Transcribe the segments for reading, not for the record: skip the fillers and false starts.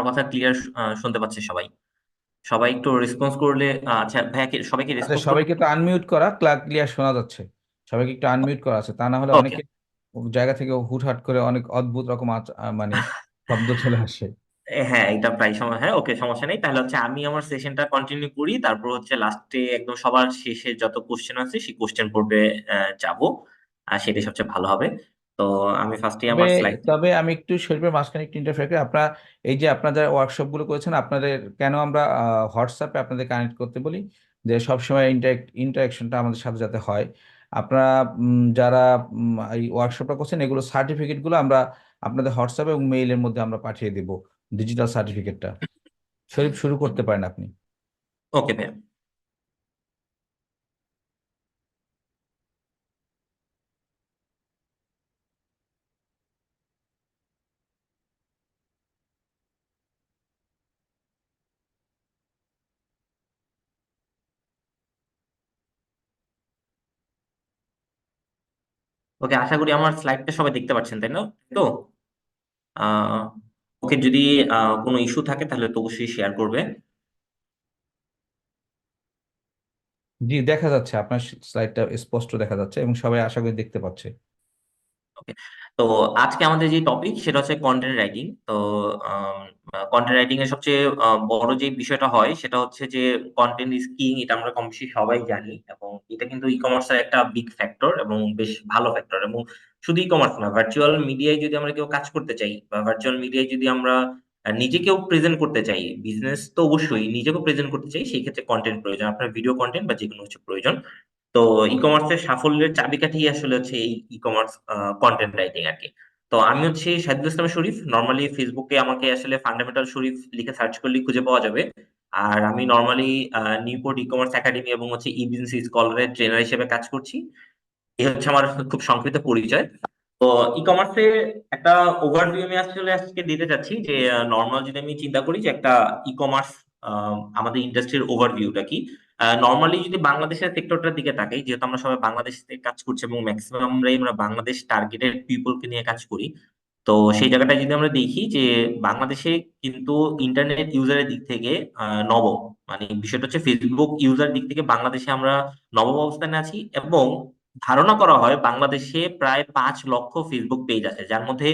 কথা ক্লিয়ার শুনতে পাচ্ছে সবাই? সবাই একটু রেসপন্স করলে আচ্ছা ভাইয়া সবাইকে আচ্ছা, রেসপন্স সবাইকে করতে। তো আনমিউট করা, ক্লিয়ার শোনা যাচ্ছে। সবাইকে একটু আনমিউট করা আছে, তা না হলে ওকে। অনেকে জায়গা থেকে হুটহাট করে অনেক অদ্ভুত রকম মানে শব্দ চলে আসে। হ্যাঁ, এটা প্রায় সময়, হ্যাঁ ওকে, সমস্যা নেই। তাহলে হচ্ছে আমি আমার সেশনটা কন্টিনিউ করি, তারপর হচ্ছে লাস্টে একদম সবার শেষে যত কোশ্চেন আছে সেই কোশ্চেন পড়বে যাব। আর সেটাই সবচেয়ে ভালো হবে। তো আমি ফার্স্টে তবে আমার স্লাইড। তবে আমি একটু শরীফের মাঝখানে একটু ইন্টারফেয়ার করি। আপনার এই যে আপনারা যারা ওয়ার্কশপ গুলো করেছেন, আপনাদের কেন আমরা হোয়াটসঅ্যাপে আপনাদের কানেক্ট করতে বলি, যে সবসময় ইন্টারাকশনটা আমাদের সাথে যাতে হয়। আপনারা যারা এই ওয়ার্কশপটা করছেন, এগুলো সার্টিফিকেট গুলো আমরা আপনাদের হোয়াটসঅ্যাপ এবং মেইলের মধ্যে আমরা পাঠিয়ে দেব, ডিজিটাল সার্টিফিকেটটা। শরীফ, শুরু করতে পারেন আপনি। ওকে ভাইয়া। ওকে, আশা করি আমার স্লাইডটা সবাই দেখতে পাচ্ছেন, তাই না? তো আহ ওকে, যদি কোনো ইস্যু থাকে তাহলে তো অবশ্যই শেয়ার করবে। জি, দেখা যাচ্ছে, আপনার স্লাইডটা স্পষ্ট দেখা যাচ্ছে এবং সবাই আশা করি দেখতে পাচ্ছে। ওকে। তো আজকে আমাদের যে টপিক সেটা হচ্ছে কন্টেন্ট রাইটিং। তো কন্টেন্ট রাইটিং এর সবচেয়ে বড় যে বিষয়টা হয় সেটা হচ্ছে যে কন্টেন্ট ইজ কিং। এটা আমরা কম বেশি সবাই জানি, এবং এটা কিন্তু ই কমার্সের একটা বিগ ফ্যাক্টর এবং বেশ ভালো ফ্যাক্টর। এবং শুধু ই কমার্স না, ভার্চুয়াল মিডিয়ায় যদি আমরা কেউ কাজ করতে চাই বা ভার্চুয়াল মিডিয়ায় যদি আমরা নিজেকেও প্রেজেন্ট করতে চাই, বিজনেস তো অবশ্যই, নিজেকেও প্রেজেন্ট করতে চাই, সেই ক্ষেত্রে কন্টেন্ট প্রয়োজন, আপনার ভিডিও কন্টেন্ট বা যে কোনো কিছু প্রয়োজন। তো ই কমার্সের সাফল্যের চাবিকাঠি আসলে হচ্ছে এই ই কমার্স কন্টেন্ট রাইটিং আর কি। তো আমি হচ্ছে শাহিদুল ইসলাম শরীফ। নর্মালি ফেসবুকে আমাকে আসলে ফান্ডামেন্টাল শরীফ লিখে সার্চ করলে খুঁজে পাওয়া যাবে। আর আমি normally Newport e commerce academy এবং হচ্ছে ই বিজনেস স্কলারের ট্রেনার হিসেবে কাজ করছি। এই হচ্ছে আমার খুব সংক্ষিপ্ত পরিচয়। তো ই কমার্সে একটা ওভারভিউ আমি আসলে আজকে দিতে চাচ্ছি যে নর্মাল যদি আমি চিন্তা করি যে একটা ই কমার্স আমাদের ইন্ডাস্ট্রির ওভারভিউটা কি। নর্মালি যদি বাংলাদেশের সেক্টরটার দিকে তাকাই, যেহেতু আমরা সবাই বাংলাদেশে কাজ করছি এবং ম্যাক্সিমামরাই আমরা বাংলাদেশ টার্গেটেড পিপলকে নিয়ে কাজ করি। তো সেই জায়গাটায় যদি আমরা দেখি যে বাংলাদেশে কিন্তু ইন্টারনেট ইউজারের দিক থেকে নবম, মানে বিষয়টা হচ্ছে ফেসবুক ইউজার দিক থেকে বাংলাদেশে আমরা নবম অবস্থানে আছি। এবং ধারণা করা হয় বাংলাদেশে প্রায় 5 লক্ষ ফেসবুক পেজ আছে, যার মধ্যে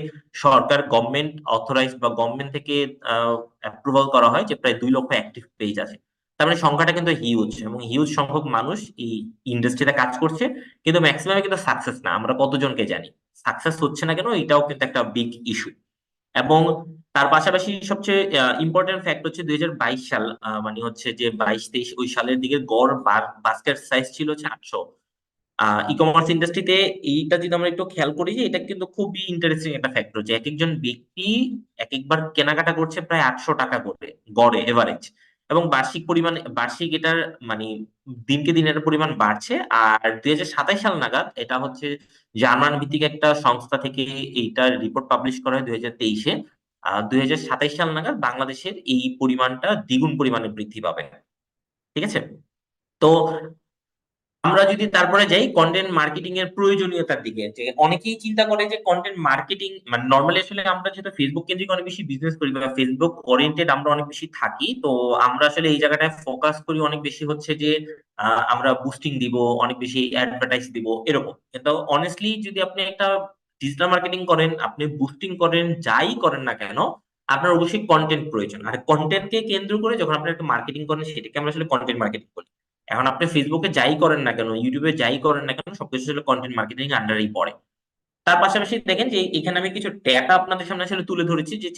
সরকার গভর্নমেন্ট অথরাইজড বা গভর্নমেন্ট থেকে অ্যাপ্রুভাল করা হয় যে প্রায় 2 লক্ষ অ্যাক্টিভ পেজ আছে। তার মানে সংখ্যাটা কিন্তু হিউজ, এবং হিউজ সংখ্যক মানুষ এই ইন্ডাস্ট্রিতে কাজ করছে। কিন্তু ম্যাক্সিমাম কিন্তু সাকসেস না, আমরা কতজনকে জানি সাকসেস হচ্ছে না কেন, এটাও কিন্তু একটা বিগ ইস্যু। এবং তার পাশাপাশি সবচেয়ে ইম্পর্টেন্ট ফ্যাক্ট হচ্ছে 2022 সাল, মানে হচ্ছে যে 22-23 ওই সালের দিকে গড় বাস্কেট সাইজ ছিল হচ্ছে 800। ই কমার্স ইন্ডাস্ট্রিতে এইটা যদি আমরা একটু খেয়াল করি, যে এটা কিন্তু খুবই ইন্টারেস্টিং একটা ফ্যাক্টর, যে এক একজন ব্যক্তি এক একবার কেনাকাটা করছে প্রায় 800 টাকা করে গড়ে এভারেজ। এবং বার্ষিক এটার মানে দিনকে দিন এটার পরিমাণ বাড়ছে। আর 2027 সাল নাগাদ, এটা হচ্ছে জার্মান ভিত্তিক একটা সংস্থা থেকে এইটার রিপোর্ট পাবলিশ করা হয় 2023-এ, 2027 সাল নাগাদ বাংলাদেশের এই পরিমাণটা দ্বিগুণ পরিমাণে বৃদ্ধি পাবে। ঠিক আছে। তো আমরা যদি তারপরে যাই কন্টেন্ট মার্কেটিং এর প্রয়োজনীয়তার দিকে, যে অনেকেই চিন্তা করে যে কন্টেন্ট মার্কেটিং মানে নর্মালি আসলে আমরা যেহেতু ফেসবুক কেন্দ্রিক অনেক বেশি বিজনেস করি বা ফেসবুক ওরিয়েন্টেড আমরা অনেক বেশি থাকি, তো আমরা আসলে এই জায়গাটায় ফোকাস করি অনেক বেশি হচ্ছে যে আমরা বুস্টিং দিব, অনেক বেশি অ্যাডভার্টাইজ দিব এরকম। কিন্তু অনেস্টলি যদি আপনি একটা ডিজিটাল মার্কেটিং করেন, আপনি বুস্টিং করেন, যাই করেন না কেন, আপনার অবশ্যই কন্টেন্ট প্রয়োজন। আর কন্টেন্টকে কেন্দ্র করে যখন আপনি একটা মার্কেটিং করেন, সেটাকে আমরা আসলে কন্টেন্ট মার্কেটিং বলি। এখন আপনি ফেসবুকে যাই করেন না কেন, ইউটিউবে যাই করেন না কেন, সবকিছু আসলে কন্টেন্ট মার্কেটিং আন্ডারেই পড়ে। তার পাশাপাশি দেখেন যে এখানে আমি কিছু ডেটা আপনাদের সামনে আসলে তুলে ধরেছি, যে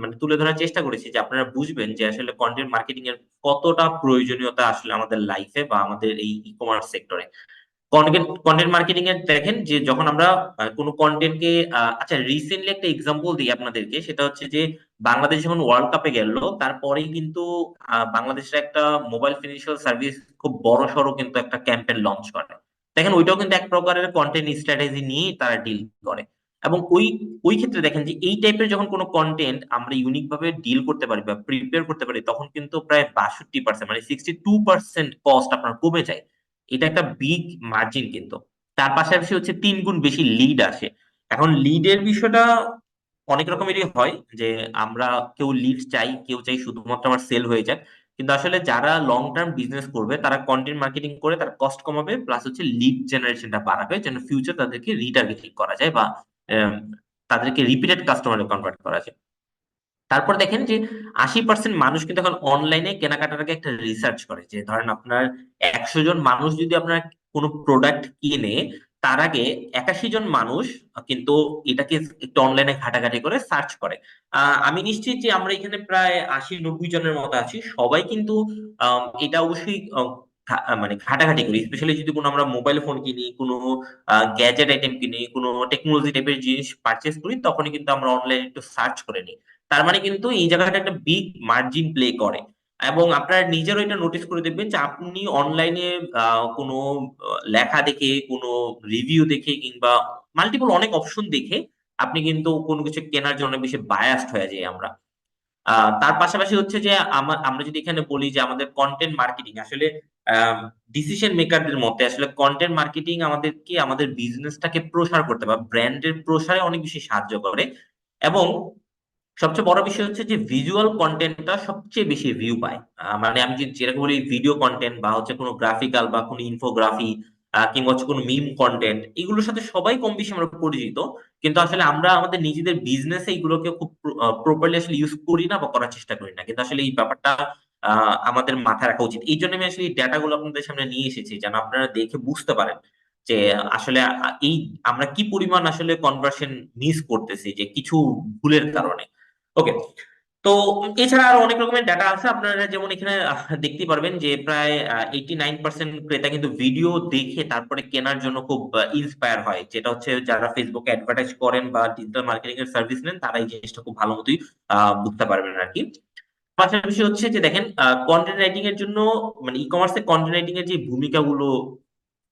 মানে তুলে ধরার চেষ্টা করেছি যে আপনারা বুঝবেন যে আসলে কন্টেন্ট মার্কেটিং এর কতটা প্রয়োজনীয়তা আসলে আমাদের লাইফে বা আমাদের এই ই কমার্স সেক্টরে। কন্টেন্ট মার্কেটিং এর দেখেন যে যখন আমরা কোনো কন্টেন্টকে, আচ্ছা রিসেন্টলি একটা এক্সাম্পল দিই আপনাদেরকে, সেটা হচ্ছে যে বাংলাদেশ যখন ওয়ার্ল্ড কাপে গেল, তারপরেই কিন্তু বাংলাদেশের একটা মোবাইল ফিনান্সিয়াল সার্ভিস খুব বড় সড়ো কিন্তু একটা ক্যাম্পেইন লঞ্চ করে। দেখেন ওইটাও কিন্তু এক প্রকারের কন্টেন্ট স্ট্র্যাটেজি নিয়ে তারা ডিল করে। এবং ওই ওই ক্ষেত্রে দেখেন যে এই টাইপের যখন কোনো কন্টেন্ট আমরা ইউনিক ভাবে ডিল করতে পারি বা প্রিপেয়ার করতে পারি, তখন কিন্তু প্রায় 62%, মানে 62% কস্ট আপনার কমে যায়। এটা একটা বিগ মার্জিন কিন্তু। তার পাশাপাশি হচ্ছে 3 গুণ বেশি লিড আসে। এখন লিডের বিষয়টা অনেক রকমেরই হয় যে আমরা কেউ লিড চাই, কেউ চাই শুধুমাত্র আমার সেল হয়ে যাক। কিন্তু আসলে যারা লং টার্ম বিজনেস করবে তারা কন্টেন্ট মার্কেটিং করে তার কস্ট কমাবে, প্লাস হচ্ছে লিড জেনারেশনটা বাড়াবে, যেন ফিউচার তাদেরকে রিটার্গেটিং করা যায় বা আম, তাদেরকে রিপিটেড কাস্টমারে কনভার্ট করা যায়। তারপর দেখেন যে 80% মানুষ কিন্তু এখন অনলাইনে কেনাকাটার আগে একটা রিসার্চ করে, যে ধরেন আপনার 100 জন মানুষ যদি আপনার কোনো প্রোডাক্ট কিনে, তার আগে 81 জন মানুষ কিন্তু এটাকে একটু অনলাইনে ঘাটাঘাটি করে সার্চ করে। আমি নিশ্চিত যে আমরা এখানে প্রায় 80-90 জনের মতো আছি, সবাই কিন্তু এটা অবশ্যই মানে ঘাটাঘাটি করি, স্পেশালি যদি কোনো আমরা মোবাইল ফোন কিনি, কোনো গ্যাজেট আইটেম কিনি, কোনো টেকনোলজি টাইপের জিনিস পারচেস করি, তখনই কিন্তু আমরা অনলাইনে একটু সার্চ করে নিই। তার মানে কিন্তু এই জায়গাটা একটা বিগ মার্জিন প্লে করে। এবং আপনারা নিজেরও এটা নোটিস করে দেখবেন যে আপনি অনলাইনে কোনো লেখা দেখে, কোনো রিভিউ দেখে, কিংবা মাল্টিপল অনেক অপশন দেখে আপনি কিন্তু কোনো কিছু কেনার জন্য বেশি বায়াসড হয়ে যাই আমরা। তার পাশাপাশি হচ্ছে যে আমরা যদি এখানে বলি যে আমাদের কন্টেন্ট মার্কেটিং আসলে ডিসিশন মেকারদের মতে আসলে কন্টেন্ট মার্কেটিং আমাদেরকে আমাদের বিজনেসটাকে প্রসার করতে বা ব্র্যান্ডের প্রসারে অনেক বেশি সাহায্য করে। এবং সবচেয়ে বড় বিষয় হচ্ছে যে ভিজুয়াল কন্টেন্টটা সবচেয়ে বেশি ভিউ পায়। মানে আমি যদি যেরকম বলি ভিডিও কন্টেন্ট বা হচ্ছে কোনো গ্রাফিক্যাল বা কোনো ইনফোগ্রাফি কিংবা হচ্ছে কোনো মিম কন্টেন্ট, এগুলোর সাথে সবাই কম বেশি আমরা পরিচিত। কিন্তু আসলে আমরা আমাদের নিজেদের বিজনেসে এগুলোকে খুব প্রপারলি আসলে ইউজ করি না বা করার চেষ্টা করি না, কিন্তু আসলে এই ব্যাপারটা আমাদের মাথায় রাখা উচিত। এই জন্য আমি আসলে এই ডেটাগুলো আপনাদের সামনে নিয়ে এসেছি, যেন আপনারা দেখে বুঝতে পারেন যে আসলে এই আমরা কি পরিমাণ আসলে কনভার্সন মিস করতেছি যে কিছু ভুলের কারণে। ওকে। তো এছাড়া আরো অনেক রকমের ডাটা আছে, আপনারা যেমন এখানে দেখতে পারবেন যে প্রায় 89% ক্রেতা কিন্তু ভিডিও দেখে তারপরে কেনার জন্য খুব ইন্সপায়ার হয়, যেটা হচ্ছে যারা ফেসবুকে অ্যাডভার্টাইজ করেন বা ডিজিটাল মার্কেটিং এর সার্ভিস নেন তারা এই জিনিসটা খুব ভালো মতোই বুঝতে পারবেন আর কি। পাশাপাশি হচ্ছে যে দেখেন কন্টেন্ট রাইটিং এর জন্য মানে ই কমার্সে কন্টেন্ট রাইটিং এর যে ভূমিকাগুলো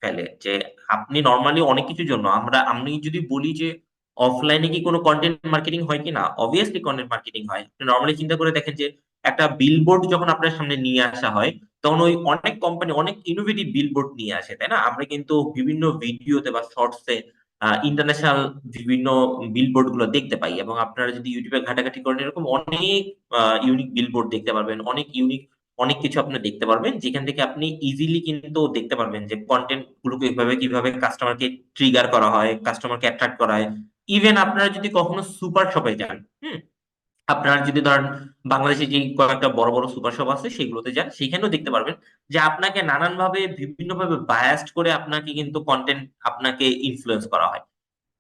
ফেলে, যে আপনি নর্মালি অনেক কিছুর জন্য আমি যদি বলি যে অফলাইনে কি কোনো কন্টেন্ট মার্কেটিং হয় কিনা, অবভিয়াসলি কন্টেন্ট মার্কেটিং হয়। আপনি নর্মালি চিন্তা করে দেখেন যে একটা বিলবোর্ড যখন আপনার সামনে নিয়ে আসা হয়, তখন ওই অনেক কোম্পানি অনেক ইনোভেটিভ বিলবোর্ড নিয়ে আসে, তাই না? আমরা কিন্তু বিভিন্ন ভিডিওতে বা শর্টসে ইন্টারন্যাশনাল বিভিন্ন বিলবোর্ড গুলো দেখতে পাই, এবং আপনারা যদি ইউটিউবে ঘাটাঘাটি করেন এরকম অনেক ইউনিক বিলবোর্ড দেখতে পারবেন, অনেক ইউনিক অনেক কিছু আপনি দেখতে পারবেন, যেখান থেকে আপনি ইজিলি কিন্তু দেখতে পারবেন যে কন্টেন্ট গুলোকে কিভাবে কিভাবে কাস্টমারকে ট্রিগার করা হয়, কাস্টমারকে অ্যাট্রাক্ট করা হয়। ইভেন আপনারা যদি কখনো সুপার শপে যান, হুম, আপনারা যদি ধরেন বাংলাদেশে যে কয়েকটা বড় বড় সুপার শপ আছে সেগুলোতে যান, সেখানেও দেখতে পারবেন যে আপনাকে নানান ভাবে বিভিন্ন ভাবে বায়াস্ড করে আপনাকে কিন্তু কন্টেন্ট আপনাকে ইনফ্লুয়েন্স করা হয়।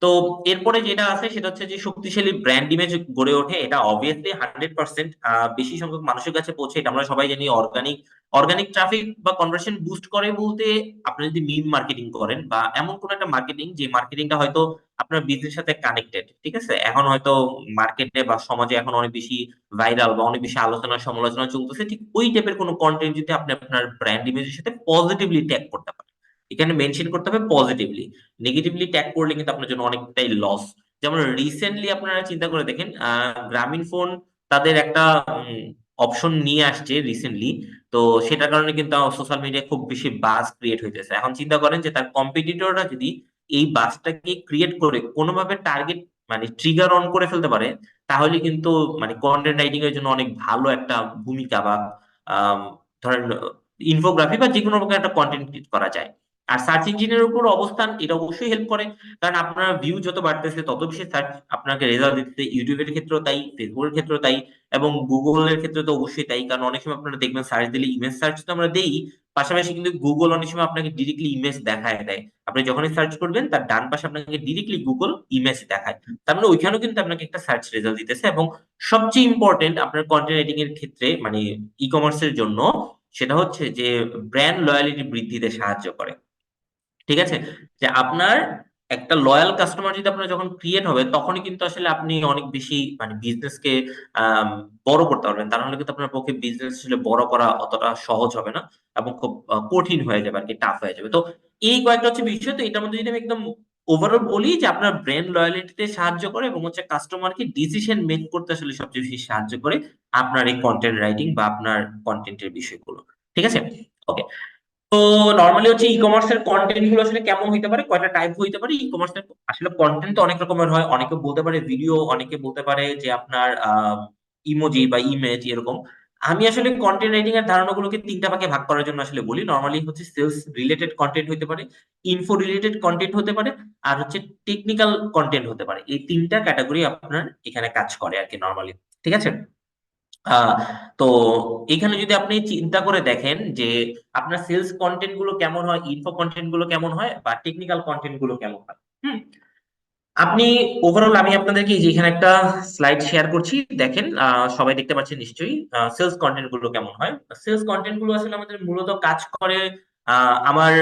তো এরপরে যেটা আছে সেটা হচ্ছে যে শক্তিশালী ব্র্যান্ড ইমেজ গড়ে ওঠে, এটা অবভিয়াসলি 100% বেশি সংখ্যক মানুষের কাছে পৌঁছে, এটা আমরা সবাই জানি। অর্গানিক অর্গানিক ট্রাফিক বা কনভার্সন বুস্ট করে বলতে, আপনি যদি মিম মার্কেটিং করেন বা এমন কোন একটা মার্কেটিং, যে মার্কেটিংটা হয়তো আপনার বিজনেসের সাথে কানেক্টেড, ঠিক আছে, এখন হয়তো মার্কেটে বা সমাজে এখন অনেক বেশি ভাইরাল বা অনেক বেশি আলোচনা সমালোচনা চলতেছে, ঠিক ওই টাইপের কোনো কন্টেন্ট যদি আপনি আপনার ব্র্যান্ড ইমেজের সাথে পজিটিভলি ট্যাগ করতে পারেন, এখানে মেনশন করতে হবে পজিটিভলি। নেগেটিভলি ট্যাগ করলে কিন্তু আপনার জন্য অনেকটাই লস। যেমন রিসেন্টলি আপনারা চিন্তা করে দেখেন গ্রামীণ ফোন তাদের একটা অপশন নিয়ে আসছে রিসেন্টলি। তো সেটার কারণে কিন্তু সোশ্যাল মিডিয়ায় খুব বেশি বাজ ক্রিয়েট হইতেছে। এখন চিন্তা করেন যে তার কম্পিটিটররা যদি এই বাজটাকে ক্রিয়েট করে কোনোভাবে টার্গেট মানে ট্রিগার অন করে ফেলতে পারে, তাহলে কিন্তু মানে কন্টেন্ট রাইটিং এর জন্য অনেক ভালো একটা ভূমিকা বা আম, ধরেন ইনফোগ্রাফি বা যে কোনো প্রকার একটা কন্টেন্ট ক্রিয়েট করা যায়। আর সার্চ ইঞ্জিনের উপর অবস্থান এটা অবশ্যই হেল্প করে, কারণ আপনার ভিউ যত বাড়তেছে তত বেশি সার্চ আপনাকে রেজাল্ট দিচ্ছে। ইউটিউবের ক্ষেত্রেও তাই, ফেসবুকের ক্ষেত্রেও তাই, এবং গুগলের ক্ষেত্রে তো অবশ্যই তাই, কারণ অনেক সময় আপনারা দেখবেন সার্চ দিলে ইমেজ সার্চ তো আমরা দেই, পাশাপাশি কিন্তু গুগল অনেক সময় আপনাকে ডিরেক্টলি ইমেজ দেখায় দেয়। আপনি যখনই সার্চ করবেন তার ডান পাশে আপনাকে ডিরেক্টলি গুগল ইমেজ দেখায়। তার মানে ওইখানেও কিন্তু আপনাকে একটা সার্চ রেজাল্ট দিতেছে। এবং সবচেয়ে ইম্পর্টেন্ট আপনার কন্টেন্ট রাইটিং এর ক্ষেত্রে মানে ই কমার্সের জন্য, সেটা হচ্ছে যে ব্র্যান্ড লয়ালিটি বৃদ্ধিতে সাহায্য করে। ঠিক আছে, যে আপনার একটা লয়াল কাস্টমার যদি আপনার যখন ক্রিয়েট হবে, তখনই কিন্তু আসলে আপনি অনেক বেশি মানে বিজনেসকে বড় করতে পারবেন। তা নাহলে কিন্তু আপনার পক্ষে বিজনেস আসলে বড় করা অতটা সহজ হবে না, এবং খুব কঠিন হয়ে যাবে আর কি, টাফ হয়ে যাবে। তো এই কয়েকটা হচ্ছে বিষয়। তো এটার মধ্যে যদি আমি একদম ওভারঅল বলি যে আপনার ব্র্যান্ড লয়ালিটিতে সাহায্য করে, এবং হচ্ছে কাস্টমারকে ডিসিশন মেক করতে আসলে সবচেয়ে বেশি সাহায্য করে আপনার এই কন্টেন্ট রাইটিং বা আপনার কন্টেন্টের বিষয়গুলো। ঠিক আছে। ওকে। তো নর্মালি হচ্ছে ই কমার্সের কন্টেন্ট গুলো আসলে কেমন হইতে পারে, কয়টা টাইপ হইতে পারে ই কমার্সের। আসলে কন্টেন্ট তো অনেক রকমের হয়, অনেকে বলতে পারে ভিডিও, অনেকে বলতে পারে যে আপনার ইমোজি বা ইমেজ এরকম। আমি আসলে কন্টেন্ট রাইটিং এর ধারণাগুলোকে তিনটা ভাগে ভাগ করার জন্য আসলে বলি। নর্মালি হচ্ছে সেলস রিলেটেড কন্টেন্ট হতে পারে, ইনফো রিলেটেড কন্টেন্ট হতে পারে, আর হচ্ছে টেকনিক্যাল কন্টেন্ট হতে পারে। এই তিনটা ক্যাটাগরি আপনার এখানে কাজ করে আর কি নর্মালি। ঠিক আছে। আহ তো এখানে যদি আপনি চিন্তা করে দেখেন যে আপনার সেলস কন্টেন্ট গুলো কেমন হয়, ইনফো কন্টেন্ট গুলো কেমন হয়, বা টেকনিক্যাল কন্টেন্ট গুলো কেমন হয়। হুম আপনি ওভারঅল, আমি আপনাদেরকে এই যে এখানে একটা স্লাইড শেয়ার করছি, দেখেন সবাই দেখতে পাচ্ছেন নিশ্চয়ই সেলস কন্টেন্ট গুলো কেমন হয়। সেলস কন্টেন্ট গুলো আসলে আমাদের মূলত কাজ করে আমার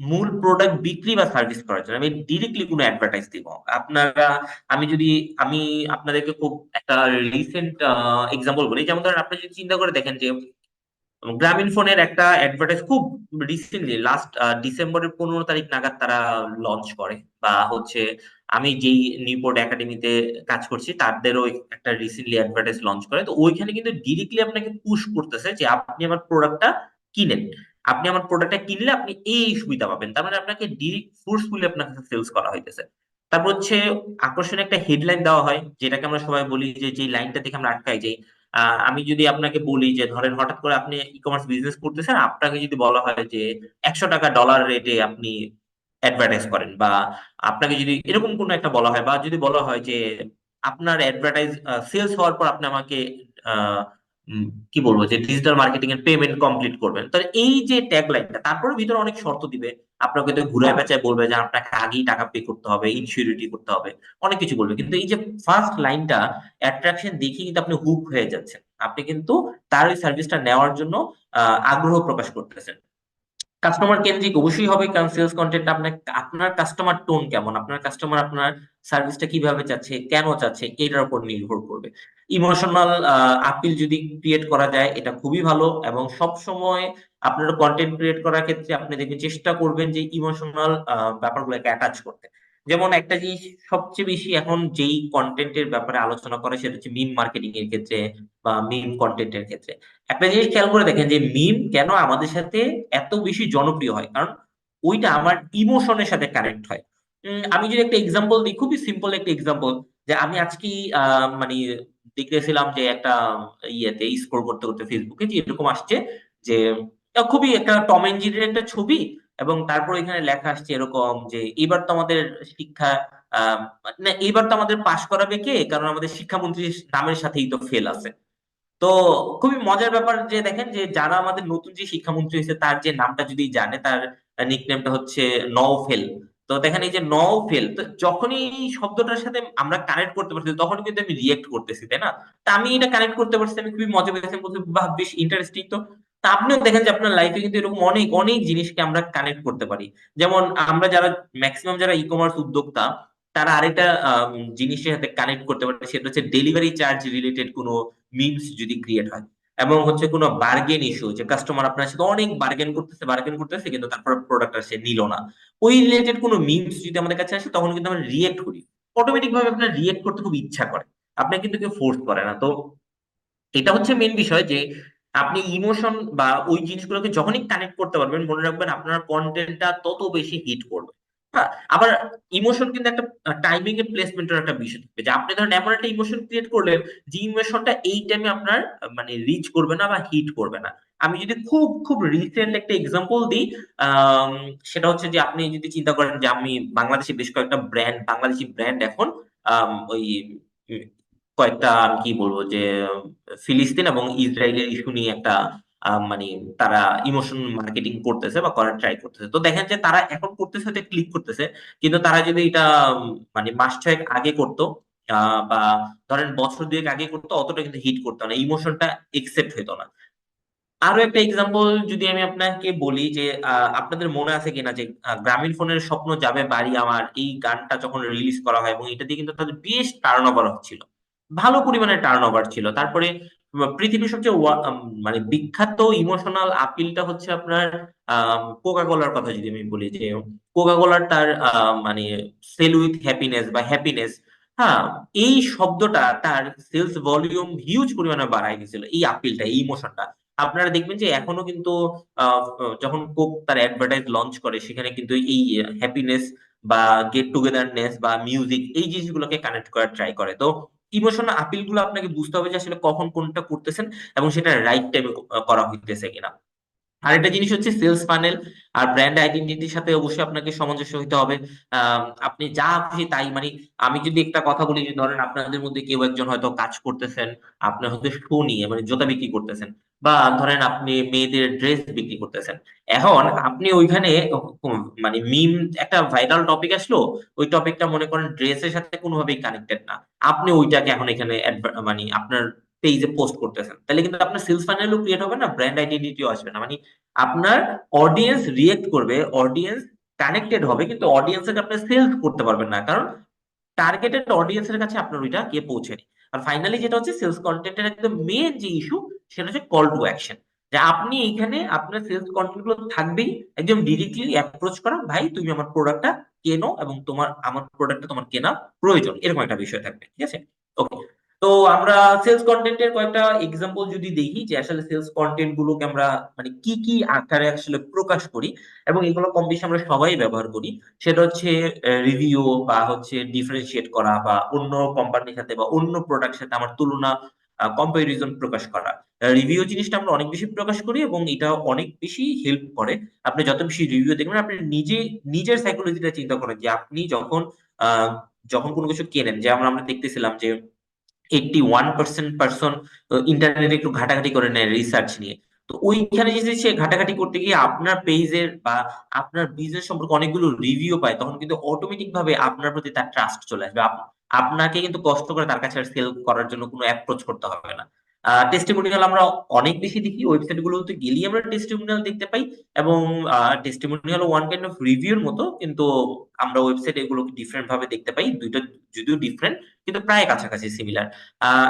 মূল প্রোডাক্ট বিক্রি বা সার্ভিস করার জন্য। আমি ডিরেক্টলি কোনো অ্যাডভার্টাইজ দিব আপনারা, আমি যদি আমি আপনাদেরকে খুব একটা রিসেন্ট এক্সাম্পল বলি, যেমন ধরেন আপনি যদি চিন্তা করে দেখেন যে গ্রামীণ ফোনের একটা অ্যাডভার্টাইজ খুব রিসেন্টলি লাস্ট ডিসেম্বরের 15 তারিখ নাগাদ তারা লঞ্চ করে, বা হচ্ছে আমি যেই নিউপোর্ট একাডেমিতে কাজ করছি তাদেরও একটা রিসেন্টলি অ্যাডভার্টাইজ লঞ্চ করে। তো ওইখানে কিন্তু ডিরেক্টলি আপনাকে পুশ করতেছে যে আপনি আমার প্রোডাক্টটা কিনেন, আপনি আমার প্রোডাক্টটা কিনলে আপনি এই সুবিধা পাবেন। তার মানে আপনাকে ডিরেক্ট ফোর্সফুলি আপনাকে সেলস করা হইতেছে। তারপর হচ্ছে আকর্ষণীয় একটা হেডলাইন দেওয়া হয়, যেটাকে আমরা সবাই বলি যে, যে লাইনটা দেখে আমরা আটকাই যাই। আমি যদি আপনাকে বলি যে ধরেন হঠাৎ করে আপনি ই কমার্স বিজনেস করতেছেন, আপনাকে যদি বলা হয় যে 100 টাকা ডলার রেটে আপনি অ্যাডভার্টাইজ করেন, বা আপনাকে যদি এরকম কোনো একটা বলা হয়, বা যদি বলা হয় যে আপনার অ্যাডভার্টাইজ সেলস হওয়ার পর আপনি আমাকে আহ, কি বলবো যে ডিজিটাল মার্কেটিং এর পেমেন্ট কমপ্লিট করবেন, তাহলে এই যে ট্যাগ লাইনটা, তারপরে ভিতরে অনেক শর্ত দিবে, আপনাকে তো ঘুরায় পেঁচায় বলবে যে আপনাকে আগেই টাকা পে করতে হবে, ইনসিউরিটি করতে হবে, অনেক কিছু বলবে। কিন্তু এই যে ফার্স্ট লাইনটা, অ্যাট্রাকশন দেখে কিন্তু আপনি হুক হয়ে যাচ্ছেন, আপনি কিন্তু তার ওই সার্ভিসটা নেওয়ার জন্য আগ্রহ প্রকাশ করতেছেন। কাস্টমার কেন্দ্রিক অবশ্যই হবে, কারণ সেলস কন্টেন্ট আপনার, আপনার কাস্টমার টোন কেমন, আপনার কাস্টমার আপনার সার্ভিসটা কিভাবে চাচ্ছে, কেন চাচ্ছে, এটার উপর নির্ভর করবে। ইমোশনাল আপিল যদি ক্রিয়েট করা যায় এটা খুবই ভালো, এবং সব সময় আপনারা কন্টেন্ট ক্রিয়েট করার ক্ষেত্রে আপনি দেখবেন চেষ্টা করবেন যে ইমোশনাল ব্যাপারগুলোকে অ্যাটাচ করতে। যেমন একটা জিনিস সবচেয়ে বেশি এখন যেই কন্টেন্টের ব্যাপারে আলোচনা করে সেটা হচ্ছে মিম মার্কেটিং এর ক্ষেত্রে বা মিম কন্টেন্টের ক্ষেত্রে। একটা জিনিস খেয়াল করে দেখেন যে মিম কেন আমাদের সাথে এত বেশি জনপ্রিয় হয়, কারণ ওইটা আমার ইমোশনের সাথে কানেক্ট হয়। আমি যদি একটা এক্সাম্পল দিই, খুবই সিম্পল একটা এক্সাম্পল, যে আমি আজকে মানে দেখতেছিলাম যে একটা ইয়েতে স্ক্রল করতে করতে ফেসবুকে যে এরকম আসছে যে খুবই একটা টম এন্ড জেরির একটা ছবি, এবং তারপর এখানে লেখা আসছে এরকম যে এবার তো আমাদের শিক্ষা আহ না, এবার তো আমাদের পাশ করাবে কে, কারণ আমাদের শিক্ষামন্ত্রীর নামের সাথেই তো ফেল আছে। তো খুবই মজার ব্যাপার যে দেখেন যে যারা আমাদের নতুন যে শিক্ষামন্ত্রী হয়েছে তার যে নামটা যদি জানে, তার নিকনেমটা হচ্ছে নওফেল। তো দেখেন এই যে নওফেল, তো যখনই এই শব্দটার সাথে আমরা কানেক্ট করতে পারছি তখনই কিন্তু আমি রিয়েক্ট করতেছি, তাই না? তা আমি এটা কানেক্ট করতে পারছি, আমি খুবই মজা পেয়েছি, আমি বলছি বাহ বেশ ইন্টারেস্টিং। তো তা আপনিও দেখেন যে আপনার লাইফে কিন্তু এরকম অনেক অনেক জিনিসকে আমরা কানেক্ট করতে পারি। যেমন আমরা যারা ম্যাক্সিমাম যারা ই কমার্স উদ্যোক্তা, তারা আরেকটা জিনিসের সাথে কানেক্ট করতে পারে, সেটা হচ্ছে ডেলিভারি চার্জ রিলেটেড কোনো মিমস যদি ক্রিয়েট হয়, এবং হচ্ছে কোনো বার্গেন ইস্যু, যে কাস্টমার আপনার সাথে অনেক বার্গেন করতেছে কিন্তু তারপর প্রোডাক্টটা সে নিল না, ওই রিলেটেড কোনো মিমস যদি আমাদের কাছে আসে তখন কিন্তু আমরা রিয়েক্ট করি। অটোমেটিক ভাবে আপনার রিয়েক্ট করতে খুব ইচ্ছা করে, আপনার কিন্তু কেউ ফোর্স করে না। তো এটা হচ্ছে মেন বিষয় যে আপনি ইমোশন বা ওই জিনিসগুলোকে যখনই কানেক্ট করতে পারবেন, মনে রাখবেন আপনার কন্টেন্টটা তত বেশি হিট করবে। হ্যাঁ, আবার ইমোশন কিন্তু একটা টাইমিং এর প্লেসমেন্টের একটা বিষয় থাকবে, যে আপনি ধরেন এমন একটা ইমোশন ক্রিয়েট করলেন যে ইমোশনটা এই টাইমে আপনার মানে রিচ করবে না বা হিট করবে না। আমি যদি খুব খুব রিসেন্ট একটা এক্সাম্পল দিই, আম, সেটা হচ্ছে যে আপনি যদি চিন্তা করেন যে আমি বাংলাদেশে বেশ কয়েকটা ব্র্যান্ড, বাংলাদেশি ব্র্যান্ড এখন ওই কয়েকটা আমি কি বলবো যে ফিলিস্তিন এবং ইসরায়েলের ইস্যু নিয়ে একটা মানে তারা ইমোশন মার্কেটিং করতেছে বা করার ট্রাই করতেছে। তো দেখেন যে তারা এখন করতেছে, ক্লিক করতেছে, কিন্তু তারা যদি এটা মানে মাস ছয়েক আগে করতো বা ধরেন বছর দুয়েক আগে করতো, অতটা কিন্তু হিট করতো না, ইমোশনটা একসেপ্ট হইতো না। আরো একটা এক্সাম্পল যদি আমি আপনাকে বলি যে আপনাদের মনে আছে কিনা যে গ্রামীণ ফোনের স্বপ্ন যাবে বাড়ি আমার, এই গানটা যখন রিলিজ করা হয় এবং এটা দিয়ে কিন্তু তাদের বেশ টার্ন ওভার হচ্ছিল, ভালো পরিমাণে টার্ন ওভার ছিল। তারপরে পৃথিবীর সবচেয়ে মানে বিখ্যাত ইমোশনাল আপিলটা হচ্ছে আপনার কোকা কোলার কথা যদি আমি বলি, যে কোকা কোলার তার মানে সেল উইথ হ্যাপিনেস বা হ্যাপিনেস, হ্যাঁ, এই শব্দটা তার সেলস ভলিউম হিউজ পরিমাণে বাড়াই দিয়েছিল, এই আপিলটা, এই ইমোশনটা। আপনারা দেখবেন যে এখনো কিন্তু আহ, যখন কোক তার অ্যাডভার্টাইজ লঞ্চ করে সেখানে কিন্তু এই হ্যাপিনেস বা গেট টুগেদারনেস বা মিউজিক এই জিনিসগুলোকে কানেক্ট করার ট্রাই করে। তো ইমোশনাল আপিল গুলো আপনাকে বুঝতে হবে যে আসলে কখন কোনটা করতেছেন এবং সেটা রাইট টাইমে করা হইতেছে কিনা। আরেকটা জিনিস হচ্ছে সেলস ফানেল আর ব্র্যান্ড আইডেন্টিটির সাথে অবশ্যই আপনাকে সামঞ্জস্য হতে হবে। আপনি যা খুশি তাই মানে, আমি যদি একটা কথা বলি যে ধরেন আপনাদের মধ্যে কেউ একজন হয়তো কাজ করতেছেন, আপনি হয়তো শু নিয়ে মানে জুতা বিক্রি করতেছেন, বা ধরেন আপনি মেয়েদের ড্রেস বিক্রি করতেছেন। এখন আপনি ওইখানে মানে মিম একটা ভাইরাল টপিক আসলো, ওই টপিকটা মনে করেন ড্রেসের সাথে কোনোভাবেই কানেক্টেড না, আপনি ওইটাকে এখন এখানে মানে আপনার পেজে পোস্ট করতেছেন, তাহলে কিন্তু আপনার সেলস ফানেলও ক্রিয়েট হবে না, ব্র্যান্ড আইডেন্টিটিও আসবে না। মানে আপনার অডিয়েন্স রিয়েক্ট করবে, অডিয়েন্স কানেক্টেড হবে, কিন্তু অডিয়েন্সকে আপনি সেলস করতে পারবেন না, কারণ টার্গেটেড অডিয়েন্সের কাছে আপনার ওইটা গিয়ে পৌঁছেনি। আর ফাইনালি যেটা হচ্ছে সেলস কন্টেন্টের একদম মেন যে ইস্যু, সেটা হচ্ছে কল টু অ্যাকশন। যে আপনি এখানে আপনার সেলস কন্টেন্ট গুলো থাকবেই একদম ডিরেক্টলি অ্যাপ্রোচ করা, ভাই তুমি আমার প্রোডাক্টটা কেনো এবং তোমার আমার প্রোডাক্টটা তোমার কেনা প্রয়োজন, এরকম একটা বিষয় থাকবে, ঠিক আছে? ওকে। তো আমরা সেলস কন্টেন্টের কয়েকটা এক্সাম্পল যদি দেখি যে আসলে সেলস কন্টেন্ট গুলোকে আমরা মানে কি কি আকারে আসলে প্রকাশ করি, এবং এগুলো কম বেশি আমরা সবাই ব্যবহার করি। সেটা হচ্ছে রিভিউ, বা হচ্ছে ডিফারেন্সিয়েট করা, বা অন্য কোম্পানির সাথে বা অন্য প্রোডাক্টের সাথে আমার তুলনা, কম্পারিজন প্রকাশ করা। রিভিউ জিনিসটা আমরা অনেক বেশি প্রকাশ করি এবং এটা অনেক বেশি হেল্প করে। আপনি যত বেশি রিভিউ দেখবেন, আপনি নিজে নিজের সাইকোলজিটা চিন্তা করেন যে আপনি যখন আহ, যখন কোনো কিছু কেনেন, যে আমরা দেখতেছিলাম যে 81% পার্সন ইন্টারনেটে একটু ঘাটাঘাটি করে নেয় রিসার্চ নিয়ে। তো ওইখানে যদি সে ঘাটাঘাটি করতে গিয়ে আপনার পেজের বা আপনার বিজনেস সম্পর্কে অনেকগুলো রিভিউ পায়, তখন কিন্তু অটোমেটিক ভাবে আপনার প্রতি তার ট্রাস্ট চলে আসবে। আপনাকে কিন্তু কষ্ট করে তার কাছে সেল করার জন্য কোনো অ্যাপ্রোচ করতে হবে না। টেস্টিমোনিয়াল আমরা অনেক বেশি দেখি, ওয়েবসাইট গুলোতে গেলেই আমরা টেস্টিমোনিয়াল দেখতে পাই। এবং টেস্টিমোনিয়াল ওয়ান কাইন্ড অফ রিভিউর মতো, কিন্তু আমরা ওয়েবসাইট এগুলোকে ডিফারেন্ট ভাবে দেখতে পাই, দুইটা যদিও ডিফারেন্ট কিন্তু প্রায় কাছাকাছি সিমিলার।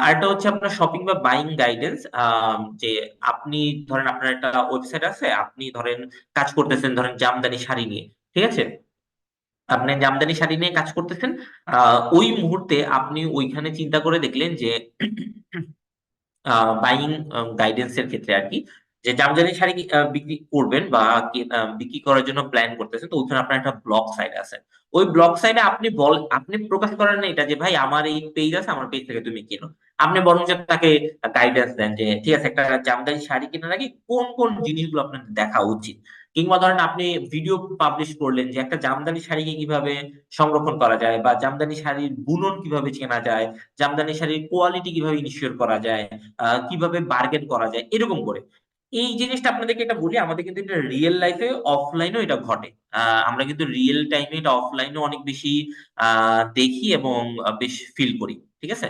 আরেকটা হচ্ছে আপনার শপিং বা বাইং গাইডেন্স। যে আপনি ধরেন আপনার একটা ওয়েবসাইট আছে, আপনি ধরেন কাজ করতেছেন ধরেন জামদানি শাড়ি নিয়ে, ঠিক আছে? আপনি জামদানি শাড়ি নিয়ে কাজ করতেছেন, ওই মুহূর্তে আপনি ওইখানে চিন্তা করে দেখলেন যে বাইং গাইডেন্স এর ক্ষেত্রে আর কি, যে জামদানি শাড়ি বিক্রি করবেন বা বিক্রি করার জন্য প্ল্যান করতেছেন, তো ওখানে আপনার একটা ব্লগ সাইট আছে। ওই ব্লগ সাইটে আপনি প্রকাশ করেন না এটা যে ভাই আমার এই পেজ আছে, আমার পেজ থেকে তুমি কিনো। আপনি বরং যে তাকে গাইডেন্স দেন যে ঠিক আছে, একটা জামদানি শাড়ি কেনার আগে কোন কোন জিনিসগুলো আপনার দেখা উচিত। কিংবা ধরেন আপনি ভিডিও পাবলিশ করলেন যে একটা জামদানি শাড়িকে কিভাবে সংরক্ষণ করা যায়, বা জামদানি শাড়ির বুনন কিভাবে চেনা যায়, জামদানি শাড়ির কোয়ালিটি কিভাবে ইনশিওর করা যায়, কিভাবে বার্গেন করা যায়, এরকম করে। এই জিনিসটা আপনাদেরকে এটা বলি, আমাদের কিন্তু এটা রিয়েল লাইফে অফলাইনেও এটা ঘটে। আমরা কিন্তু রিয়েল টাইমে এটা অফলাইনেও অনেক বেশি দেখি এবং বেশ ফিল করি, ঠিক আছে?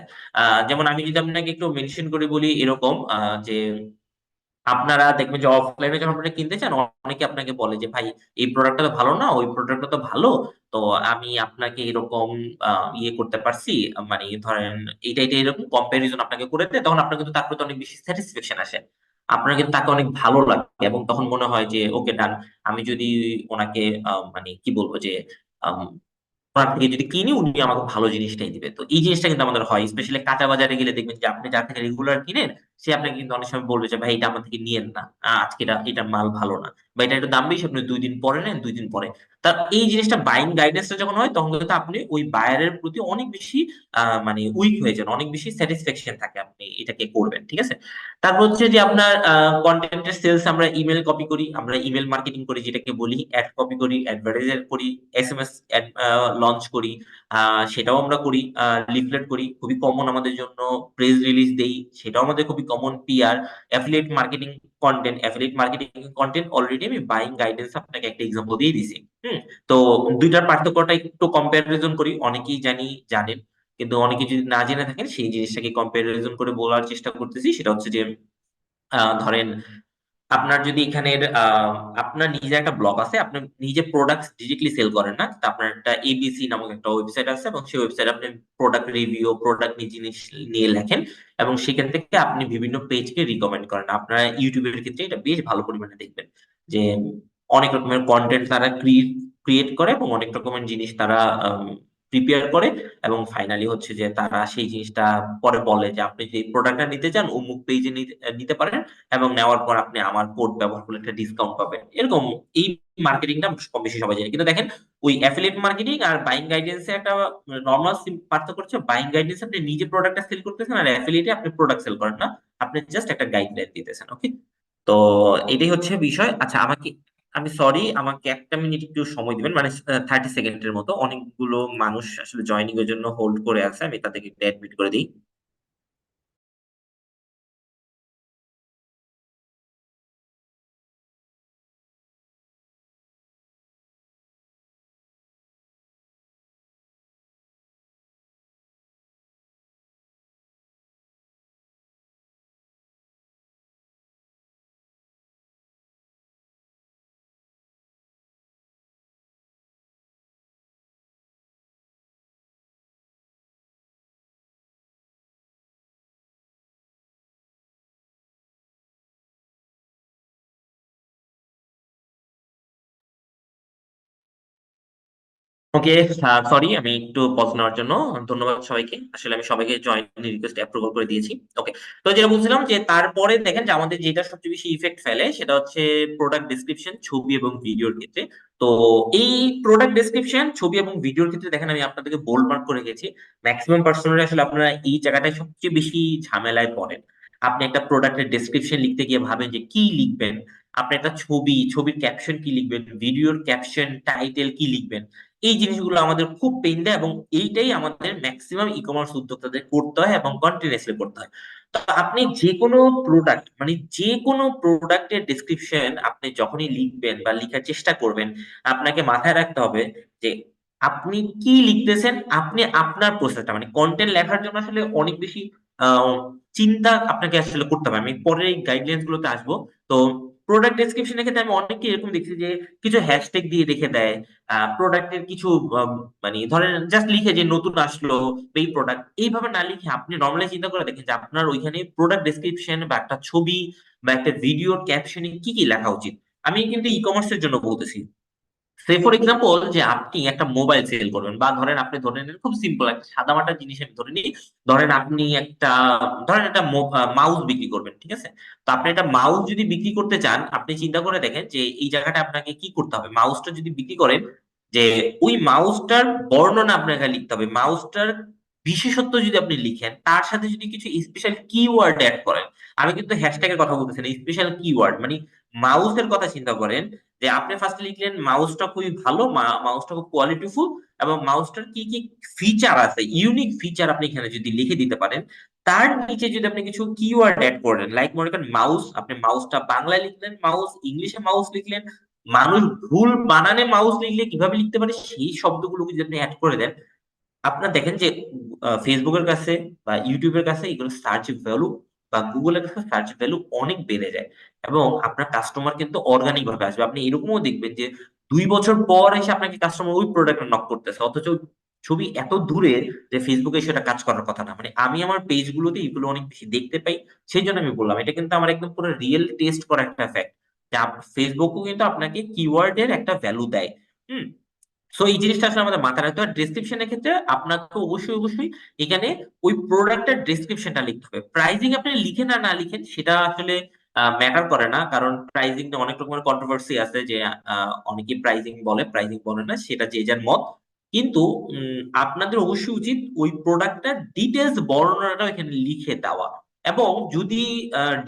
যেমন আমি যদি আপনাকে একটু মেনশন করে বলি এরকম, যে আপনারা দেখবেন যে অফলাইনে যখন আপনারা কিনতে চান, অনেকে আপনাকে বলে যে ভাই এই প্রোডাক্টটা তো ভালো না, ওই প্রোডাক্টটা তো ভালো। তো আমি আপনাকে এরকম ইয়ে করতে পারছি, মানে ধরেন এইটা এটা এরকম কম্পারিজন আপনাকে করে দেয়, তখন আপনার কিন্তু তার প্রতি অনেক বেশি স্যাটিসফ্যাকশন আসে। আপনার কিন্তু তাকে অনেক ভালো লাগে এবং তখন মনে হয় যে ওকে ডান, আমি যদি ওনাকে মানে কি বলবো যে ওনার থেকে যদি কিনি উনি আমাকে ভালো জিনিসটাই দিবে। তো এই জিনিসটা কিন্তু আমাদের হয়, স্পেশালি কাঁচা বাজারে গেলে দেখবেন যে আপনি যার থেকে রেগুলার কিনেন, সে আপনাকে কিন্তু অনেক সময় বলবে যে ভাই এটা আমার থেকে নিয়েন না, আজকে এটা মাল ভালো না, বা এটা একটু দাম বেশি, আপনি 2 দিন পরে নেন, 2 দিন পরে। তার এই জিনিসটা বাইং গাইডেন্সটা যখন হয়, তখন কিন্তু আপনি ওই বায়ারের প্রতি অনেক বেশি মানে উইক হয়ে যান, অনেক বেশি স্যাটিসফ্যাকশন থাকে, আপনি এটাকে করবেন, ঠিক আছে? তারপর হচ্ছে যে আপনার কন্টেন্টের সেলস, আমরা ইমেল কপি করি, আমরা ইমেল মার্কেটিং করি যেটাকে বলি, অ্যাড কপি করি, অ্যাডভার্টাইজার করি, এসএমএস লঞ্চ করি, সেটাও আমরা করি, লিফলেট করি, খুবই কমন আমাদের জন্য, প্রেস রিলিজ দেই, সেটাও আমাদের খুবই common, PR, affiliate marketing content already আমি বাইং গাইডেন্স আপনাকে একটা এক্সাম্পল দিয়ে দিছি। হুম। তো দুইটার পার্থক্যটা একটু কম্পারিজন করি, অনেকেই জানেন, কিন্তু অনেকে যদি না জেনে থাকেন সেই জিনিসটাকে কম্পারিজন করে বলার চেষ্টা করতেছি। সেটা হচ্ছে যে ধরেন আপনার যদি এখানের আপনার নিজের একটা ব্লগ আছে, আপনি নিজে প্রোডাক্ট ডিরেক্টলি সেল করেন না, তা আপনার একটা এবিসি নামক একটা ওয়েবসাইট আছে, এবং সেই ওয়েবসাইটে আপনি প্রোডাক্ট রিভিউ, প্রোডাক্ট নিয়ে জিনিস নিয়ে লেখেন, এবং সেখান থেকে আপনি বিভিন্ন পেজকে রিকমেন্ড করেন। আপনারা ইউটিউবের ক্ষেত্রে এটা বেশ ভালো পরিমাণে দেখবেন যে অনেক রকমের কন্টেন্ট তারা ক্রিয়েট করে এবং অনেক রকমের জিনিস তারা প্রিপেয়ার করে, এবং ফাইনালি হচ্ছে যে তারা সেই জিনিসটা পরে বলে যে আপনি যে প্রোডাক্টটা নিতে চান অমুক পেজে নিতে পারেন, এবং নেওয়ার পর আপনি আমার কোড ব্যবহার করলে একটা ডিসকাউন্ট পাবেন। এরকম এই মার্কেটিংটা কম বেশি সবাই জানে। কিন্তু দেখেন, ওই অ্যাফিলিয়েট মার্কেটিং আর বাইং গাইডেন্স এর একটা নর্মাল পার্থক্য হচ্ছে, বাইং গাইডেন্স আপনি নিজে প্রোডাক্টটা সেল করতেছেন, আর অ্যাফিলিয়েটে আপনি প্রোডাক্ট সেল করেন না, আপনি জাস্ট একটা গাইডলাইন দিতেছেন। ওকে, তো এটাই হচ্ছে বিষয়। আচ্ছা, আমি সরি, আমাকে একটা মিনিট একটু সময় দিবেন, মানে 30 সেকেন্ডের মতো। অনেকগুলো মানুষ আসলে জয়েনিং এর জন্য হোল্ড করে আছে, আমি তাদেরকে অ্যাডমিট করে দিই। ওকে, সরি, আমি একটু পজ নেওয়ার জন্য ধন্যবাদ সবাইকে। আসলে আমি সবাইকে জয়েন রিকোয়েস্ট অ্যাপ্রুভাল করে দিয়েছি। ওকে, তো যেটা বলছিলাম যে তারপরে দেখেন যে আমাদের যেটা সবচেয়ে বেশি ইফেক্ট ফেলে সেটা হচ্ছে প্রোডাক্ট ডেসক্রিপশন, ছবি এবং ভিডিওর ক্ষেত্রে। তো এই প্রোডাক্ট ডেসক্রিপশন, ছবি এবং ভিডিওর ক্ষেত্রে দেখেন আমি আপনাদেরকে বোল্ড মার্ক করে রেখেছি। ম্যাক্সিমাম পার্সোনালি আসলে আপনারা এই জায়গাটায় সবচেয়ে বেশি ঝামেলায় পড়েন। আপনি একটা প্রোডাক্টের ডেসক্রিপশন লিখতে গিয়ে ভাবেন যে কি লিখবেন, আপনি একটা ছবির ক্যাপশন কি লিখবেন, ভিডিওর ক্যাপশন টাইটেল কি লিখবেন। এই জিনিসগুলো আমাদের খুব পেইন দেয়, এবং এইটাই আমাদের ম্যাক্সিমাম ই কমার্স উদ্যোক্তাদের করতে হয় এবং কন্টিনিউয়াসলি করতে হয়। তো আপনি যে কোনো প্রোডাক্ট, মানে যে কোনো প্রোডাক্টের ডেসক্রিপশন আপনি যখনই লিখবেন বা লিখার চেষ্টা করবেন, আপনাকে মাথায় রাখতে হবে যে আপনি কি লিখতেছেন। আপনি আপনার প্রসেসটা, মানে কন্টেন্ট লেখার জন্য আসলে অনেক বেশি আহ, চিন্তা আপনাকে আসলে করতে হবে। আমি পরে এই গাইডলাইন্স গুলোতে আসবো। তো প্রোডাক্ট ডেসক্রিপশনের ক্ষেত্রে আমি অনেককে এরকম দেখছি যে কিছু হ্যাশট্যাগ দিয়ে রেখে দেয়, প্রোডাক্টের কিছু মানে ধরেন জাস্ট লিখে যে নতুন আসলো এই প্রোডাক্ট, এইভাবে না লিখে আপনি নর্মালি চিন্তা করে দেখেন যে আপনার ওইখানে প্রোডাক্ট ডেসক্রিপশন বা একটা ছবি বা একটা ভিডিওর ক্যাপশনে কি কি লেখা উচিত। আমি কিন্তু ই কমার্সের জন্য বলতেছি। সে ফর এক্সাম্পল যে আপনি একটা মোবাইল সেল করবেন, বা ধরেন আপনি ধরে নেন খুব সিম্পল একটা সাদামাটা জিনিস আমি ধরে নিই। ধরেন আপনি একটা মাউস বিক্রি করবেন, ঠিক আছে? তো আপনি একটা মাউস যদি বিক্রি করতে চান, আপনি চিন্তা করে দেখেন যে এই জায়গাটা আপনাকে কি করতে হবে। মাউসটা যদি বিক্রি করেন, যে ওই মাউসটার বর্ণনা আপনাকে লিখতে হবে। মাউসটার বিশেষত্ব যদি আপনি লিখেন, তার সাথে যদি কিছু স্পেশাল কিওয়ার্ড অ্যাড করেন। আমি কিন্তু হ্যাশট্যাগের কথা বলতেছি না, স্পেশাল কিওয়ার্ড মানে মাউসের কথা চিন্তা করেন। যে আপনি ফার্স্টে লিখলেন মাউসটা খুবই ভালো, মাউসটা খুব কোয়ালিটিফুল, এবং মাউসটার কি কি ফিচার আছে, ইউনিক ফিচার আপনি এখানে যদি লিখে দিতে পারেন। তার নিচে যদি আপনি কিছু কিওয়ার্ড অ্যাড করেন, লাইক মনে করেন মাউস, আপনি মাউসটা বাংলায় লিখলেন, মাউস ইংলিশে মাউস লিখলেন। মানুষ ভুল বানানে মাউস লিখলে কিভাবে লিখতে পারে সেই শব্দগুলো যদি আপনি অ্যাড করে দেন, আপনার দেখেন যে ফেসবুকের কাছে বা ইউটিউবের কাছে এগুলো সার্চ ভ্যালু, বা গুগলের কাছে সার্চ ভ্যালু অনেক বেড়ে যায়, এবং আপনার কাস্টমার কিন্তু অর্গানিক ভাবে আসবে। আপনি এরকমও দেখবেন যে 2 বছর পর এসে আপনাকে কাস্টমার ওই প্রোডাক্ট নক করতেছে, অথচ ওই ছবি এত দূরে যে ফেসবুকে সেটা কাজ করার কথা না। মানে আমি আমার পেজ গুলোতে এগুলো অনেক বেশি দেখতে পাই। সেই জন্য আমি বললাম, এটা কিন্তু আমার একদম পুরো রিয়েল টেস্ট করা একটা ফ্যাক্ট যে ফেসবুকও কিন্তু আপনাকে কিওয়ার্ডের একটা ভ্যালু দেয়। হুম। সো এই জিনিসটা আসলে আমাদের মাথায় রাখতে হবে। ডেসক্রিপশনের ক্ষেত্রে আপনাকে অবশ্যই অবশ্যই এখানে ওই প্রোডাক্টের ডেসক্রিপশনটা লিখতে হবে। প্রাইজিং আপনি লিখেন আর না লিখেন সেটা আসলে ম্যাটার করে না, কারণ প্রাইজিং নিয়ে অনেক রকমের কন্ট্রোভার্সি আছে যে অনেকে প্রাইজিং বলে, প্রাইজিং বলে না, সেটা যে যার মত। কিন্তু আপনাদের অবশ্যই উচিত ওই প্রোডাক্টটার ডিটেলস বর্ণনাটা এখানে লিখে দেওয়া। এবং যদি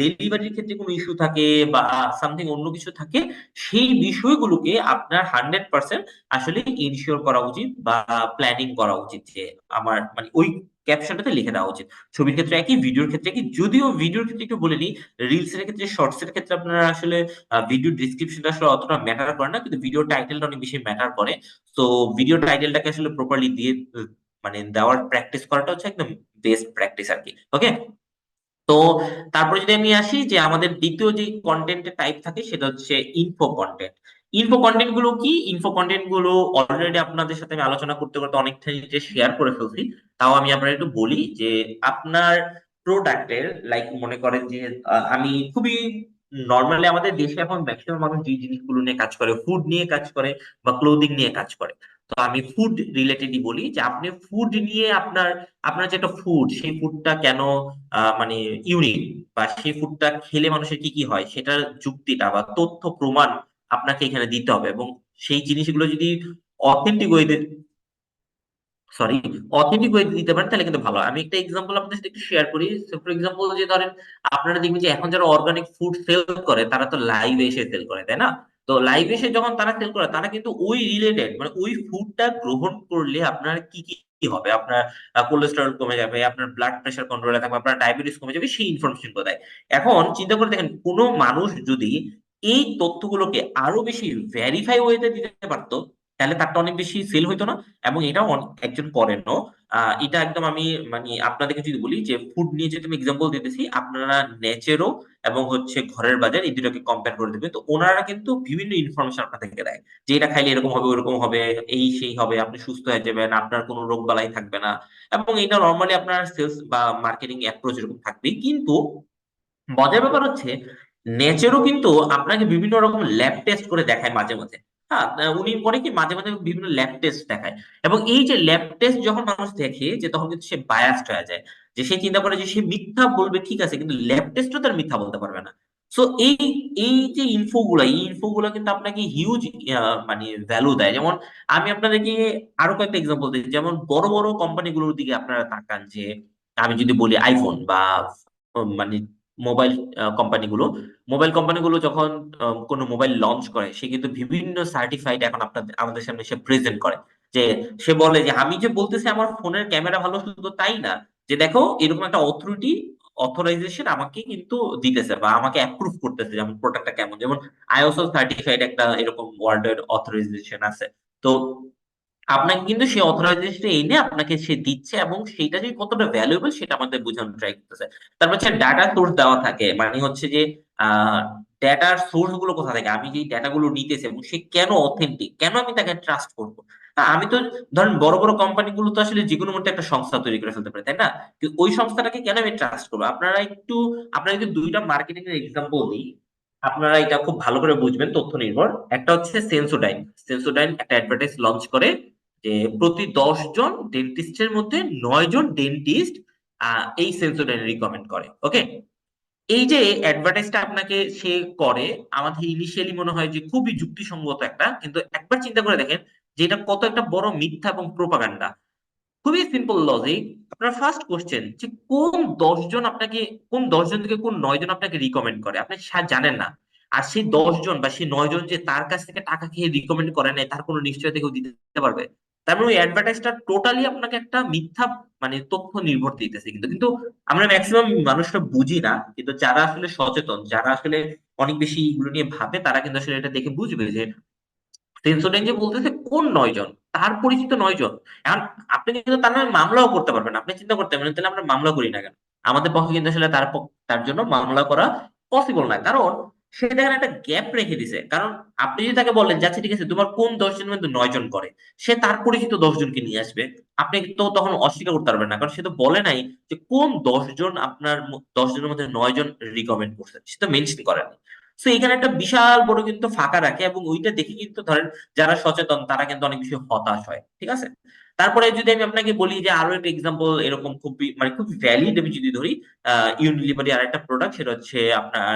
ডেলিভারির ক্ষেত্রে কোনো ইস্যু থাকে বা সামথিং অন্য কিছু থাকে, সেই বিষয়গুলোকে আপনার 100% আসলে ইনশিওর করা উচিত বা প্ল্যানিং করা উচিত, যে আমার মানে ওই ক্যাপশনটাতে লিখে দেওয়া উচিত। ছবির ক্ষেত্রে একই, ভিডিওর ক্ষেত্রে একই। যদিও ভিডিওর ক্ষেত্রে একটু বলে নিই, রিলস এর ক্ষেত্রে, শর্টস এর ক্ষেত্রে আপনারা আসলে ভিডিও ডিসক্রিপশনটা আসলে অতটা ম্যাটার করে না, কিন্তু ভিডিও টাইটেলটা অনেক বেশি ম্যাটার করে। তো ভিডিও টাইটেলটাকে আসলে প্রপারলি দিয়ে মানে দেওয়ার প্র্যাকটিস করাটা হচ্ছে একদম বেস্ট প্র্যাকটিস আর কি। ওকে, তো তারপরে যদি আমি আসি যে আমাদের দ্বিতীয় যে কন্টেন্টের টাইপ থাকে সেটা হচ্ছে ইনফো কন্টেন্ট। ইনফো কন্টেন্ট গুলো কি? ইনফো কন্টেন্ট গুলো অলরেডি আপনাদের সাথে আমি আলোচনা করতে করতে অনেকটা শেয়ার করে ফেলছি। তাও আমি আপনার একটু বলি যে আপনার প্রোডাক্টের, লাইক মনে করেন যে আমি খুবই নর্মালি, আমাদের দেশে এখন ম্যাক্সিমাম মানুষ যে জিনিসগুলো নিয়ে কাজ করে, ফুড নিয়ে কাজ করে বা ক্লোদিং নিয়ে কাজ করে। তো আমি ফুড রিলেটেডই বলি যে আপনি ফুড নিয়ে আপনার আপনার যেটা ফুড সেই ফুডটা কেন মানে ইউনিক, বা সেই ফুডটা খেলে মানুষের কি কি হয় সেটার যুক্তিটা বা তথ্য প্রমাণ আপনাকে এখানে দিতে হবে। এবং সেই জিনিসগুলো যদি অথেন্টিক ওয়েতে, সরি, অথেন্টিক ওয়ে দিতে পারেন তাহলে কিন্তু ভালো হয়। আমি একটা এক্সাম্পল আপনাদের সাথে একটু শেয়ার করি। ফর এক্সাম্পল, যে ধরেন আপনারা দেখবেন যে এখন যারা অর্গানিক ফুড সেল করে তারা তো লাইভে এসে সেল করে, তাই না? তো লাইভ এসে যখন তারা সেল করে তারা কিন্তু ওই রিলেটেড, মানে ওই ফুডটা গ্রহণ করলে আপনার কি কি কি হবে, আপনার কোলেস্টেরল কমে যাবে, আপনার ব্লাড প্রেশার কন্ট্রোলে থাকবে, আপনার ডায়াবেটিস কমে যাবে, সেই ইনফরমেশন গুলো দেয়। এখন চিন্তা করে দেখেন, কোনো মানুষ যদি এই তথ্যগুলোকে আরো বেশি ভেরিফাই ওয়েতে দিতে পারতো তাহলে তারটা অনেক বেশি সেল হইতো না? এবং এটাও একজন করেনও। এটা একদম আমি মানে আপনাদেরকে যদি বলি যে ফুড নিয়ে যদি আমি এক্সাম্পল দিতেছি, আপনারা নেচেরো এবং হচ্ছে ঘরের বাজার এই দুটোকে কম্পেয়ার করে দেবেন, তো ওনারা কিন্তু বিভিন্ন ইনফরমেশন আপনাদেরকে দেয় যে এটা খাইলে এরকম হবে, ওরকম হবে, এই সেই হবে, আপনি সুস্থ হয়ে যাবেন, আপনার কোনো রোগ বালাই থাকবে না। এবং এটা নর্মালি আপনার সেলস বা মার্কেটিং অ্যাপ্রোচ এরকম থাকবে। কিন্তু মজার ব্যাপার হচ্ছে নেচারও কিন্তু আপনাকে বিভিন্ন রকম ল্যাব টেস্ট করে দেখায় মাঝে মাঝে। হ্যাঁ, উনি করে কি মাঝে মাঝে বিভিন্ন ল্যাব টেস্ট দেখায়। এবং এই যে ল্যাব টেস্ট যখন মানুষ দেখে, যে তখন কিন্তু সে বায়াসড হয়ে যায়, যে সে চিন্তা করে যে সে মিথ্যা বলবে, ঠিক আছে, কিন্তু ল্যাব টেস্টও তার মিথ্যা বলতে পারবে না। সো এই এই যে এই ইনফোগুলা কিন্তু আপনাকে হিউজ মানে ভ্যালু দেয়। যেমন আমি আপনাদেরকে আরো কয়েকটা এক্সাম্পল দিই। যেমন বড় বড় কোম্পানিগুলোর দিকে আপনারা তাকান, যে আমি যদি বলি আইফোন বা মানে মোবাইল কোম্পানিগুলো মোবাইল কোম্পানিগুলো যখন কোনো মোবাইল লঞ্চ করে, সে কিন্তু বিভিন্ন সার্টিফাইড এখন আপনাদের আমাদের সামনে সে প্রেজেন্ট করে। যে সে বলে যে আমি যে বলতেছি আমার ফোনের ক্যামেরা ভালো, শুধু তাই না, যে দেখো এরকম একটা অথরাইজেশন আমাকে কিন্তু দিতেছে বা আমাকে অ্যাপ্রুভ করতেছে, যেমন প্রোডাক্টটা কেমন। যেমন আইএসও সার্টিফাইড একটা এরকম ওয়ার্ল্ড অথরাইজেশন আছে। তো আপনাকে কিন্তু সেই অথরাইজেশন এনে আপনাকে সে দিচ্ছে, এবং সেটা যে কতটা ভ্যালুয়েবল সেটা আমাদের বোঝানোর ট্রাই করতেছে। তারপর হচ্ছে ডাটা সোর্স দেওয়া থাকে, মানে হচ্ছে যে ডেটার সোর্স গুলো কোথা থেকে, আমি যে ডাটা গুলো নিতেছি এবং সে কেন অথেন্টিক, কেন আমি তাকে ট্রাস্ট করবো। আমি তো ধরেন বড় বড় কোম্পানিগুলো তো আসলে যে কোনো মুহূর্তে একটা সংস্থা তৈরি করে ফেলতে পারে, তাই না? কিন্তু ওই সংস্থাটাকে কেন আমি ট্রাস্ট করবো? আপনারা যদি দুইটা মার্কেটিং এর এক্সাম্পল দিই, আপনারা এটা খুব ভালো করে বুঝবেন তথ্য নির্ভর। একটা হচ্ছে সেন্সোডাইন। সেন্সোডাইন একটা অ্যাডভার্টাইজ লঞ্চ করে যে প্রতি 10 জন ডেন্টিস্টের মধ্যে 9 জন ডেন্টিস্ট এই সেন্সোডাইন রিকমেন্ড করে। ওকে, এই যে অ্যাডভার্টাইজটা আপনাকে সে করে, আমাদের ইনিশিয়ালি মনে হয় যে খুবই যুক্তিসঙ্গত একটা, কিন্তু একবার চিন্তা করে দেখেন যে এটা কত একটা বড় মিথ্যা এবং প্রোপাগান্ডা। খুবই সিম্পল লজিক। আপনার ফার্স্ট কোশ্চেন যে কোন 10 জন থেকে কোন 9 জন আপনাকে রিকমেন্ড করে, আপনি জানেন না। আর সেই 10 জন বা সেই 9 জন যে তার কাছ থেকে টাকা খেয়ে রিকমেন্ড করে নাই, তার কোনো নিশ্চয়তা কেউ দিতে পারবে? তার মানে ওই অ্যাডভার্টাইজটা টোটালি আপনাকে একটা মিথ্যা মানে তথ্য নির্ভর দিতেছে। কিন্তু কিন্তু আমরা ম্যাক্সিমাম মানুষরা বুঝি না, কিন্তু যারা আসলে সচেতন, যারা আসলে অনেক বেশি এগুলো নিয়ে ভাবে, তারা কিন্তু আসলে এটা দেখে বুঝবে যে সেন্সোডাইন যে বলতেছে কোন 9 জন, তার পরিচিত 9 জন। এখন আপনি কিন্তু তার নামে মামলাও করতে পারবেন। আপনি চিন্তা করতে পারেন তাহলে আমরা মামলা করি না কেন? আমাদের পক্ষে কিন্তু আসলে তার জন্য মামলা করা পসিবল না, কারণ সে দেখেন একটা গ্যাপ রেখে দিছে। কারণ আপনি যদি তাকে বলেন যাচ্ছে ঠিক আছে তোমার কোন 10 জনের মধ্যে 9 জন করে, সে তার পরিচিত 10 জনকে নিয়ে আসবে। আপনি তো তখন অস্বীকার করতে পারবেন না, কারণ সে তো বলে নাই যে কোন 10 জন আপনার 10 জনের মধ্যে 9 জন রিকমেন্ড করছে, সে তো মেনশন করেনি। তো এখানে একটা বিশাল বড় কিন্তু ফাঁকা রাখে, এবং ওইটা দেখে কিন্তু ধরেন যারা সচেতন তারা কিন্তু অনেক বেশি হতাশ হয়। ঠিক আছে, তারপরে যদি আমি আপনাকে বলি যে আরো একটা এক্সাম্পল এরকম খুবই মানে খুব ভ্যালিড আমি যদি ধরি, ইউনিলিভারি আর একটা প্রোডাক্ট, সেটা হচ্ছে আপনার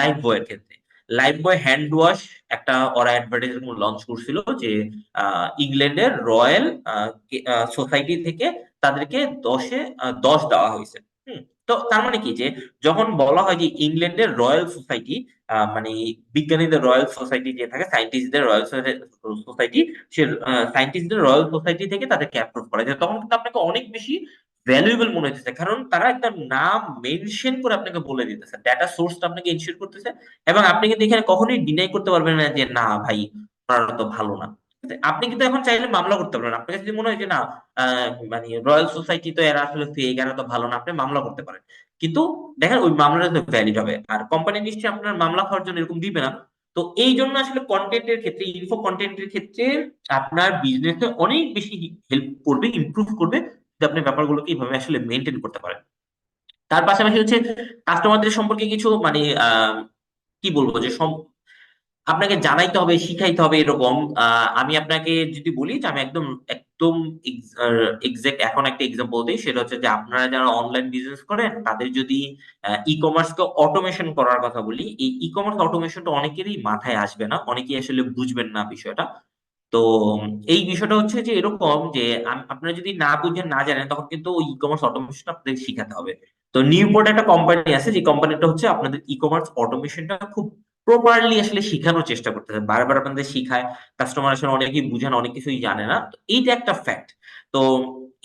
লাইফ বয়ের ক্ষেত্রে। লাইফ বয় হ্যান্ড ওয়াশ একটা ওরা অ্যাডভার্টাইজমেন্ট লঞ্চ করছিল, যে ইংল্যান্ডের রয়্যাল সোসাইটি থেকে তাদেরকে 10 দেওয়া হয়েছে। হুম। তো তার মানে কি, যে যখন বলা হয় যে ইংল্যান্ডের রয়্যাল সোসাইটি, মানে বিজ্ঞানীদের রয়্যাল সোসাইটি যে থাকে, সায়েন্টিস্টদের রয়্যাল সোসাইটি, সে সায়েন্টিস্টদের রয়্যাল সোসাইটি থেকে তাদেরকে অ্যাপ্রুভ করা যায়, তখন কিন্তু আপনাকে অনেক বেশি ভ্যালুয়েবল মনে হচ্ছে, কারণ তারা একটা নাম মেনশন করে আপনাকে বলে দিতেছে, ডাটা সোর্সটা আপনাকে ইনশিওর করতেছে। এবং আপনি কিন্তু এখানে কখনোই ডিনাই করতে পারবেন না যে না ভাই, ওনারা তো ভালো না। ঠিক আছে? আপনি কিন্তু এখন চাইলে মামলা করতে পারবেন। আপনার কাছে যদি মনে হয় যে না, মানে রয়্যাল সোসাইটি তো এরা আসলে ফেক, এরা তো ভালো না, আপনি মামলা করতে পারেন। কিন্তু দেখেন ওই মামলাটা ভ্যালিড হবে, আর কোম্পানি নিশ্চয়ই আপনার মামলা খাওয়ার জন্য এরকম দিবে না। তো এই জন্য আসলে কন্টেন্টের ক্ষেত্রে, ইনফো কন্টেন্টের ক্ষেত্রে আপনার বিজনেসে অনেক বেশি হেল্প করবে, ইমপ্রুভ করবে, যদি আপনি ব্যাপারগুলোকে এইভাবে আসলে মেনটেন করতে পারেন। তার পাশাপাশি হচ্ছে কাস্টমারদের সম্পর্কে কিছু মানে কি বলবো, যে আপনাকে জানাইতে হবে, শিখাইতে হবে এরকম। আমি আপনাকে যদি বলি যে আমি একদম একদম এক্সাক্ট এখন একটা এক্সাম্পল দিই, সেটা হচ্ছে যে আপনারা যারা অনলাইন বিজনেস করেন তাদের যদি ই কমার্সকে অটোমেশন করার কথা বলি, এই ই কমার্স অটোমেশনটা অনেকেরই মাথায় আসবে না, অনেকেই আসলে বুঝবেন না বিষয়টা। তো এই বিষয়টা হচ্ছে যে এরকম যে আপনারা যদি না বুঝেন না জানেন তখন কিন্তু ওই ই কমার্স অটোমেশন আপনাদের শিখাতে হবে। তো নিউপোর্ট একটা কোম্পানি আছে, যে কোম্পানিটা হচ্ছে আপনাদের ই কমার্স অটোমেশনটা খুব প্রপারলি আসলে শিখানোর চেষ্টা করতেছে, বারবার আপনাদের শিখায়। কাস্টমার আসলে অনেকেই বুঝেন, অনেক কিছুই জানে না, তো এইটা একটা ফ্যাক্ট। তো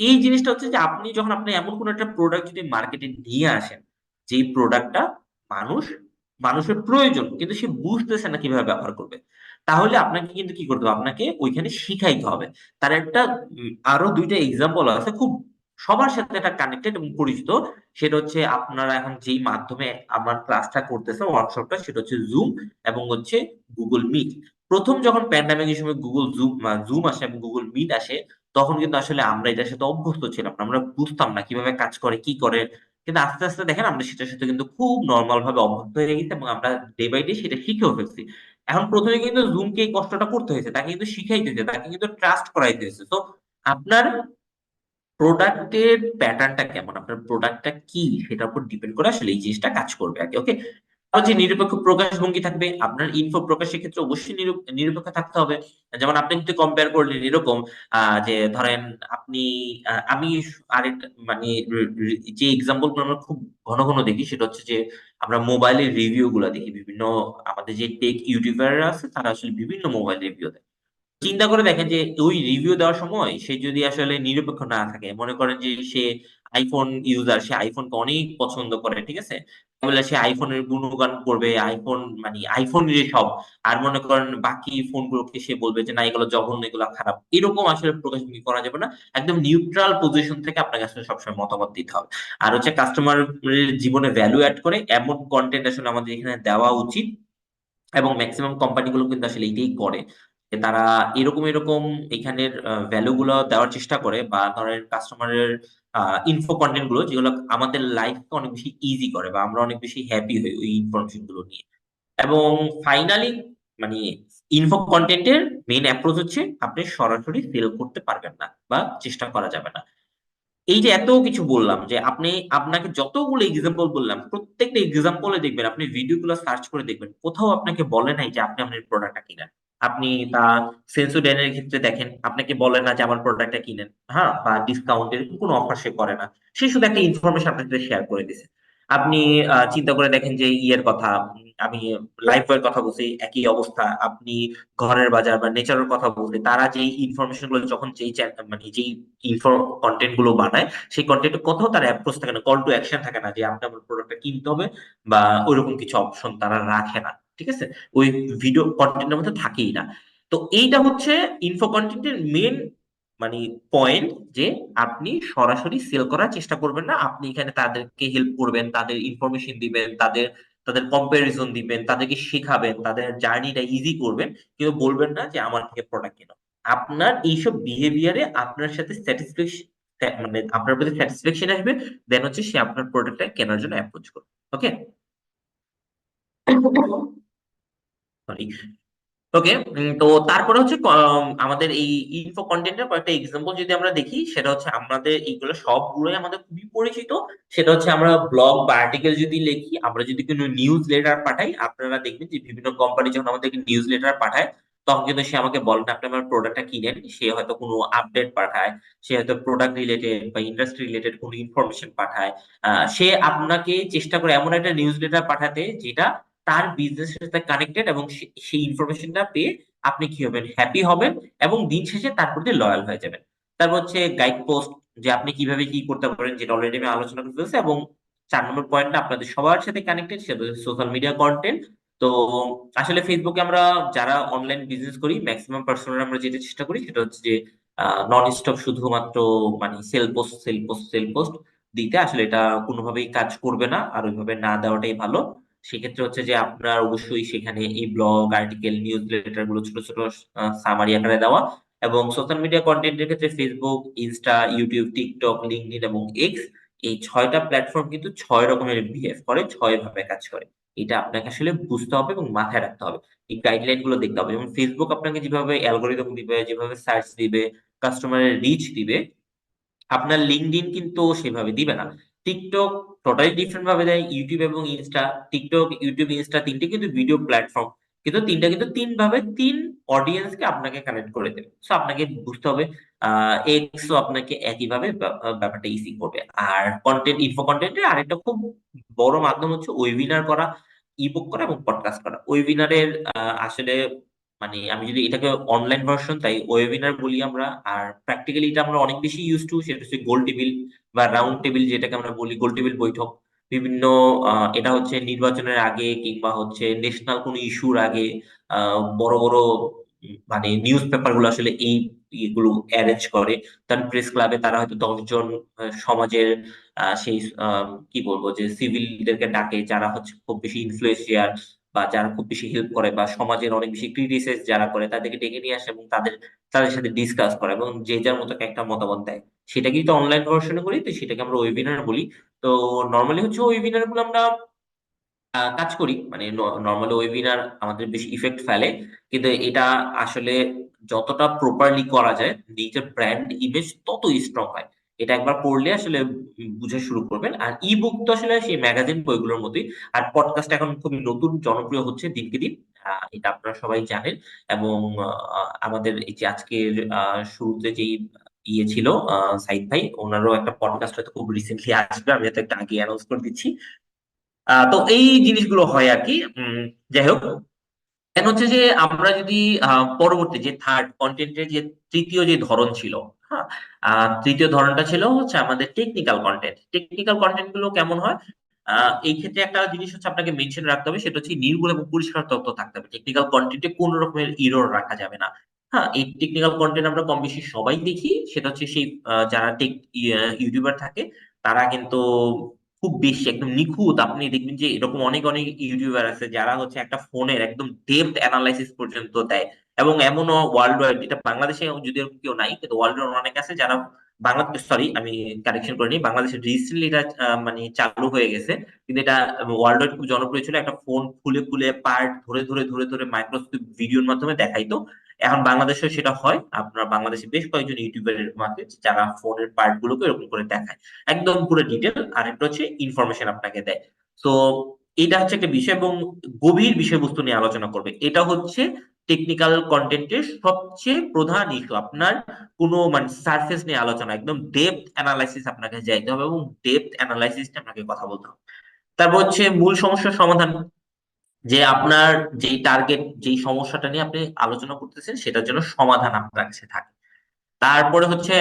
এই জিনিসটা হচ্ছে যে আপনি যখন আপনি এমন কোন একটা প্রোডাক্ট যদি মার্কেটে নিয়ে আসেন, যেই প্রোডাক্টটা মানুষ মানুষের প্রয়োজন কিন্তু সে বুঝতেছে না কিভাবে ব্যবহার করবে, তাহলে আপনাকে কিন্তু কি করতে হবে, আপনাকে ওইখানে শিখাইতে হবে। তার একটা আরো দুইটা এক্সাম্পল আছে খুব সবার সাথে এটা কানেক্টেড এবং পরিচিত। সেটা হচ্ছে আপনারা এখন যেই মাধ্যমে আমার ক্লাসটা করতেছে, ওয়ার্কশপটা, সেটা হচ্ছে জুম এবং হচ্ছে গুগল মিট। প্রথম যখন প্যান্ডামিকের সময় গুগল জুম আসে এবং গুগল মিট আসে, তখন কিন্তু আসলে আমরা এটার সাথে অভ্যস্ত ছিলাম না, আমরা বুঝতাম না কিভাবে কাজ করে কি করে। কিন্তু আস্তে আস্তে দেখেন আমরা সেটার সাথে কিন্তু খুব নর্মাল ভাবে অভ্যস্ত হয়ে গেছি এবং আমরা ডে বাই ডে সেটা শিখেও ফেলছি। এখন প্রথমে কিন্তু জুমকে এই কষ্টটা করতে হয়েছে, তাকে কিন্তু শিখাইতে হয়েছে, তাকে কিন্তু ট্রাস্ট করাইতে হয়েছে। তো আপনার প্রোডাক্টের প্যাটার্নটা কেমন, আপনার প্রোডাক্টটা কি, সেটার উপর ডিপেন্ড করে আসলে এই জিনিসটা কাজ করবে আর কি। ওকে, যে নিরপেক্ষ প্রকাশভঙ্গি থাকবে, আপনার ইনফো প্রকাশের ক্ষেত্রে অবশ্যই নিরপেক্ষ থাকতে হবে। যেমন আপনি যদি কম্পেয়ার করলেন এরকম যে ধরেন আপনি আমি আরেকটা মানে যে এক্সাম্পল গুলো আমরা খুব ঘন ঘন দেখি, সেটা হচ্ছে যে আমরা মোবাইলের রিভিউ গুলা দেখি বিভিন্ন, আমাদের যে টেক ইউটিউবাররা আছে তারা আসলে বিভিন্ন মোবাইল রিভিউ দেয়। চিন্তা করে দেখেন যে ওই রিভিউ দেওয়ার সময় সে যদি আসলে নিরপেক্ষ না থাকে, মনে করেন যে সে আইফোন ইউজার, সে আইফোনকে অনেক পছন্দ করে, ঠিক আছে, তাহলে সে আইফোনের গুণগান করবে, আইফোন মানে আইফোন যে সব, আর মনে করেন বাকি ফোন গুলোকে সে বলবে যে না এগুলো জঘন্য, এগুলো খারাপ, এরকম আসলে প্রকাশভঙ্গি করা যাবে না। একদম নিউট্রাল পজিশন থেকে আপনাকে আসলে সবসময় মতামত দিতে হবে। আর হচ্ছে কাস্টমার জীবনে ভ্যালু অ্যাড করে এমন কন্টেন্ট আসলে আমাদের এখানে দেওয়া উচিত। এবং ম্যাক্সিমাম কোম্পানিগুলো কিন্তু আসলে এইটাই করে, যে তারা এরকম এরকম এখানের ভ্যালু গুলো দেওয়ার চেষ্টা করে, বা ধরেন কাস্টমারের ইনফো কন্টেন্ট গুলো যেগুলো আমাদের লাইফকে অনেক বেশি ইজি করে, বা আমরা অনেক বেশি হ্যাপি হই ওই ইনফরমেশন গুলো নিয়ে। এবং ফাইনালি মানে ইনফো কন্টেন্টের মেইন অ্যাপ্রোচ হচ্ছে আপনি সরাসরি সেল করতে পারবেন না বা চেষ্টা করা যাবে না। এই যে এত কিছু বললাম, যে আপনি আপনাকে যতগুলো এক্সাম্পল বললাম, প্রত্যেকটা এক্সাম্পলে দেখবেন, আপনি ভিডিওগুলো সার্চ করে দেখবেন, কোথাও আপনাকে বলে নাই যে আপনি আপনার প্রোডাক্টটা কিনেন। আপনি তা সেন্সোডাইনের ক্ষেত্রে দেখেন, আপনাকে বলে না যে আমার প্রোডাক্টটা কিনেন, হ্যাঁ, বা ডিসকাউন্টের কোনো অফার সে করে না, সে শুধু একটা ইনফরমেশন আপনার সাথে শেয়ার করে দিছে। আপনি চিন্তা করে দেখেন যে ইয়ের কথা, আমি লাইফ বয়ের কথা বলছি, একই অবস্থা। আপনি ঘরের বাজার বা নেচারের কথা বলতে, তারা যেই ইনফরমেশন গুলো যখন মানে যেই ইনফো কন্টেন্ট গুলো বানায়, সেই কন্টেন্টে কোথাও তার অ্যাপ্রোচ থাকে না, কল টু অ্যাকশন থাকে না যে আপনি আমার প্রোডাক্টটা কিনতে হবে, বা ওইরকম কিছু অপশন তারা রাখে না, ঠিক আছে, ওই ভিডিও কন্টেন্টের মধ্যে থাকেই না। তো এইটা হচ্ছে ইনফো কন্টেন্টের মেন মানে পয়েন্ট, যে আপনি সরাসরি সেল করার চেষ্টা করবেন না, আপনি এখানে তাদেরকে হেল্প করবেন, তাদের ইনফরমেশন দিবেন, তাদের তাদের কম্পারিজন দিবেন, তাদেরকে শেখাবেন, তাদের জার্নিটা ইজি করবেন, কিন্তু বলবেন না যে আমার থেকে প্রোডাক্ট কেনো। আপনার এইসব বিহেভিয়ারে আপনার সাথে স্যাটিসফ্যাকশন, মানে আপনার প্রতি স্যাটিসফ্যাকশন আসবে, দেন হচ্ছে সে আপনার প্রোডাক্টটা কেনার জন্য অ্যাপ্রোচ করবে। ওকে, সরি। ওকে, তো তারপরে হচ্ছে আমাদের এই ইনফো কন্টেন্টের কয়েকটা এক্সাম্পল যদি আমরা দেখি, সেটা হচ্ছে আমাদের এইগুলো সবগুলোই আমাদের খুবই পরিচিত। সেটা হচ্ছে আমরা ব্লগ বা আর্টিকেল যদি লিখি, আমরা যদি কোনো নিউজ লেটার পাঠাই, আপনারা দেখবেন যে বিভিন্ন কোম্পানি যখন আমাদেরকে নিউজ লেটার পাঠায়, তখন কিন্তু সে আমাকে বলে না আপনি আমার প্রোডাক্টটা কিনেন, সে হয়তো কোনো আপডেট পাঠায়, সে হয়তো প্রোডাক্ট রিলেটেড বা ইন্ডাস্ট্রি রিলেটেড কোনো ইনফরমেশন পাঠায়। সে আপনাকে চেষ্টা করে এমন একটা নিউজ লেটার পাঠাতে যেটা তার বিজনেসের সাথে কানেক্টেড, এবং সেই ইনফরমেশনটা পেয়ে আপনি কি হবেন, হ্যাপি হবেন, এবং দিন শেষে তার প্রতি লয়াল হয়ে যাবেন। তারপর হচ্ছে গাইড পোস্ট, যে আপনি কিভাবে কি করতে পারেন, যেটা অলরেডি আমি আলোচনা করতে চলছে। এবং 4 নম্বর পয়েন্টটা আপনাদের সবার সাথে কানেক্টেড, সেটা হচ্ছে সোশ্যাল মিডিয়া কন্টেন্ট। তো আসলে ফেসবুকে আমরা যারা অনলাইন বিজনেস করি, ম্যাক্সিমাম পার্সোনাল আমরা যেটা চেষ্টা করি সেটা হচ্ছে যে নন স্টপ শুধুমাত্র মানে sell post sell post sell post দিতে, আসলে এটা কোনোভাবেই কাজ করবে না, আর ওইভাবে না দেওয়াটাই ভালো। সেক্ষেত্রে হচ্ছে যে আপনার অবশ্যই সেখানে এই ব্লগ আর্টিকেল নিউজ লেটার গুলো ছোট ছোট সামারি আকারে দেওয়া। এবং সোশ্যাল মিডিয়া কন্টেন্টের ক্ষেত্রে Facebook, Insta, YouTube, TikTok, LinkedIn এবং এক্স, এই 6টা প্ল্যাটফর্ম কিন্তু 6 রকমের বিহেভ করে, 6 ভাবে কাজ করে। এটা আপনাকে আসলে বুঝতে হবে এবং মাথায় রাখতে হবে। এই গাইডলাইন গুলো দেখতে হবে। যেমন ফেসবুক আপনাকে যেভাবে অ্যালগোরিদম দিবে, যেভাবে সার্চ দিবে, কাস্টমারের রিচ দিবে, আপনার লিঙ্কডইন কিন্তু সেভাবে দিবে না। টিকটক টোটালি ডিফারেন্ট ভাবে দেয়, ইউটিউব এবং ইনস্টা। টিকটক, ইউটিউব, ইনস্টা তিনটে কিন্তু ভিডিও প্ল্যাটফর্ম, কিন্তু তিনটা কিন্তু তিন ভাবে তিন অডিয়েন্সকে আপনাকে কানেক্ট করে দেবে। সো আপনাকে বুঝতে হবে এক্সও আপনাকে একইভাবে ব্যাপারটা ইজি করবে। আর কন্টেন্ট, ইনফো কন্টেন্টের আরেকটা খুব বড় মাধ্যম হচ্ছে ওয়েবিনার করা, ইবুক করা এবং পডকাস্ট করা। ওয়েবিনারের আসলে মানে আমি যদি এটাকে অনলাইন ভার্সন তাই ওয়েবিনার বলি আমরা। আর প্র্যাকটিক্যালি এটা আমরা অনেক বেশি ইউজ টু, সেটা হচ্ছে গোল টেবিল বা রাউন্ড টেবিল, যেটাকে আমরা বলি গোল টেবিল বৈঠক। বিভিন্ন এটা হচ্ছে নির্বাচনের আগে কিংবা হচ্ছে ন্যাশনাল কোনো ইস্যুর আগে বড় বড় মানে নিউজ পেপার গুলো আসলে এই ইগুলো অ্যারেঞ্জ করে। তার প্রেস ক্লাবে তারা হয়তো 10 জন সমাজের সেই কি বলবো যে সিভিল লিডারকে ডাকে, যারা হচ্ছে খুব বেশি ইনফ্লুয়েন্সিয়াল বা যারা খুব বেশি হেল্প করে বা সমাজের অনেক বেশি ক্রিটিসাইজ যারা করে, তাদেরকে ডেকে নিয়ে আসে এবং তাদের সাথে ডিসকাস করে এবং যে যার মতো একটা মতামত দেয়। সেটাকেই তো অনলাইন ভার্সনে করি, তো সেটাকে আমরা ওয়েবিনার বলি। তো নর্মালি হচ্ছে ওয়েবিনার গুলো আমরা কাজ করি, মানে নর্মালি ওয়েবিনার আমাদের বেশি ইফেক্ট ফেলে। কিন্তু এটা আসলে যতটা প্রপারলি করা যায়, নিজের ব্র্যান্ড ইমেজ তত স্ট্রং হয়। এটা একবার পড়লে আসলে বুঝে শুরু করবেন। আর ই বুক তো আসলে সেই ম্যাগাজিন বইগুলোর মতোই। আর পডকাস্ট এখন খুবই নতুন জনপ্রিয় হচ্ছে দিনকে দিন, এটা আপনারা সবাই জানেন। এবং আমাদের এই যে আজকের শুরুতে যেই ইয়ে ছিল, সাইদ ভাই ওনারও একটা পডকাস্ট হয়তো খুব রিসেন্টলি আসবে, আমি হয়তো একটা আগে অ্যানাউন্স করে দিচ্ছি। তো এই জিনিসগুলো হয় আর কি। যাই হোক, এখন হচ্ছে যে আমরা যদি পরবর্তী যে থার্ড কন্টেন্টের যে তৃতীয় যে ধরন ছিল, হ্যাঁ, তৃতীয় ধরনটা ছিল হচ্ছে আমাদের টেকনিক্যাল কন্টেন্ট। টেকনিক্যাল কন্টেন্ট গুলো কেমন হয়? এই ক্ষেত্রে একটা জিনিস হচ্ছে আপনাকে মেনশন রাখতে হবে, সেটা হচ্ছে নির্ভুল এবং পরিষ্কার তথ্য থাকতে হবে। টেকনিক্যাল কন্টেন্টে কোনো রকমের ইরর রাখা যাবে না। হ্যাঁ, এই টেকনিক্যাল কন্টেন্ট আমরা কম বেশি সবাই দেখি। সেটা হচ্ছে সেই যারা টেক ইউটিউবার থাকে, তারা কিন্তু খুব বেশি একদম নিখুঁত। আপনি দেখবেন যে এরকম অনেক অনেক ইউটিউবার আছে যারা হচ্ছে একটা ফোনের একদম ডেপথ অ্যানালাইসিস পর্যন্ত দেয়। এবং এমনও ওয়ার্ল্ড ওয়াইড, এটা বাংলাদেশে যদি এরকম কেউ নাই, কিন্তু ওয়ার্ল্ড ওয়াইড অনেক আছে যারা বাংলাদেশ, সরি আমি কারেকশন করিনি, বাংলাদেশে রিসেন্টলি এটা মানে চালু হয়ে গেছে। কিন্তু এটা ওয়ার্ল্ড ওয়াইড খুব জনপ্রিয় ছিল। একটা ফোন খুলে খুলে পার্ট ধরে ধরে ধরে ধরে মাইক্রোস্কোপ ভিডিওর মাধ্যমে দেখাইতো। এখন বাংলাদেশে সেটা হয়। আপনার বাংলাদেশে বেশ কয়েকজন ইউটিউবারের মাঝে যারা ফোনের পার্ট গুলোকে এরকম করে দেখায়, একদম পুরো ডিটেল। আর একটা হচ্ছে ইনফরমেশন আপনাকে দেয়। তো এটা হচ্ছে একটা বিষয় এবং গভীর বিষয়বস্তু নিয়ে আলোচনা করবে। এটা হচ্ছে টেকনিক্যাল কন্টেন্টের সবচেয়ে প্রধান ইস্যু। আপনার কোনো মানে সারফেস নিয়ে আলোচনা, একদম ডেপথ অ্যানালাইসিস আপনাকে যাইতে হবে এবং ডেপথ অ্যানালাইসিস আপনাকে কথা বলতে হবে। তারপর হচ্ছে মূল সমস্যার সমাধান, যে আপনার যেই টার্গেট, যেই সমস্যাটা নিয়ে আপনি আলোচনা করতেছেন সেটার জন্য সমাধান আপনার কাছে থাকে। তারপরে হচ্ছে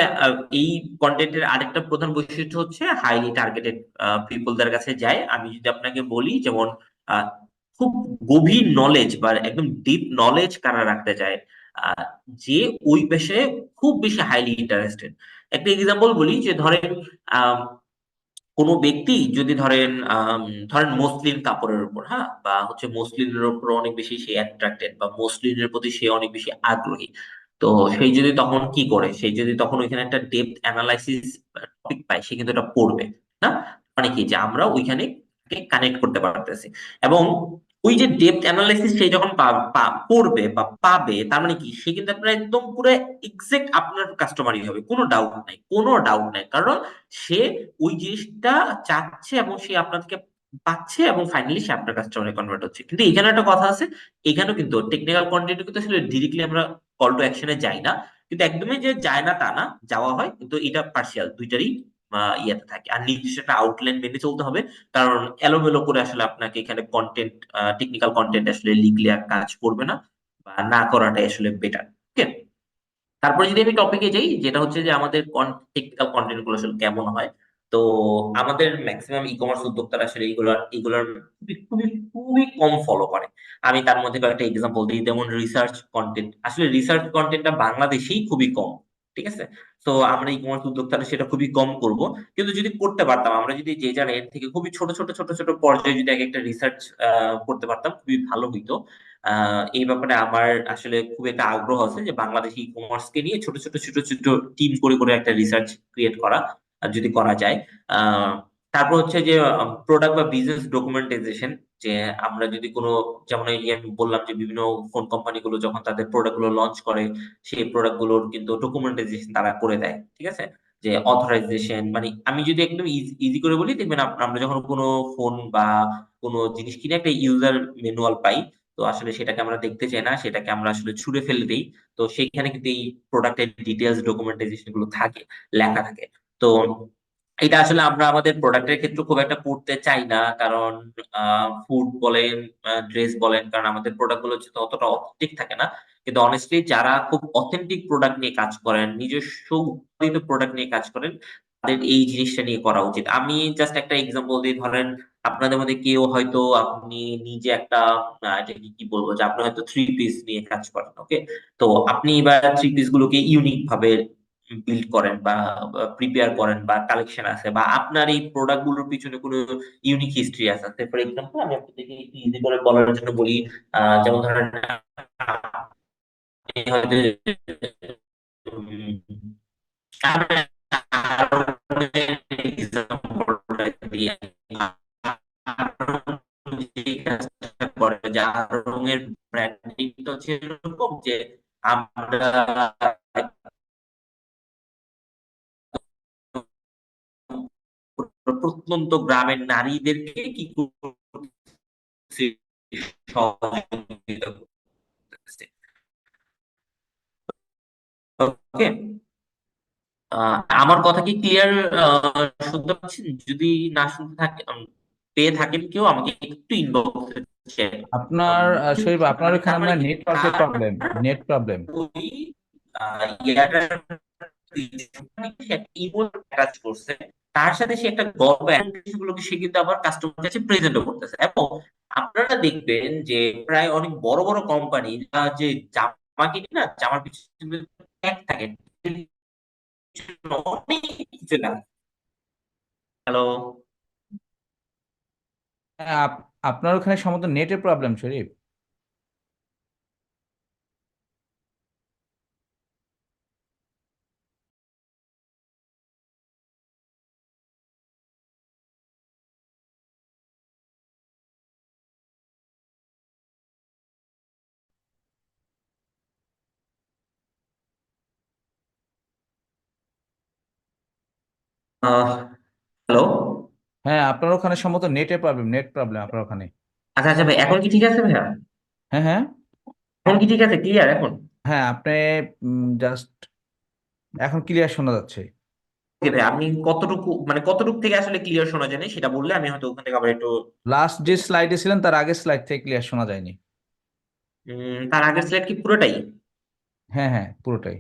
এই কন্টেন্টের আরেকটা প্রধান বৈশিষ্ট্য হচ্ছে হাইলি টার্গেটেড পিপলদের কাছে যায়। আমি যদি আপনাকে বলি যেমন আহ, খুব গভীর নলেজ বা একদম ডিপ নলেজ কারা রাখতে চায়, আহ, যে ওই পেশায় খুব বেশি হাইলি ইন্টারেস্টেড। একটা এক্সাম্পল বলি, যে ধরেন কোনো ব্যক্তি যদি ধরেন ধরেন মসলিন কাপড়ের উপর, হ্যাঁ, বা হচ্ছে মসলিনের উপর অনেক বেশি সে অ্যাট্রাক্টেড বা মসলিনের প্রতি সে অনেক বেশি আগ্রহী। তো সেই যদি তখন কি করে, সেই যদি তখন ওইখানে একটা ডেপথ অ্যানালাইসিস টপিক পায়, সে কিন্তু এটা পড়বে না। মানে কি, যে আমরা ওইখানে কানেক্ট করতে পারতেছি। এবং ওই যে ডেপথ অ্যানালাইসিস সে যখন পড়বে বা পাবে, তার মানে কি, সে কিন্তু আপনার একদম পুরো এক্সাক্ট আপনার কাস্টমারই হবে, কোনো ডাউট নাই, কোনো ডাউট নাই। কারণ সে ওই জিনিসটা চাচ্ছে এবং সে আপনার থেকে পাচ্ছে এবং ফাইনালি সে আপনার কাস্টমারে কনভার্ট হচ্ছে। কিন্তু এখানে একটা কথা আছে, এখানেও কিন্তু টেকনিক্যাল কন্টেন্ট কিন্তু আসলে ডিরেক্টলি আমরা কল টু অ্যাকশনে যাই না। কিন্তু একদমই যে যায় না তা না, যাওয়া হয়, কিন্তু এটা পার্সিয়াল, দুইটারই ইয়েতে থাকে। আর নির্দিষ্ট একটা আউটলাইন মেনে চলতে হবে। কারণ এলোমেলো করে আসলে আপনাকে এখানে কন্টেন্ট, টেকনিক্যাল কন্টেন্ট আসলে লিখলে আর কাজ করবে না, বা না করাটাই আসলে বেটার। ওকে, তারপরে যদি আমি টপিকে যাই, যেটা হচ্ছে যে আমাদের টেকনিক্যাল কন্টেন্ট গুলো আসলে কেমন হয়। তো আমাদের ম্যাক্সিমাম ই কমার্স উদ্যোক্তারা আসলে এগুলার খুবই খুবই খুবই কম ফলো করে। আমি তার মধ্যে কয়েকটা এক্সাম্পল দিই। যেমন রিসার্চ কন্টেন্ট, আসলে রিসার্চ কন্টেন্টটা বাংলাদেশেই খুবই কম। ঠিক আছে, তো আমরা ই কমার্স উদ্যোক্তারা সেটা খুবই কম করব। কিন্তু যদি করতে পারতাম, আমরা যদি যে যার এর থেকে খুবই ছোট ছোট ছোট ছোট পর্যায়ে যদি এক একটা রিসার্চ করতে পারতাম, খুবই ভালো হইতো। এই ব্যাপারে আমার আসলে খুব একটা আগ্রহ আছে, যে বাংলাদেশি ই কমার্স কে নিয়ে ছোট ছোট ছোট ছোট টিম করে করে একটা রিসার্চ ক্রিয়েট করা, আর যদি করা যায়। আহ তারপর হচ্ছে যে প্রোডাক্ট বা বিজনেস ডকুমেন্টাইজেশন, যে আমরা যদি কোনো, যেমন এই যে আমি বললাম যে বিভিন্ন ফোন কোম্পানিগুলো যখন তাদের প্রোডাক্ট গুলো লঞ্চ করে, সেই প্রোডাক্ট গুলোর কিন্তু ডকুমেন্টাইজেশন তারা করে দেয়, ঠিক আছে? যে অথরাইজেশন, মানে আমি যদি একদম ইজি করে বলি, দেখবেন আমরা যখন কোনো ফোন বা কোনো জিনিস কিনে একটা ইউজার ম্যানুয়াল পাই, তো আসলে সেটাকে আমরা দেখতে চাই না, সেটাকে আমরা আসলে ছুঁড়ে ফেলে দিই। তো সেইখানে কিন্তু এই প্রোডাক্টের ডিটেলস ডকুমেন্টাইজেশন গুলো থাকে, লেখা থাকে। তো এটা আসলে আমরা আমাদের প্রোডাক্টের ক্ষেত্রে খুব একটা করতে চাই না, কারণ ফুড বলেন, ড্রেস বলেন, কারণ আমাদের প্রোডাক্ট গুলো হচ্ছে অতটা অথেন্টিক থাকে না। কিন্তু অনেস্টলি যারা খুব অথেন্টিক প্রোডাক্ট নিয়ে কাজ করেন, নিজস্ব উৎপাদিত প্রোডাক্ট নিয়ে কাজ করেন, তাদের এই জিনিসটা নিয়ে করা উচিত। আমি জাস্ট একটা এক্সাম্পল দিই, ধরেন আপনাদের মধ্যে কেউ হয়তো, আপনি নিজে একটা এটাকে কি বলবো, যে আপনি হয়তো থ্রি পিস নিয়ে কাজ করেন, ওকে? তো আপনি এবার থ্রি পিস গুলোকে ইউনিক ভাবে বিল্ড করেন বা প্রিপেয়ার করেন, বা কালেকশন আছে, বা আপনার এই প্রোডাক্ট গুলোর পিছনে কোনো ইউনিক হিস্ট্রি আছে। ফর এক্সাম্পল আমি আপনাদেরকে একটু ইজি করে বলার জন্য বলি, যেমন ধরেন আপনি হয়তো রঙের ব্র্যান্ডিংটা হচ্ছে এরকম যে আমরা প্রত্যন্ত গ্রামের নারীদেরকে কি করছি, সহযোগিতা করতেছে। ওকে, আমার কথা কি ক্লিয়ার শুনতে পাচ্ছেন? যদি না শুনতে থাকে, পেয়ে থাকেন কেউ, আমাকে একটু ইনবক্সে শেয়ার আপনার শরীফ, আপনার ওখানে তার মানে আপনার কি, নেটওয়ার্কের তার প্রবলেম। Net problem. ওই ইয়াটার ইমোট অ্যাটাচ করছে, তার সাথে সে একটা গল্প গুলোকে সে কিন্তু আবার কাস্টমার কাছে প্রেজেন্টও করতেছে। এবং আপনারা দেখবেন যে প্রায় অনেক বড় বড় কোম্পানি যে জামা কিনে না, জামার পিছনে ট্যাগ থাকে, অনেক কিছু না। হ্যালো? হ্যাঁ, আপনার ওখানে সম্ভবত নেটের প্রবলেম, শরীফ। হ্যালো? হ্যাঁ, আপনার ওখানে সম্ভবত নেটের প্রবলেম, নেট প্রবলেম আপনার ওখানে। আচ্ছা আচ্ছা ভাই, এখন কি ঠিক আছে ভাইয়া? হ্যাঁ, হ্যাঁ। এখন কি ঠিক আছে, ক্লিয়ার এখন? হ্যাঁ, আপনি জাস্ট এখন ক্লিয়ার শোনা যাচ্ছে। ওকে ভাই, আমি কতটুকু, মানে কতটুকু থেকে আসলে ক্লিয়ার শোনা যায় না সেটা বললে আমি হয়তো ওখান থেকে আবার একটু। লাস্ট যে স্লাইডে ছিলেন তার আগের স্লাইড থেকে ক্লিয়ার শোনা যায়নি। তার আগের স্লাইড কি পুরোটাই? হ্যাঁ, হ্যাঁ, পুরোটাই।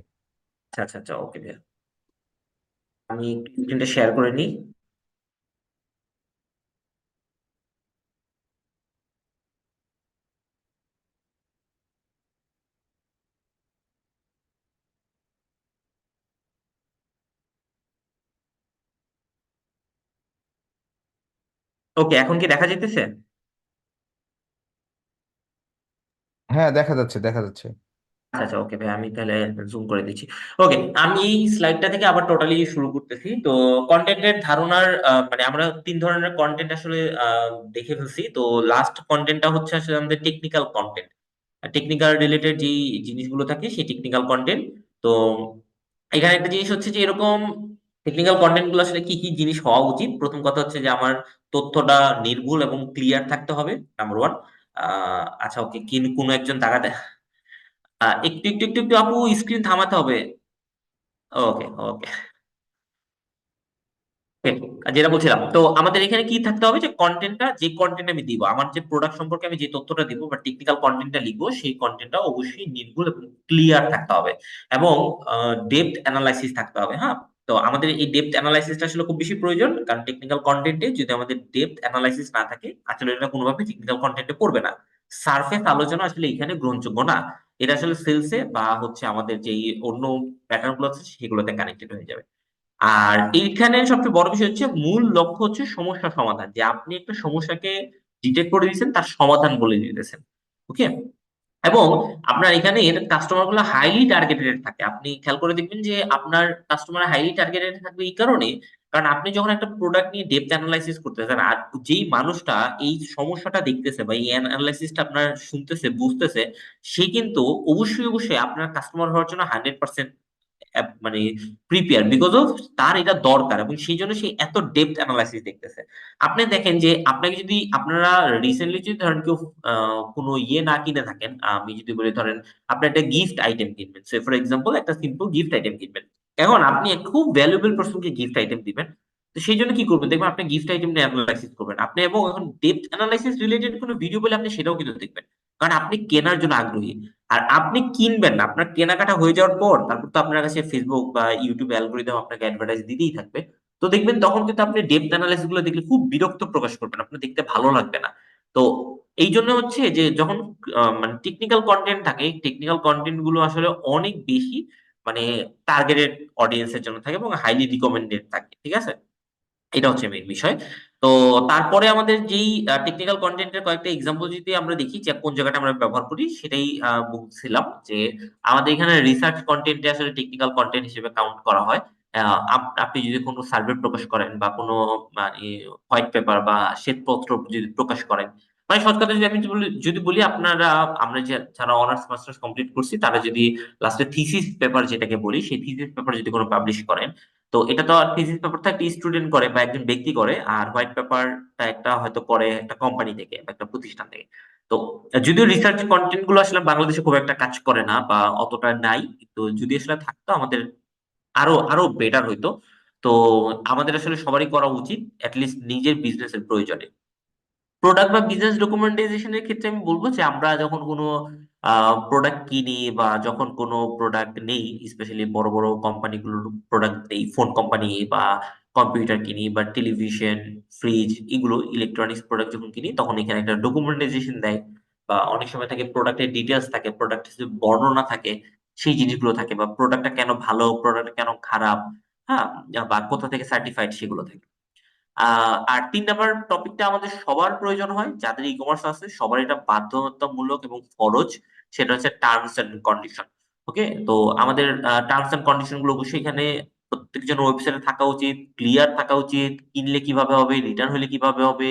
আচ্ছা আচ্ছা আচ্ছা, ওকে ভাইয়া, আমি স্ক্রিনটা শেয়ার করে নিই। ওকে, এখন কি দেখা যাইতেছে? হ্যাঁ, দেখা যাচ্ছে, দেখা যাচ্ছে। আচ্ছা আচ্ছা, ওকে ভাই, আমি তাহলে জুম করে দিচ্ছি। ওকে, আমি এই স্লাইডটা থেকে আবার টোটালি শুরু করতেছি। তো কন্টেন্টের ধারণার, মানে আমরা তিন ধরনের কন্টেন্ট আসলে দেখে ফেলছি। তো লাস্ট কন্টেন্টটা হচ্ছে আসলে আমাদের টেকনিক্যাল কন্টেন্ট, টেকনিক্যাল রিলেটেড যে জিনিসগুলো থাকে সেই টেকনিক্যাল কন্টেন্ট। তো এখানে একটা জিনিস হচ্ছে যে এরকম টেকনিক্যাল কন্টেন্ট গুলো আসলে কি কি জিনিস হওয়া উচিত। প্রথম কথা হচ্ছে যে আমার তথ্যটা নির্ভুল এবং ক্লিয়ার থাকতে হবে, নাম্বার ওয়ান। আচ্ছা ওকে, কোনো একজন তাকাতে, একটু একটু একটু একটু আপু স্ক্রিন থামাতে হবে। ওকে ওকে। Okay, যেটা বলছিলাম, তো আমাদের এখানে কি থাকতে হবে, যে কন্টেন্টটা, যে কন্টেন্ট আমি দিব, আমার যে প্রোডাক্ট সম্পর্কে আমি যে তথ্যটা দিব বা টেকনিক্যাল কন্টেন্টটা লিখবো, সেই কন্টেন্টটা অবশ্যই নির্ভুল এবং ক্লিয়ার থাকতে হবে। এবং ডেপথ অ্যানালাইসিস থাকতে হবে, হ্যাঁ। তো আমাদের এই ডেপথ অ্যানালাইসিসটা আসলে খুব বেশি প্রয়োজন, কারণ টেকনিক্যাল কন্টেন্টে যদি আমাদের ডেপথ অ্যানালাইসিস না থাকে, আসলে এটা কোনোভাবে টেকনিক্যাল কন্টেন্টে পড়বে না। সারফেস আলোচনা আসলে এখানে গ্রহণযোগ্য না। এটা আসলে সেলসে বা হচ্ছে আমাদের যে অন্য প্যাটার্ন গুলো আছে সেগুলোতে কানেক্টেড হয়ে যাবে। আর এইখানে সবচেয়ে বড় বিষয় হচ্ছে, মূল লক্ষ্য হচ্ছে সমস্যা সমাধান, যে আপনি একটা সমস্যাকে ডিটেক্ট করে দিয়েছেন, তার সমাধান বলে দিতেছেন। ওকে। এবং আপনার এখানে কাস্টমার গুলো হাইলি টার্গেটেড থাকে। আপনি খেয়াল করে দেখবেন যে আপনার কাস্টমার হাইলি টার্গেটেড থাকবে এই কারণে কারণ আপনি যখন একটা প্রোডাক্ট নিয়ে ডেপথ অ্যানালাইসিস করতেছেন, আর যেই মানুষটা এই সমস্যাটা দেখতেছে বা এই অ্যানালাইসিসটা আপনার শুনতেছে বুঝতেছে, সে কিন্তু অবশ্যই অবশ্যই আপনার কাস্টমার হওয়ার জন্য 100% মানে প্রিপেয়ার, বিকজ অফ তার এটা দরকার, এবং সেই জন্য সে এত ডেপথ অ্যানালাইসিস দেখতেছে। আপনি দেখেন যে আপনাকে যদি আপনারা রিসেন্টলি যদি ধরেন কেউ কোনো ইয়ে না কিনে থাকেন, আমি যদি বলি ধরেন আপনি একটা গিফট আইটেম কিনবেন, সে ফর এক্সাম্পল একটা সিম্পল গিফট আইটেম কিনবেন, এখন আপনি এক খুব ভ্যালুয়েবল পার্সনকে গিফট আইটেম দিবেন। তো সেই জন্য কি করবেন দেখবেন, আপনি গিফট আইটেম নিয়ে অ্যানালাইসিস করবেন আপনি, এবং এখন ডেপথ অ্যানালাইসিস রিলেটেড কোনো ভিডিও বলে আপনি সেটাও কিন্তু দেখবেন, কারণ আপনি কেনার জন্য আগ্রহী। আর আপনি কিনবেন না, আপনার কেনাকাটা হয়ে যাওয়ার পর তারপর তো আপনার কাছে ফেসবুক বা ইউটিউব অ্যালগোরিদম আপনাকে অ্যাডভার্টাইজ দিতেই থাকবে। তো দেখবেন তখন কিন্তু আপনি ডেপথ অ্যানালাইসিস গুলো দেখলে খুব বিরক্ত প্রকাশ করবেন, আপনার দেখতে ভালো লাগবে না। তো এই জন্য হচ্ছে যে যখন মানে টেকনিক্যাল কন্টেন্ট থাকে, টেকনিক্যাল কন্টেন্ট গুলো আসলে অনেক বেশি মানে টার্গেটেড অডিয়েন্সের জন্য থাকে এবং হাইলি রিকমেন্ডেড থাকে, ঠিক আছে। এটা হচ্ছে মেইন বিষয়। তো তারপরে আমাদের যেই টেকনিক্যাল কন্টেন্টের কয়েকটা এক্সাম্পল যদি আমরা দেখি যে কোন জায়গাটা আমরা ব্যবহার করি, সেটাই বলছিলাম যে আমাদের এখানে রিসার্চ কন্টেন্টে আসলে টেকনিক্যাল কন্টেন্ট হিসেবে কাউন্ট করা হয়। আপনি যদি কোনো সার্ভে প্রকাশ করেন বা কোনো মানে হোয়াইট পেপার বা শ্বেতপত্র যদি প্রকাশ করেন, মানে সৎ কথা যদি আমি যদি বলি আপনারা, আমরা যারা অনার্স মাস্টার্স কমপ্লিট করছি তারা যদি লাস্টে থিসিস পেপার যেটাকে বলি, সেই থিসিস পেপার যদি কোনো পাবলিশ করেন, তো এটা তো থিসিস পেপারটা একটা স্টুডেন্ট করে বা একজন ব্যক্তি করে, আর হোয়াইট পেপারটা একটা হয়তো করে একটা কোম্পানি থেকে বা একটা প্রতিষ্ঠান থেকে। তো যদিও রিসার্চ কন্টেন্ট গুলো আসলে বাংলাদেশে খুব একটা কাজ করে না বা অতটা নাই, তো যদি আসলে থাকতো আমাদের আরো আরো বেটার হইতো। তো আমাদের আসলে সবারই করা উচিত অ্যাটলিস্ট নিজের বিজনেসের প্রয়োজনে। প্রোডাক্ট বা বিজনেস ডকুমেন্টাইজেশনের ক্ষেত্রে আমি বলবো যে আমরা যখন কোনো প্রোডাক্ট কিনি বা যখন কোনো প্রোডাক্ট নেই, স্পেশালি বড় বড় কোম্পানিগুলোর প্রোডাক্ট নেই, ফোন কোম্পানি বা কম্পিউটার কিনি বা টেলিভিশন, ফ্রিজ, এগুলো ইলেকট্রনিক্স প্রোডাক্ট যখন কিনি, তখন এখানে একটা ডকুমেন্টাইজেশন দেয় বা অনেক সময় থাকে প্রোডাক্টের ডিটেলস থাকে, প্রোডাক্টের বর্ণনা থাকে, সেই জিনিসগুলো থাকে, বা প্রোডাক্টটা কেন ভালো, প্রোডাক্ট কেন খারাপ, হ্যাঁ, বা কোথা থেকে সার্টিফাইড সেগুলো থাকে। আর 3 নাম্বার টপিকটা আমাদের সবার প্রয়োজন হয়, যাদের ই কমার্স আছে সবার এটা বাধ্যতামূলক এবং ফরজ, সেটা হচ্ছে টার্মস এন্ড কন্ডিশন। ওকে, তো আমাদের টার্মস এন্ড কন্ডিশন গুলো অবশ্যই এখানে প্রত্যেকজন ওয়েবসাইটে থাকা উচিত, ক্লিয়ার থাকা উচিত। কিনলে কিভাবে হবে, রিটার্ন হলে কিভাবে হবে,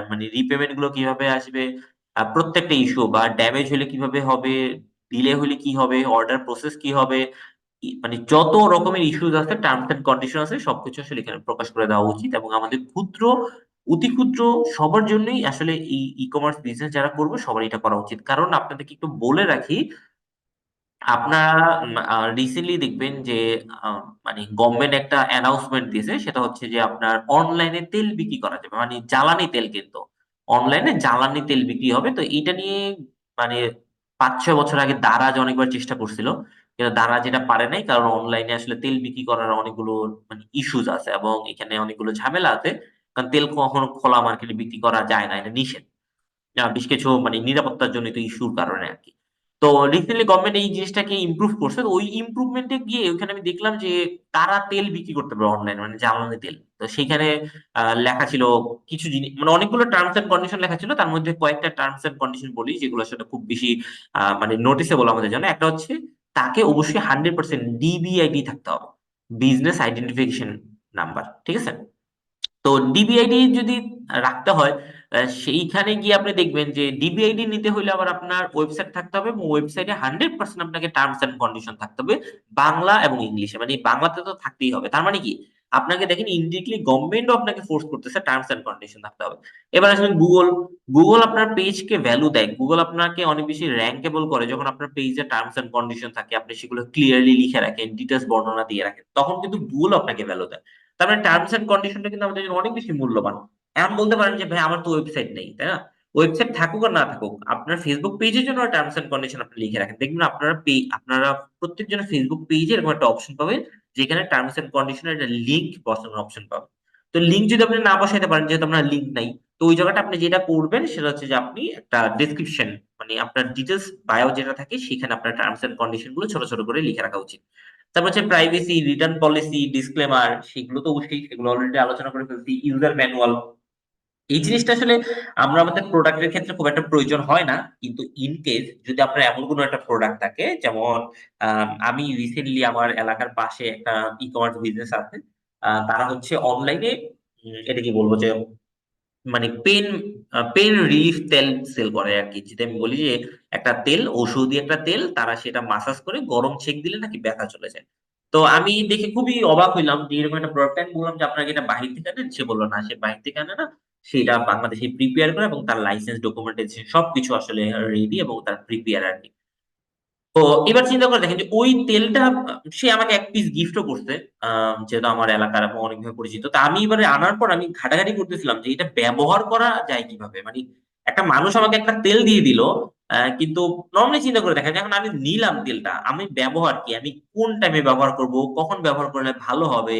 মানে রিপেমেন্ট গুলো কিভাবে আসবে, প্রত্যেকটা ইস্যু বা ড্যামেজ হলে কিভাবে হবে, ডিলে হলে কি হবে, অর্ডার প্রসেস কি হবে, মানে যত রকমের ইস্যুস আছে, টার্মস এন্ড কন্ডিশন আছে, সবকিছু আসলে এখানে প্রকাশ করে দেওয়া উচিত। এবং আমাদের ক্ষুদ্র, অতি ক্ষুদ্র সবার জন্যই আসলে এই ই কমার্স বিজনেস যারা করবে সবার এটা করা উচিত। কারণ আপনাদেরকে একটু বলে রাখি, আপনারা রিসেন্টলি দেখবেন যে মানে গভর্নমেন্ট একটা অ্যানাউন্সমেন্ট দিয়েছে, সেটা হচ্ছে যে আপনার অনলাইনে তেল বিক্রি করা যাবে, মানে জ্বালানি তেল, কিন্তু অনলাইনে জ্বালানি তেল বিক্রি হবে। তো এইটা নিয়ে মানে 5-6 বছর আগে দারাজ অনেকবার চেষ্টা করছিল, কিন্তু দারাজ যেটা পারে নাই, কারণ অনলাইনে আসলে তেল বিক্রি করার অনেকগুলো মানে ইস্যুস আছে এবং এখানে অনেকগুলো ঝামেলা আছে। কারণ তেল কখনো খোলা মার্কেটে বিক্রি করা যায় না, এটা নিষেধ, বেশ কিছু মানে নিরাপত্তার জনিত ইস্যুর কারণে আর কি। তো রিসেন্টলি গভর্নমেন্ট এই জিনিসটাকে ইমপ্রুভ করছে। তো ওই ইমপ্রুভমেন্টে গিয়ে ওখানে আমি দেখলাম যে তারা তেল বিক্রি করতে পারে অনলাইনে, মানে জ্বালানি তেল। তো সেখানে লেখা ছিল কিছু জিনিস, মানে অনেকগুলো টার্মস এন্ড কন্ডিশন লেখা ছিল, তার মধ্যে কয়েকটা টার্মস এন্ড কন্ডিশন বলি যেগুলো আসলে খুব বেশি মানে নোটিসেবল আমাদের জন্য। একটা হচ্ছে তাকে অবশ্যই 100% ডিবিআইডি থাকতে হবে, বিজনেস আইডেন্টিফিকেশন নাম্বার, ঠিক আছে। তো ডিবিআইডি যদি রাখতে হয়, সেইখানে গিয়ে আপনি দেখবেন যে ডিবিআইডি নিতে হলে আবার আপনার ওয়েবসাইট থাকতে হবে, এবং ওয়েবসাইটে 100% আপনাকে টার্মস এন্ড কন্ডিশন থাকতে হবে বাংলা এবং ইংলিশে, মানে বাংলাতে তো থাকতেই হবে। তার মানে কি, আপনাকে দেখেন ইনডিরেক্টলি গভর্নমেন্টও আপনাকে ফোর্স করতেছে টার্মস এন্ড কন্ডিশন থাকতে হবে। এবার আসলে গুগল, গুগল আপনার পেজকে ভ্যালু দেয়, গুগল আপনাকে অনেক বেশি র্যাঙ্কেবল করে যখন আপনার পেজে টার্মস এন্ড কন্ডিশন থাকে, আপনি সেগুলো ক্লিয়ারলি লিখে রাখেন, ডিটেলস বর্ণনা দিয়ে রাখেন, তখন কিন্তু গুগল আপনাকে ভ্যালু দেয়। তার মানে টার্মস এন্ড কন্ডিশনটা কিন্তু আমাদের জন্য অনেক বেশি মূল্যবান। এখন বলতে পারেন যে ভাই আমার তো ওয়েবসাইট নেই, তাই না? ওয়েবসাইট থাকুক আর না থাকুক, আপনার ফেসবুক পেজের জন্য টার্মস এন্ড কন্ডিশন আপনি লিখে রাখেন, দেখবেন আপনারা প্রত্যেকজনের ফেসবুক পেজে এরকম একটা অপশন পাবেন, যেখানে টার্মস এন্ড কন্ডিশনের একটা লিঙ্ক বসানোর অপশন পাবেন। তো লিঙ্ক যদি আপনি না বসাইতে পারেন, যেহেতু আপনার লিঙ্ক নাই, তো ওই জায়গাটা আপনি যেটা করবেন সেটা হচ্ছে যে আপনি একটা ডেসক্রিপশন, মানে আপনার ডিটেলস বায়ো যেটা থাকে, সেখানে আপনার টার্মস এন্ড কন্ডিশন গুলো ছোট ছোট করে লিখে রাখা উচিত। তারপর হচ্ছে প্রাইভেসি, রিটার্ন পলিসি, ডিসক্লেমার, সেগুলো তো অবশ্যই, সেগুলো অলরেডি আলোচনা করে ফেলছি। ইউজার ম্যানুয়াল, এই জিনিসটা আসলে আমরা আমাদের প্রোডাক্টের ক্ষেত্রে খুব একটা প্রয়োজন হয় না, কিন্তু ইন কেস যদি আপনার এমন কোনো একটা প্রোডাক্ট থাকে, যেমন আমি রিসেন্টলি আমার এলাকার পাশে একটা ই কমার্স বিজনেস আছে, তারা হচ্ছে অনলাইনে, এটা কি বলবো যে মানে পেন রিলিফ তেল সেল করে আর কি। যদি আমি বলি যে একটা তেল, ঔষধি একটা তেল, তারা সেটা মাসাজ করে গরম সেক দিলে নাকি ব্যথা চলে যায়। তো আমি দেখে খুবই অবাক হইলাম যে এরকম একটা প্রোডাক্ট। আমি বললাম যে আপনারা কি এটা বাহির থেকে আনেন? সে বললো না, সে বাহির থেকে আনে না, সেটা বাংলাদেশে প্রিপেয়ার করে এবং তার লাইসেন্স ডকুমেন্টেশন সবকিছু আসলে রেডি এবং তার প্রিপেয়ার আর কি। তো এবার চিন্তা করে দেখেন যে ওই তেলটা সে আমাকে এক পিস গিফটও করছে, যেহেতু আমার এলাকার এবং অনেকভাবে পরিচিত। তা আমি এবারে আনার পর আমি ঘাটাঘাটি করতেছিলাম যে এটা ব্যবহার করা যায় কিভাবে। মানে একটা মানুষ আমাকে একটা তেল দিয়ে দিল, কিন্তু নর্মালি চিন্তা করে দেখেন, এখন আমি নিলাম তেলটা, আমি ব্যবহার কি, আমি কোন টাইমে ব্যবহার করব, কখন ব্যবহার করলে ভালো হবে,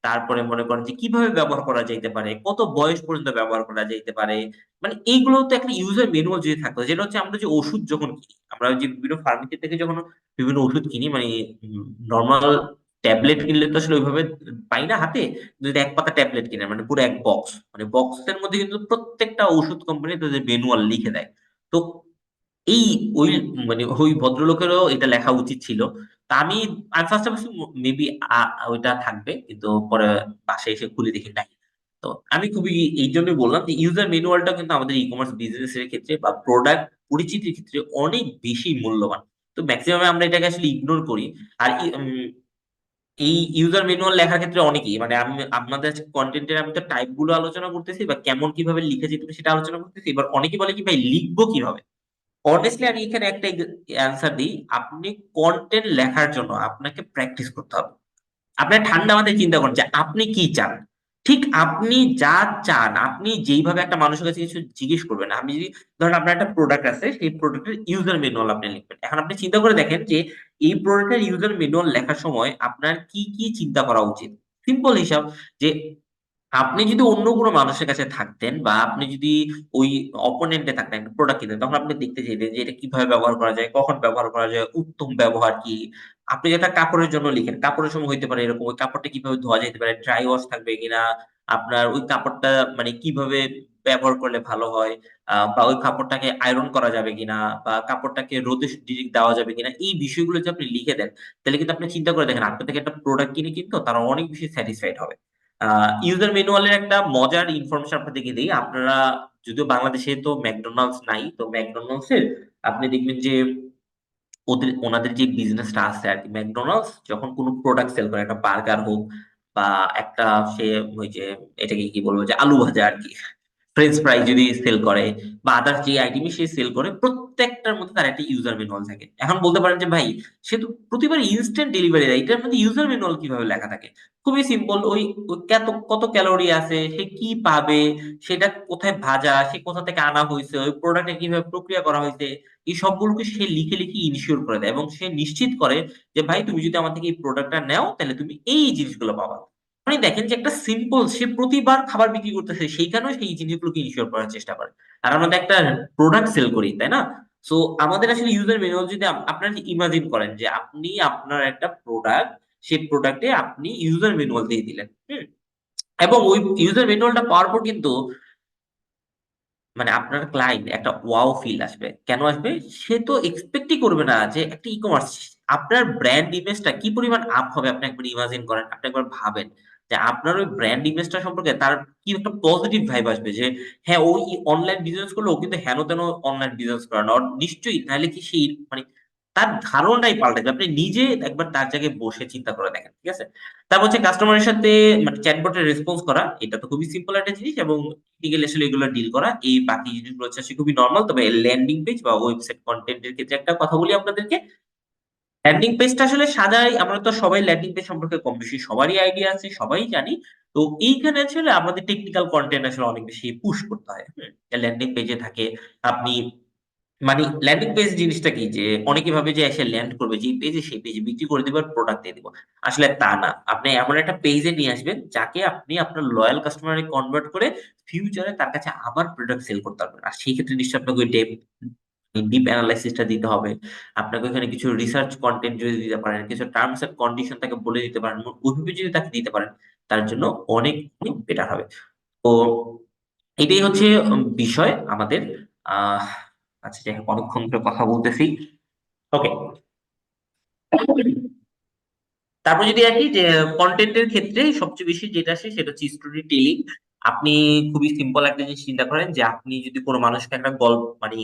তারপরে মনে করেন যে কিভাবে ব্যবহার করা যাইতে পারে, কত বয়স পর্যন্ত ব্যবহার করা যাইতে পারে। মানে এইগুলো তো একটা ইউজার ম্যানুয়াল যদি থাকতো, যেটা হচ্ছে আমরা যে ওষুধ যখন কিনি, আমরা যে বিভিন্ন ফার্মেসি থেকে যখন বিভিন্ন ওষুধ কিনি, মানে নর্মাল ট্যাবলেট কিনলে তো আসলে ওইভাবে পাই না হাতে। যদি এক পাতা ট্যাবলেট কিনে মানে পুরো এক বক্স, মানে বক্সের মধ্যে কিন্তু প্রত্যেকটা ওষুধ কোম্পানি তাদের ম্যানুয়াল লিখে দেয়। তো এই ওই মানে ওই ভদ্রলোকেরও এটা লেখা উচিত ছিল। তা আমি ফার্স্ট অফ মেবি ওইটা থাকবে, কিন্তু পরে বাসায় এসে খুলে দেখি নাই। তো আমি খুবই এই জন্যই বললাম যে ইউজার ম্যানুয়ালটা কিন্তু আমাদের ই কমার্স বিজনেস এর ক্ষেত্রে বা প্রোডাক্ট পরিচিতির ক্ষেত্রে অনেক বেশি মূল্যবান। তো ম্যাক্সিমাম আমরা এটাকে আসলে ইগনোর করি। আর এই ইউজার ম্যানুয়াল লেখার ক্ষেত্রে অনেকেই, মানে আমি আপনাদের কন্টেন্টের আমি তো টাইপ গুলো আলোচনা করতেছি বা কেমন কিভাবে লিখে যেতে হবে সেটা আলোচনা করতেছি। এবার অনেকে বলে কি ভাই লিখবো কিভাবে। অনেস্টলি আমি এখানে একটা অ্যান্সার দিই, আপনি কন্টেন্ট লেখার জন্য আপনাকে প্র্যাকটিস করতে হবে। আপনার ঠান্ডা মাথায় চিন্তা করেন যে আপনি কি চান। ঠিক আপনি যা চান, আপনি যেইভাবে একটা মানুষের কাছে কিছু জিজ্ঞেস করবেন। আপনি যদি ধরেন আপনার একটা প্রোডাক্ট আছে, সেই প্রোডাক্টের ইউজার ম্যানুয়াল আপনি লিখবেন। এখন আপনি চিন্তা করে দেখেন যে এই প্রোডাক্টের ইউজার ম্যানুয়াল লেখার সময় আপনার কি কি চিন্তা করা উচিত। সিম্পল হিসাব, যে আপনি যদি অন্য কোনো মানুষের কাছে থাকতেন বা আপনি যদি ওই অপোনেন্টে থাকতেন প্রোডাক্ট কিনতেন, তখন আপনি দেখতে চাইতেন যে এটা কিভাবে ব্যবহার করা যায়, কখন ব্যবহার করা যায়, উত্তম ব্যবহার কি। আপনি যেটা কাপড়ের জন্য লিখেন, কাপড়ের সময় হইতে পারে এরকম ওই কাপড়টা কিভাবে ধোয়া যেতে পারে, ড্রাই ওয়াশ থাকবে কিনা, আপনার ওই কাপড়টা মানে কিভাবে ব্যবহার করলে ভালো হয়, বা ওই কাপড়টাকে আয়রন করা যাবে কিনা, বা কাপড়টাকে রোদে দেওয়া যাবে কিনা, এই বিষয়গুলো যদি আপনি লিখে দেন, তাহলে কিন্তু আপনি চিন্তা করে দেখেন আপনার থেকে একটা প্রোডাক্ট কিনে কিন্তু তারা অনেক বেশি স্যাটিসফাইড হবে। ইউজার ম্যানুয়ালের একটা মজার ইনফরমেশন আপনাদেরকে দিই। আপনারা যদিও বাংলাদেশে তো ম্যাকডোনাল্ডস নাই, তো ম্যাকডোনাল্ডস এর আপনি দেখবেন যে ওনাদের যে বিজনেসটা আছে আর কি, ম্যাকডোনাল্ডস যখন কোনো প্রোডাক্ট সেল করে, একটা বার্গার হোক বা একটা সে ওই যে এটাকে কি বলবো যে আলু ভাজা আর কি, ফ্রেঞ্চ ফ্রাই যদি সেল করে বা আদার যে আইটেমই সে সেল করে, প্রত্যেকটার মধ্যে তার একটা ইউজার ম্যানুয়াল থাকে। এখন বলতে পারেন যে ভাই সে তো প্রতিবার ইনস্ট্যান্ট ডেলিভারি দেয়, এটার মধ্যে ইউজার ম্যানুয়াল কিভাবে লেখা থাকে? খুবই সিম্পল, ওই ওই কত কত ক্যালোরি আছে, সে কি পাবে, সেটা কোথায় ভাজা, সে কোথা থেকে আনা হয়েছে, ওই প্রোডাক্টে কিভাবে প্রক্রিয়া করা হয়েছে, এই সবগুলোকে সে লিখে লিখে ইনশিওর করে দেয় এবং সে নিশ্চিত করে যে ভাই তুমি যদি আমার থেকে এই প্রোডাক্টটা নাও তাহলে তুমি এই জিনিসগুলো পাবা। মানে দেখেন যে একটা সিম্পল, সে প্রতিবার খাবার বিক্রি করতেছে সেইখানেও সেই জিনিসগুলোকে ইনশিওর করার চেষ্টা করে। আর আমরা তো একটা প্রোডাক্ট সেল করি, তাই না? সো আমাদের আসলে ইউজার ম্যানুয়াল যদি আপনারা ইমাজিন করেন যে আপনি আপনার একটা প্রোডাক্ট, সেই প্রোডাক্টে আপনি ইউজার ম্যানুয়াল দিয়ে দিলেন, এবং ওই ইউজার ম্যানুয়ালটা পাওয়ার পর কিন্তু মানে আপনার ক্লায়েন্ট একটা ওয়াও ফিল আসবে। কেন আসবে? সে তো এক্সপেক্টই করবে না যে একটা ই কমার্স, আপনার ব্র্যান্ড ইমেজটা কি পরিমাণ আপ হবে আপনি একবার ইমাজিন করেন, আপনি একবার ভাবেন যে আপনার ওই ব্র্যান্ড ইমেজটা সম্পর্কে তার কি একটা পজিটিভ ভাইব আসবে যে হ্যাঁ ও অনলাইন বিজনেস করলে ও কিন্তু হেন তেন অনলাইন বিজনেস করে না। ওর নিশ্চয়ই, নাহলে কি সেই মানে তার ধারণাই পাল্টে যাবে। আপনি নিজে একবার তার জায়গায় বসে চিন্তা করে দেখেন, ঠিক আছে? তারপর হচ্ছে কাস্টমারের সাথে মানে চ্যাটবটের রেসপন্স করা, এটা তো খুবই সিম্পল একটা জিনিস এবং টেকনিক্যালি আসলে এগুলো ডিল করা। এই বাকি জিনিসগুলো হচ্ছে আসলে খুবই নরমাল। তবে ল্যান্ডিং পেজ বা ওয়েবসাইট কন্টেন্টের ক্ষেত্রে একটা কথা বলি আপনাদেরকে, ল্যান্ডিং পেজটা আসলে সাজাই, আমরা তো সবাই ল্যান্ডিং পেজ সম্পর্কে কম বেশি সবারই আইডিয়া আছে, সবাই জানি। তো এইখানে আসলে আমাদের টেকনিক্যাল কন্টেন্ট আসলে অনেক বেশি পুশ করতে হয়। ল্যান্ডিং পেজে থাকে আপনি মানে ল্যান্ডিং পেজ জিনিসটা কি, যে অনেকে ভাবে যে এসে ল্যান্ড করবে যে পেজে, সেই পেজে বিক্রি করে দিব আর প্রোডাক্ট দিয়ে দিব। আসলে তা না, আপনি এমন একটা পেজে নিয়ে আসবেন যাকে আপনি আপনার লয়াল কাস্টমারে কনভার্ট করে ফিউচারে তার কাছে আবার প্রোডাক্ট সেল করতে পারবেন। আর সেই ক্ষেত্রে নিশ্চয়ই আপনাকে ওই ডিপ অ্যানালাইসিসটা দিতে হবে। আপনাকে ওখানে কিছু রিসার্চ কন্টেন্ট যদি দিতে পারেন, কিছু টার্মস এন্ড কন্ডিশন তাকে বলে দিতে পারেন, ওইভাবে যদি তাকে দিতে পারেন, তার জন্য অনেক অনেক বেটার হবে। তো এটাই হচ্ছে বিষয় আমাদের। আহ আচ্ছা, যাই হোক, অনেকক্ষণ ধরে কথা বলতেছি। ওকে। তারপর যদি আসি যে কন্টেন্টের ক্ষেত্রে সবচেয়ে বেশি যেটা আসে সেটা হচ্ছে স্টোরি টেলিং। আপনি খুবই সিম্পল একটা জিনিস চিন্তা করেন যে আপনি যদি কোনো মানুষকে একটা গল্প মানে,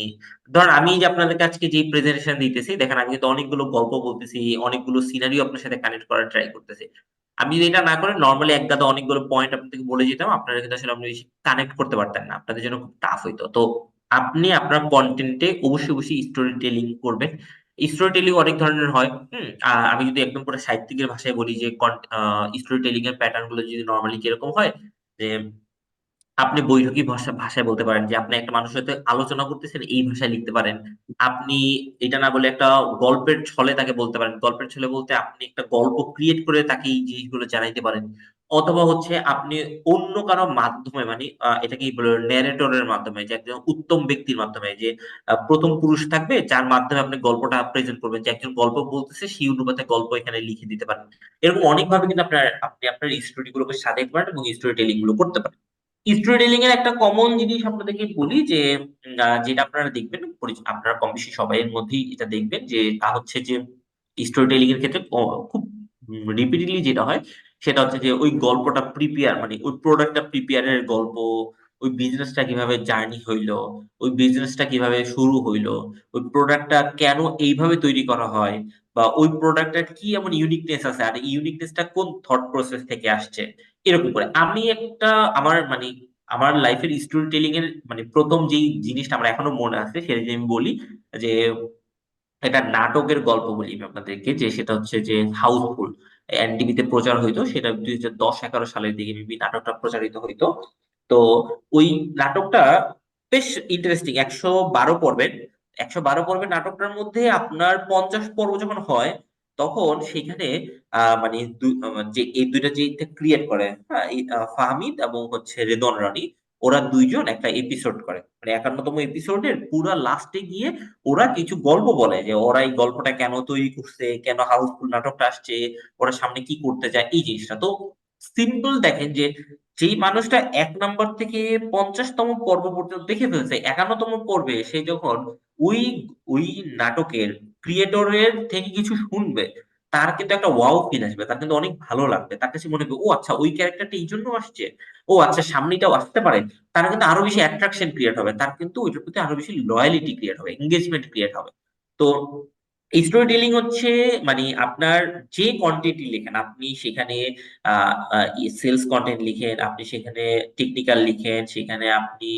ধরেন আমি যে আপনাদেরকে আজকে যে প্রেজেন্টেশন দিতেছি, দেখেন আমি কিন্তু অনেকগুলো গল্প বলতেছি, অনেকগুলো সিনারিও আপনার সাথে কানেক্ট করার ট্রাই করতেছি। আমি যদি এটা না করে নর্মালি এক গাদা অনেকগুলো পয়েন্ট আপনাদেরকে বলে যেতাম, আপনারা কিন্তু আসলে আপনি কানেক্ট করতে পারতেন না, আপনাদের জন্য খুব টাফ হইতো। তো আপনি আপনার কন্টেন্টে অবশ্যই অবশ্যই স্টোরি টেলিং করবেন। স্টোরি টেলিং অনেক ধরনের হয়। আমি যদি একদম পুরো সাহিত্যিকের ভাষায় বলি যে স্টোরি টেলিং এর প্যাটার্ন গুলো যদি নর্মালি কিরকম হয়, যে আপনি বৈঠকি ভাষায় বলতে পারেন, যে আপনি একটা মানুষের সাথে আলোচনা করতেছেন এই ভাষায় লিখতে পারেন। আপনি এটা না বলে একটা গল্পের ছলে তাকে বলতে পারেন, গল্পের ছলে বলতে আপনি একটা গল্প ক্রিয়েট করে তাকে এই জিনিসগুলো জানাইতে পারেন। অথবা হচ্ছে আপনি অন্য কারো মাধ্যমে, মানে এটাকে কি বলে, ন্যারেটরের মাধ্যমে, যে একজন উত্তম ব্যক্তির মাধ্যমে, যে প্রথম পুরুষ থাকবে যার মাধ্যমে আপনি গল্পটা প্রেজেন্ট করবেন, যে একজন গল্প বলতেছে সেই অনুপাতে গল্প এখানে লিখে দিতে পারেন। এরকম অনেকভাবে কিন্তু আপনি আপনার স্টোরি গুলোকে সাজাইতে পারেন এবং স্টোরি টেলিং গুলো করতে পারেন। স্টোরি টেলিং এর একটা কমন জিনিস আপনাদেরকে বলি যে যেটা আপনারা দেখবেন, আপনারা কম বেশি সবাই এর মধ্যেই এটা দেখবেন, যে তা হচ্ছে যে স্টোরি টেলিং এর ক্ষেত্রে খুব রিপিটেডলি যেটা হয় সেটা হচ্ছে যে ওই গল্পটা প্রিপেয়ার, মানে ওই প্রোডাক্টটা প্রিপেয়ারের গল্প, ওই বিজনেসটা কিভাবে জার্নি হইলো, ওই বিজনেসটা কিভাবে শুরু হইলো, ওই প্রোডাক্টটা কেন এইভাবে তৈরি করা হয়, বা ওই প্রোডাক্টটার কি এমন ইউনিকনেস আছে, আর ইউনিকনেসটা কোন থট প্রসেস থেকে আসছে। এরকম করে আমি একটা, আমার মানে আমার লাইফের স্টোরি টেলিং এর মানে প্রথম যেই জিনিসটা আমার এখনো মনে আছে সেটা যদি আমি বলি, যে এটা নাটকের গল্প বলি আমি আপনাদেরকে, যে সেটা হচ্ছে যে হাউসফুল, এনটিভিতে প্রচার হইতো, সেটা 2010-11 সালের দিকে মেবি নাটকটা প্রচারিত হইতো। তো ওই নাটকটা বেশ ইন্টারেস্টিং, 112 পর্বের। 112 পর্বের নাটকটার মধ্যে আপনার 50 পর্ব যখন হয়, তখন সেখানে মানে যে এই দুইটা যে ক্রিয়েট করে, হ্যাঁ, ফাহমিদ এবং হচ্ছে রেদন রানী, ওরা দুইজন একটা এপিসোড করে, মানে 51তম এপিসোডের পুরা লাস্টে গিয়ে ওরা কিছু গল্প বলে, যে ওরা এই গল্পটা কেন তৈরি করছে, কেন হাউসফুল নাটকটা আসছে, ওরা সামনে কি করতে যায়, এই জিনিসটা তো সিম্পল। দেখেন যে যেই মানুষটা 1 নম্বর থেকে 50তম পর্ব পর্যন্ত দেখে ফেলছে, 51তম পর্বে সে যখন ওই ওই নাটকের ক্রিয়েটরের থেকে কিছু শুনবে, তার কিন্তু একটা ওয়াও ফিল আসবে, তার কিন্তু অনেক ভালো লাগবে, তার কাছে মনে হবে ও আচ্ছা ওই ক্যারেক্টারটা এই জন্য আসছে, ও আচ্ছা সামনেটাও আসতে পারে। তার কিন্তু আরো বেশি অ্যাট্রাকশন ক্রিয়েট হবে, তার কিন্তু ওইটার প্রতি আরো বেশি লয়ালিটি ক্রিয়েট হবে, এঙ্গেজমেন্ট ক্রিয়েট হবে। তো স্টোরি টেলিং হচ্ছে মানে আপনার যে কন্টেন্টই লেখেন, আপনি সেখানে সেলস কন্টেন্ট লিখেন, আপনি সেখানে টেকনিক্যাল লিখেন, সেখানে আপনি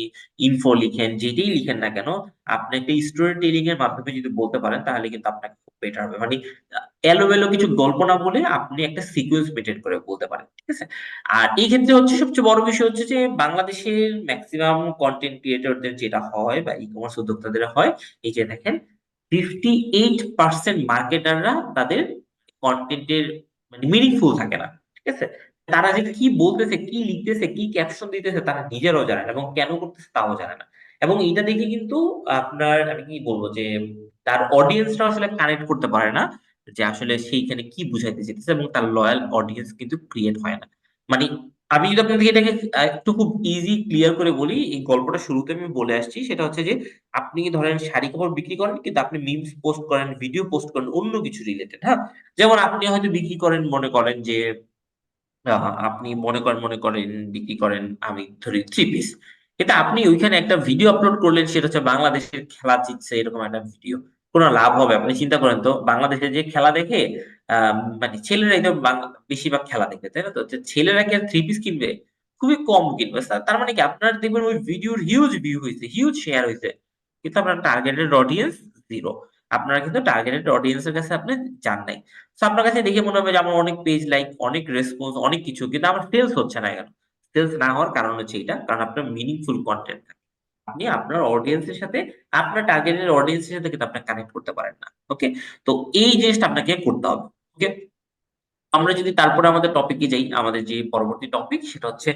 ইনফো লিখেন, যেটাই লিখেন না কেন, আপনি একটা স্টোরি টেলিং এর মাধ্যমে যদি বলতে পারেন তাহলে কিন্তু আপনাকে খুব বেটার হবে। মানে এলোমেলো কিছু গল্প না বলে আপনি একটা সিকোয়েন্স মেনটেন করে বলতে পারেন, ঠিক আছে। আর এই ক্ষেত্রে হচ্ছে সবচেয়ে বড় বিষয় হচ্ছে যে বাংলাদেশের ম্যাক্সিমাম কন্টেন্ট ক্রিয়েটরদের যেটা হয় বা ই কমার্স উদ্যোক্তাদের হয়, এই যে দেখেন 58% মার্কেটাররা তাদের কন্টেন্টের মানে মিনিংফুল থাকে না, ঠিক আছে। তারা যে কি বলতেছে, কি লিখতেছে, কি ক্যাপশন দিতেছে তারা নিজেরাও জানে না, এবং কেন করতেছে তাও জানে না। এবং এইটা দেখে কিন্তু আপনার, আমি কি বলবো, যে তার অডিয়েন্সরা আসলে কানেক্ট করতে পারে না, যে আসলে সেইখানে কি বুঝাইতে চাইতেছে, এবং তার লয়াল অডিয়েন্স কিন্তু ক্রিয়েট হয় না। মানে আমি যদি আপনাদেরকে এটাকে একটু খুব ইজি ক্লিয়ার করে বলি, এই গল্পটা শুরুতে আমি বলে আসছি, সেটা হচ্ছে যে আপনি ধরেন শাড়ি কাপড় বিক্রি করেন, কিন্তু আপনি মিমস পোস্ট করেন, ভিডিও পোস্ট করেন অন্য কিছু রিলেটেড, হ্যাঁ। যেমন আপনি হয়তো বিক্রি করেন, মনে করেন যে আপনি মনে করেন বিক্রি করেন, আমি ধরি 3 পিস, কিন্তু আপনি ওইখানে একটা ভিডিও আপলোড করলেন, সেটা হচ্ছে বাংলাদেশের খেলা জিতছে এরকম একটা ভিডিও। কোনো লাভ হবে? আপনি চিন্তা করেন তো, বাংলাদেশের যে খেলা দেখে মানে ছেলেরাই তো বেশিরভাগ খেলা দেখবে, তাই না? তো হচ্ছে ছেলেরা কি আর 3 পিস কিনবে? খুবই কম কিনবে। তার মানে কি, আপনার দেখবেন ওই ভিডিওর হিউজ ভিউ হয়েছে, হিউজ শেয়ার হয়েছে, কিন্তু আপনার টার্গেটেড অডিয়েন্স জিরো। আপনারা কিন্তু টার্গেটেড অডিয়েন্স এর কাছে আপনি যান নাই। তো আপনার কাছে দেখে মনে হবে যে আমার অনেক পেজ লাইক, অনেক রেসপন্স, অনেক কিছু, কিন্তু আমার সেলস হচ্ছে না কেন? সেলস না হওয়ার কারণ হচ্ছে এটা, কারণ আপনার মিনিংফুল কন্টেন্ট, আপনি আপনার অডিয়েন্সের সাথে, আপনার টার্গেটেড অডিয়েন্সের সাথে কিন্তু আপনি কানেক্ট করতে পারেন না। ওকে, তো এই জিনিসটা আপনাকে করতে হবে। ওকে, আমরা যদি তারপরে আমাদের টপিকে যাই, আমাদের যে পরবর্তী টপিক সেটা হচ্ছে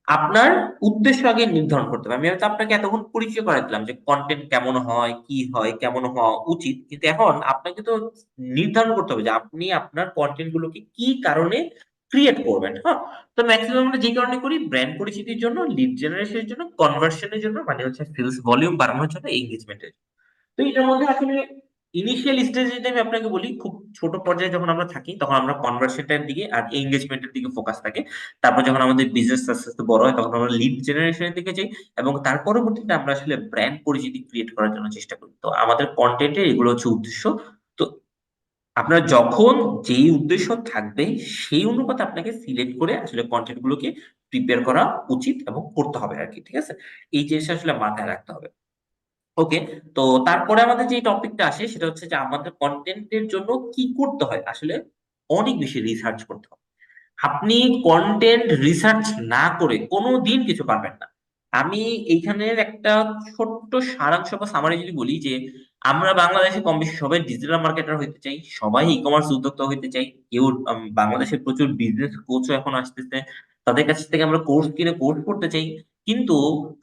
আপনার উদ্দেশ্য আগে নির্ধারণ করতে হবে। আমি হয়তো আপনাকে এতক্ষণ পরিচয় করে দিলাম যে কন্টেন্ট কেমন হয়, কি হয়, কেমন হওয়া উচিত, কিন্তু এখন আপনাকে তো নির্ধারণ করতে হবে যে আপনি আপনার কন্টেন্ট গুলোকে কি কারণে ক্রিয়েট করবেন। হ্যাঁ, তো ম্যাক্সিমাম আমরা যে কারণে করি, ব্র্যান্ড পরিচিতির জন্য, লিড জেনারেশনের জন্য, কনভার্সনের জন্য, মানে হচ্ছে সেলস ভলিউম বাড়ানোর জন্য, এঙ্গেজমেন্টের। তো এটার মধ্যে আসলে ইনিশিয়াল স্টেজে যদি আমি আপনাকে বলি, খুব ছোট পর্যায়ে যখন আমরা থাকি তখন আমরা কনভার্সেন্টের দিকে আর এঙ্গেজমেন্টের দিকে ফোকাস থাকে। তারপর যখন আমাদের বিজনেস আস্তে আস্তে বড় হয় তখন আমরা লিড জেনারেশনের দিকে যাই, এবং তার পরবর্তীতে আমরা আসলে ব্র্যান্ড পরিচিতি ক্রিয়েট করার জন্য চেষ্টা করি। তো আমাদের কন্টেন্টের এগুলো হচ্ছে উদ্দেশ্য। তো আপনার যখন যেই উদ্দেশ্য থাকবে সেই অনুপাতে আপনাকে সিলেক্ট করে আসলে কন্টেন্ট গুলোকে প্রিপেয়ার করা উচিত এবং করতে হবে আর কি, ঠিক আছে? এই জিনিসটা আসলে মাথায় রাখতে হবে। ওকে। তো তারপরে আমাদের যে টপিকটা আসে সেটা হচ্ছে যে আমাদের কন্টেন্টের জন্য কি করতে হয়, আসলে অনেক বেশি রিসার্চ করতে হয়। আপনি কন্টেন্ট রিসার্চ না করে কোনোদিন কিছু পারবেন না। আমি এইখানের একটা ছোট্ট সারাংশ বা সামারি যদি বলি যে আমরা বাংলাদেশে কম বেশি সবাই ডিজিটাল মার্কেটার হইতে চাই, সবাই ই কমার্স উদ্যোক্তা হইতে চাই। কেউ বাংলাদেশে প্রচুর বিজনেস কোচও এখন আসতেছে, তাদের কাছ থেকে আমরা কোর্স কিনে কোর্স করতে চাই। কিন্তু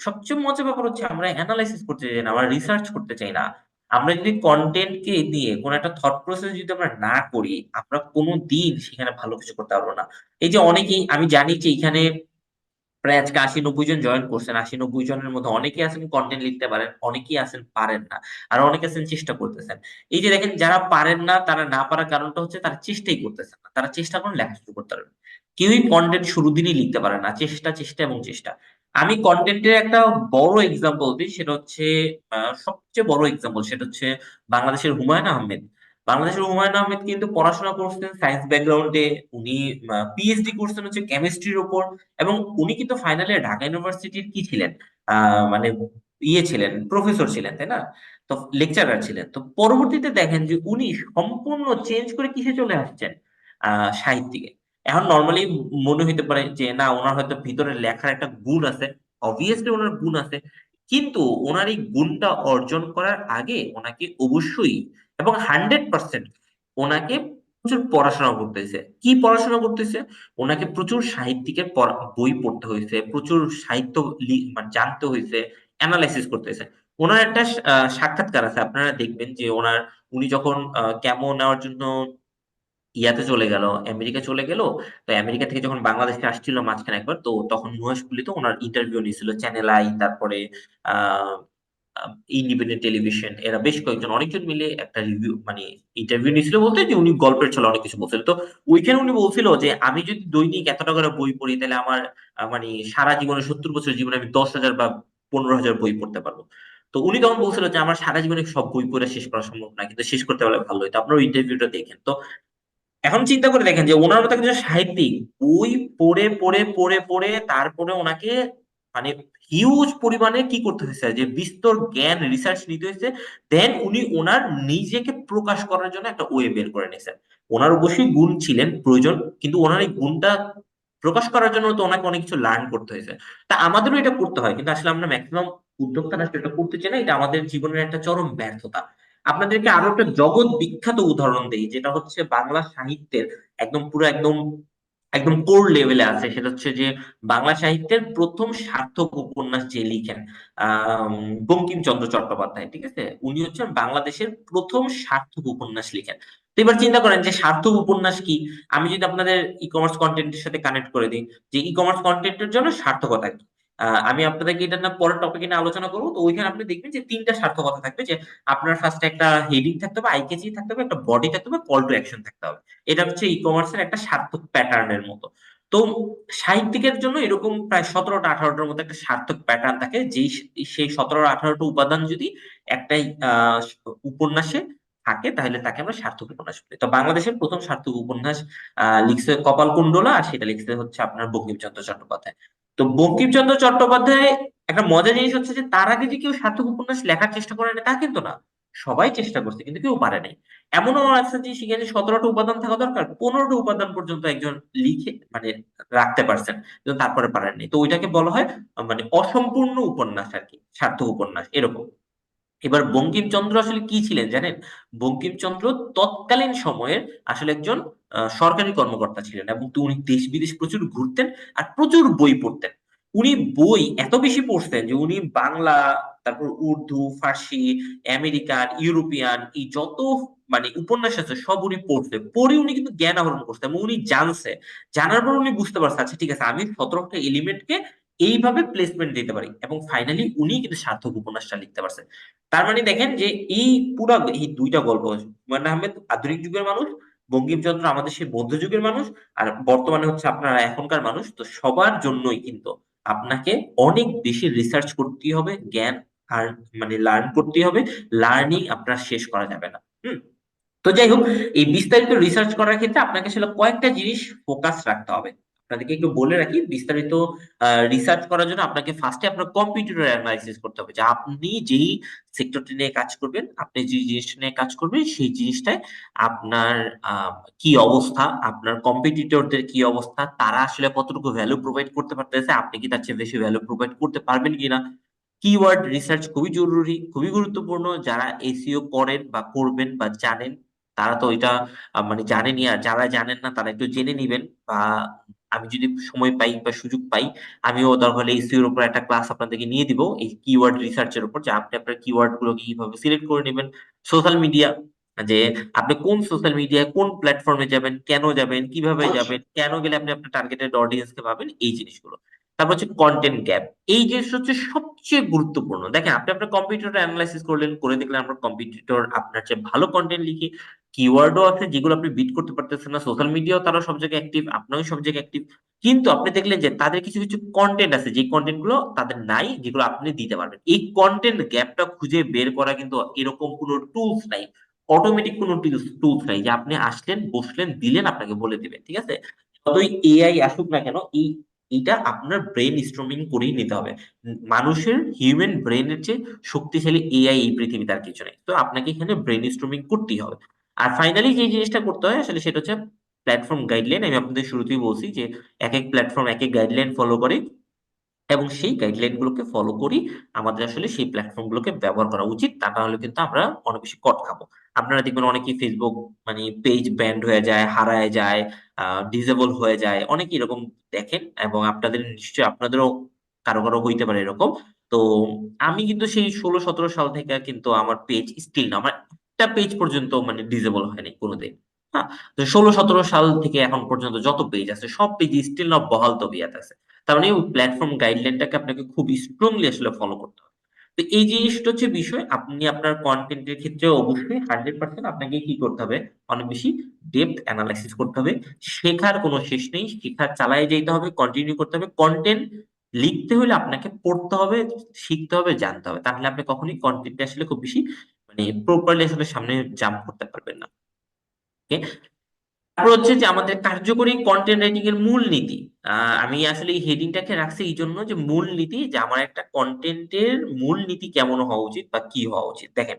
সবচেয়ে মজার ব্যাপার হচ্ছে আমরা অ্যানালাইসিস করতে চাই না, আমরা রিসার্চ করতে চাই না। আমরা যদি কন্টেন্টকে নিয়ে কোনো একটা থট প্রসেস যদি আমরা না করি, আমরা কোনো দিন সেখানে ভালো কিছু করতে পারবো না। এই যে অনেকেই, আমি জানি যে এখানে প্রায় আজকে ৮০-৯০ জন জয়েন করছেন, ৮০-৯০ জনের মধ্যে অনেকেই আছেন কন্টেন্ট লিখতে পারেন, অনেকেই আছেন পারেন না, আর অনেকে আছেন চেষ্টা করতেছেন। এই যে দেখেন, যারা পারেন না তারা না পারার কারণটা হচ্ছে তারা চেষ্টাই করতেছেন না, তারা চেষ্টা করেন লেখা শুরু করতে পারবেন। কেউই কন্টেন্ট শুরু দিনই লিখতে পারে না, চেষ্টা চেষ্টা এবং চেষ্টা। আমি কন্টেন্টের একটা বড় এক্সাম্পল দিই, সেটা হচ্ছে সবচেয়ে বড় এক্সাম্পল সেটা হচ্ছে বাংলাদেশের হুমায়ুন আহমেদ। বাংলাদেশের হুমায়ুন আহমেদ কিন্তু পড়াশোনা করছেন সায়েন্স ব্যাকগ্রাউন্ডে। উনি পিএইচডি করছেন হচ্ছে কেমিস্ট্রির উপর, এবং উনি কিন্তু ফাইনালে ঢাকা ইউনিভার্সিটির কি ছিলেন, মানে ইয়ে ছিলেন, প্রফেসর ছিলেন, তাই না? তো লেকচারার ছিলেন। তো পরবর্তীতে দেখেন যে উনি সম্পূর্ণ চেঞ্জ করে কিসে চলে আসছেন, সাহিত্যিকে। এখন নর্মালি মনে হইতে পারে যে না, ওনার হয়তো ভিতরে লেখার একটা গুণ আছে। অবভিয়াসলি ওনার গুণ আছে, কিন্তু ওনার এই গুণটা অর্জন করার আগে ওনাকে অবশ্যই এবং 100% ওনাকে প্রচুর পড়াশোনা করতেছে। কি পড়াশোনা করতেছে? ওনাকে প্রচুর সাহিত্যিকের বই পড়তে হয়েছে, প্রচুর সাহিত্য মানে জানতে হয়েছে, অ্যানালাইসিস করতেছে। ওনার একটা সাক্ষাৎকার আছে, আপনারা দেখবেন যে উনি যখন কেমো নেওয়ার জন্য ইয়াতে চলে গেল, আমেরিকা চলে গেল। তো আমেরিকা থেকে যখন বাংলাদেশে আসছিল মাঝখানে একবার, তো তখন মহেশখালীতে ওনার ইন্টারভিউ নিয়েছিল চ্যানেল আই, তারপরে আহ ইন্ডিপেন্ডেন্ট টেলিভিশন, এরা বেশ কয়েকজন অনেকজন মিলে একটা রিভিউ মানে ইন্টারভিউ নিয়েছিল, বলতে যে উনি গল্পের ছলে অনেক কিছু বলছিল। তো ওইখানে উনি বলছিল যে আমি যদি দৈনিক এতটা করে বই পড়ি তাহলে আমার মানে সারা জীবনে ৭০ বছর জীবনে আমি ১০,০০০ বা ১৫,০০০ বই পড়তে পারবো। তো উনি তখন বলছিল যে আমার সারা জীবনে সব বই পড়ে শেষ করা সম্ভব না, কিন্তু শেষ করতে পারলে ভালো হতো। আপনার ইন্টারভিউটা দেখেন তো। এখন চিন্তা করে দেখেন যে ওনার মতো একজন সাহিত্যিক বই পড়ে পড়ে পড়ে পড়ে তারপরে ওনাকে মানে হিউজ পরিমাণে কি করতে হয়েছে, যে বিস্তর জ্ঞান রিসার্চ নিতে হয়েছে। দেন উনি ওনার নিজেকে প্রকাশ করার জন্য একটা ওয়ে বের করে নিয়েছেন। ওনার অবশ্যই গুণ ছিলেন প্রয়োজন, কিন্তু ওনার এই গুণটা প্রকাশ করার জন্য তো ওনাকে অনেক কিছু লার্ন করতে হয়েছে। তা আমাদেরও এটা করতে হয়, কিন্তু আসলে আমরা ম্যাক্সিমাম উদ্যোক্তারা সেটা করতে চাই না। এটা আমাদের জীবনের একটা চরম ব্যর্থতা। আপনাদেরকে আরো একটা জগৎ বিখ্যাত উদাহরণ দেই, যেটা হচ্ছে বাংলা সাহিত্যের একদম পুরো একদম একদম কোর লেভেলে আছে। সেটা হচ্ছে যে বাংলা সাহিত্যের প্রথম সার্থক উপন্যাস যে লিখেন, বঙ্কিমচন্দ্র চট্টোপাধ্যায়, ঠিক আছে? উনি হচ্ছেন বাংলাদেশের প্রথম সার্থক উপন্যাস লিখেন। তো এবার চিন্তা করেন যে সার্থক উপন্যাস কি। আমি যদি আপনাদের ই কমার্স কন্টেন্টের সাথে কানেক্ট করে দিই যে ই কমার্স কন্টেন্টের জন্য সার্থকতা কি, আমি আপনাদেরকে এটা না পরের টপিকে নিয়ে আলোচনা করবো। তো ওইখানে আপনি দেখবেন যে তিনটা সার্থকতা থাকবে, যে আপনার ফার্স্টে একটা হেডিং থাকতে হবে, আইকেজি থাকতে হবে, একটা বডি থাকতে হবে, কল টু অ্যাকশন থাকতে হবে। এটা হচ্ছে ই কমার্সের একটা সার্থক প্যাটার্নের মতো। তো সাহিত্যিকের জন্য এরকম প্রায় ১৭টা ১৮টার মতো একটা সার্থক প্যাটার্ন থাকে, যেই সেই ১৭-১৮টা উপাদান যদি একটাই উপন্যাসে থাকে তাহলে তাকে আমরা সার্থক উপন্যাস বলি। তো বাংলাদেশের প্রথম সার্থক উপন্যাস লিখছে কপালকুণ্ডলা, আর সেটা লিখছে হচ্ছে আপনার বঙ্কিমচন্দ্র চট্টোপাধ্যায়। তো বঙ্কিমচন্দ্র চট্টোপাধ্যায়, একটা মজার জিনিস হচ্ছে যে তার আগে যে কেউ সার্থক উপন্যাস লেখার চেষ্টা করে না তা কিন্তু না, সবাই চেষ্টা করছে কিন্তু কেউ পারে নাই। এমনও আছে যে সেখানে ১৭টা উপাদান থাকা দরকার, ১৫টা উপাদান পর্যন্ত একজন লিখে মানে রাখতে পারছেন, কিন্তু তারপরে পারেননি। তো ওইটাকে বলা হয় মানে অসম্পূর্ণ উপন্যাস আর কি, সার্থক উপন্যাস এরকম। এবার বঙ্কিমচন্দ্র আসলে কি ছিলেন জানেন? বঙ্কিমচন্দ্র তৎকালীন সময়ের আসলে একজন সরকারি কর্মকর্তা ছিলেন, এবং তো উনি দেশ বিদেশ প্রচুর ঘুরতেন আর প্রচুর বই পড়তেন। উনি বই এত বেশি পড়তেন যে উনি বাংলা, তারপর উর্দু, ফার্সি, আমেরিকান, ইউরোপিয়ান এই যত মানে উপন্যাস আছে সব উনি পড়তে পড়ে উনি কিন্তু জ্ঞান আহরণ করতেন, এবং উনি জানছে। জানার পর উনি বুঝতে পারছে আচ্ছা ঠিক আছে, আমি ১৭টা এলিমেন্টকে এইভাবে প্লেসমেন্ট দিতে পারি, এবং ফাইনালি উনি কিন্তু সার্থক উপন্যাসটা লিখতে পারছেন। তার মানে দেখেন যে এই পুরা এই দুইটা গল্প, হুমায়ুন আহমেদ আধুনিক যুগের মানুষ, বঙ্কিমচন্দ্র আমাদের সেই মধ্যযুগের মানুষ, আর বর্তমানে হচ্ছে আপনারা এখনকার মানুষ, তো সবার জন্যই কিন্তু আপনাকে অনেক বেশি রিসার্চ করতে হবে, জ্ঞান আর মানে লার্ন করতে হবে। লার্নিং আপনার শেষ করা যাবে না। হুম। তো যাই হোক, এই বিস্তারিত রিসার্চ করার ক্ষেত্রে আপনাকে আসলে কয়েকটা জিনিস ফোকাস রাখতে হবে। আপনাদেরকে একটু বলে রাখি, বিস্তারিত রিসার্চ করার জন্য আপনাকে ফার্স্টে আপনার কম্পিউটার অ্যানালাইসিস করতে হবে, যে আপনি যেই সেক্টরটি নিয়ে কাজ করবেন, আপনি যে জিনিসটা নিয়ে কাজ করবেন, সেই জিনিসটায় আপনার কি অবস্থা, আপনার কম্পিটিটরদের কি অবস্থা, তারা আসলে কতটুকু ভ্যালু প্রোভাইড করতে পারতেছে, আপনি কি তার চেয়ে বেশি ভ্যালু প্রোভাইড করতে পারবেন কিনা। কিওয়ার্ড রিসার্চ খুবই জরুরি, খুবই গুরুত্বপূর্ণ। যারা এসইও করেন বা করবেন বা জানেন, তারা তো এটা মানে জানেনই, আর যারা জানেন না তারা একটু জেনে নিবেন। বা আমি যদি সময় পাই বা সুযোগ পাই, আমিও দরকার হলে এসইওর উপর একটা ক্লাস আপনাদেরকে নিয়ে দিব, এই কিওয়ার্ড রিসার্চের উপর, যে আপনি আপনার কিওয়ার্ড গুলোকে কিভাবে সিলেক্ট করে নেবেন। সোশ্যাল মিডিয়া, যে আপনি কোন সোশ্যাল মিডিয়ায় কোন প্ল্যাটফর্মে যাবেন, কেন যাবেন, কিভাবে যাবেন, কেন গেলে আপনি আপনার টার্গেটেড অডিয়েন্সকে পাবেন, এই জিনিসগুলো। তারপর হচ্ছে কন্টেন্ট গ্যাপ। এই জিনিসটা হচ্ছে সবচেয়ে গুরুত্বপূর্ণ। দেখেন, আপনি আপনার কম্পিউটার অ্যানালাইসিস করলেন, করে দেখলেন আপনার কম্পিটিটর আপনার চেয়ে ভালো কন্টেন্ট লিখে, কিওয়ার্ডও আছে যেগুলো আপনি বিট করতে পারতেছেন না, সোশ্যাল মিডিয়াও তারা সব জায়গায় অ্যাক্টিভ, আপনিও সব জায়গায় অ্যাক্টিভ, কিন্তু আপনি দেখলেন যে তাদের কিছু কিছু কন্টেন্ট আছে, যে কন্টেন্ট গুলো তাদের নাই, যেগুলো আপনি দিতে পারবেন। এই কন্টেন্ট গ্যাপটা খুঁজে বের করা কিন্তু এরকম কোনো টুলস নাই, অটোমেটিক কোনো টুলস নাই যে আপনি আসলেন, বসলেন, দিলেন, আপনাকে বলে দিবে, ঠিক আছে। যতই এআই আসুক না কেন, এইটা আপনার ব্রেন স্টর্মিং করেই নিতে হবে। মানুষের হিউম্যান ব্রেনের চেয়ে শক্তিশালী এআই এই পৃথিবীতে আর কিছু নেই, তো আপনাকে এখানে ব্রেন স্টর্মিং করতেই হবে। আর ফাইনালি যে জিনিসটা করতে হয় আসলে, সেটা হচ্ছে প্ল্যাটফর্ম গাইডলাইন। আমি আপনাদের শুরুতেই বলছি যে এক এক প্ল্যাটফর্ম এক এক গাইডলাইন ফলো করে, এবং সেই গাইডলাইন গুলোকে ফলো করি আমাদের আসলে সেই প্ল্যাটফর্ম গুলোকে ব্যবহার করা উচিত। তা না হলে কিন্তু আমরা অনেক বেশি কট খাবো। আপনারা দেখবেন অনেকেই ফেসবুক মানে পেজ ব্যান্ড হয়ে যায়, হারায় যায়, ডিসেবল হয়ে যায়, অনেকে এরকম দেখেন, এবং আপনাদের নিশ্চয়ই আপনাদেরও কারো কারো হইতে পারে এরকম। তো আমি কিন্তু সেই 16-17 সাল থেকে কিন্তু আমার পেজ স্টিল না, আমার একটা পেজ পর্যন্ত মানে ডিসেবল হয়নি কোনোদিন। হ্যাঁ। তো 16-17 সাল থেকে এখন পর্যন্ত যত পেজ আছে, সব পেজ স্টিল না বহাল তবিয়ত আছে। তার মানে ওই প্ল্যাটফর্ম গাইডলাইনটাকে আপনাকে খুব স্ট্রংলি আসলে ফলো করতে হবে। তো এই জিনিসটা হচ্ছে বিষয়, আপনি আপনার কন্টেন্টের ক্ষেত্রে অবশ্যই 100% আপনাকে কি করতে হবে, অনেক বেশি ডেপথ অ্যানালাইসিস করতে হবে। শেখার কোনো শেষ নেই, শেখার চালায় যেতে হবে, কন্টিনিউ করতে হবে। কন্টেন্ট লিখতে হলে আপনাকে পড়তে হবে, শিখতে হবে, জানতে হবে, তাহলে আপনি কখনোই কন্টেন্টে আসলে খুব বেশি মানে প্রপারলি আসলে সামনে জাম্প করতে পারবেন না। ওকে। তারপর হচ্ছে যে আমাদের কার্যকরী কন্টেন্ট রাইটিং এর মূলনীতি। আমি আসলে এই হেডিংটাকে রাখছি এই জন্য যে মূলনীতি, যে আমার একটা কন্টেন্টের মূলনীতি কেমন হওয়া উচিত বা কি হওয়া উচিত। দেখেন,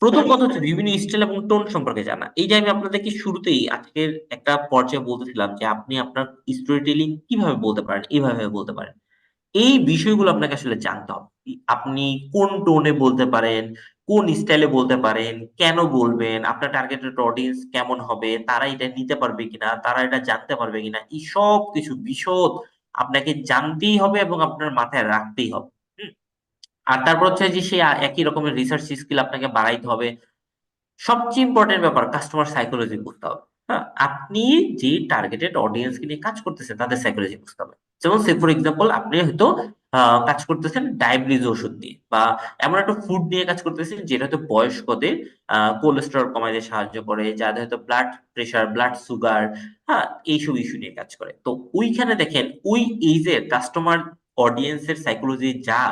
প্রথম কথা হচ্ছে বিভিন্ন স্টাইল এবং টোন সম্পর্কে জানা। এই যে আমি আপনাদেরকে শুরুতেই আজকের একটা পর্যায়ে বলতেছিলাম যে আপনি আপনার স্টোরি টেলিং কিভাবে বলতে পারেন, এইভাবে বলতে পারেন, এই বিষয়গুলো আপনাকে আসলে জানতে হবে। আপনি কোন টোনে বলতে পারেন, কোন স্টাইলে বলতে পারেন, কেন বলবেন, আপনার টার্গেটেড অডিয়েন্স কেমন হবে, তারা এটা নিতে পারবে কিনা, তারা এটা জানতে পারবে কিনা, এই সব কিছু বিশদ আপনাকে জানতেই হবে এবং আপনার মাথায় রাখতেই হবে। হুম। আর তারপর হচ্ছে যে সে একই রকমের রিসার্চ স্কিল আপনাকে বাড়াইতে হবে। সবচেয়ে ইম্পর্টেন্ট ব্যাপার, কাস্টমার সাইকোলজি বুঝতে হবে। হ্যাঁ, আপনি যে টার্গেটেড অডিয়েন্স কে নিয়ে কাজ করতেছেন তাদের সাইকোলজি বুঝতে হবে। যেমন সে ফর এক্সাম্পল, আপনি হয়তো কাজ করতেছেন ডায়াবেটিস ওষুধ নিয়ে, বা এমন একটা ফুড নিয়ে কাজ করতেছেন যেটা হয়তো বয়স্কদের কোলেস্টেরল কমাইতে সাহায্য করে, যাদের হয়তো ব্লাড প্রেশার, ব্লাড সুগার, হ্যাঁ, এইসব ইস্যু নিয়ে কাজ করে। তো ওইখানে দেখেন ওই এইজের কাস্টমার অডিয়েন্সের সাইকোলজি যা,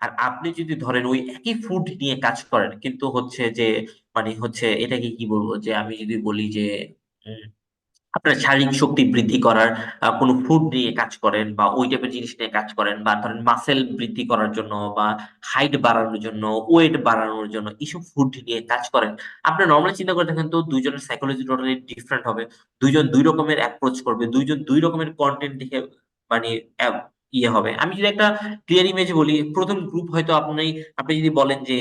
আর আপনি যদি ধরেন ওই একই ফুড নিয়ে কাজ করেন, কিন্তু হচ্ছে যে মানে হচ্ছে এটাকে কি বলবো, যে আমি যদি বলি যে উম, আপনার শারীরিক শক্তি বৃদ্ধি করার কোনো ফুড নিয়ে কাজ করেন, বা ওই টাইপের জিনিস নিয়ে কাজ করেন, বা ধরেন মাসেল বৃদ্ধি করার জন্য, বা হাইট বাড়ানোর জন্য, ওয়েট বাড়ানোর জন্য এইসব ফুড নিয়ে কাজ করেন, আপনি নর্মালি চিন্তা করে দেখেন তো দুইজনের সাইকোলজি টোটালি ডিফারেন্ট হবে। দুইজন দুই রকমের অ্যাপ্রোচ করবে, দুইজন দুই রকমের কন্টেন্ট দেখে মানে ইয়ে হবে। আমি যদি একটা ক্লিয়ার ইমেজ বলি, প্রথম গ্রুপ হয়তো আপনি আপনি যদি বলেন যে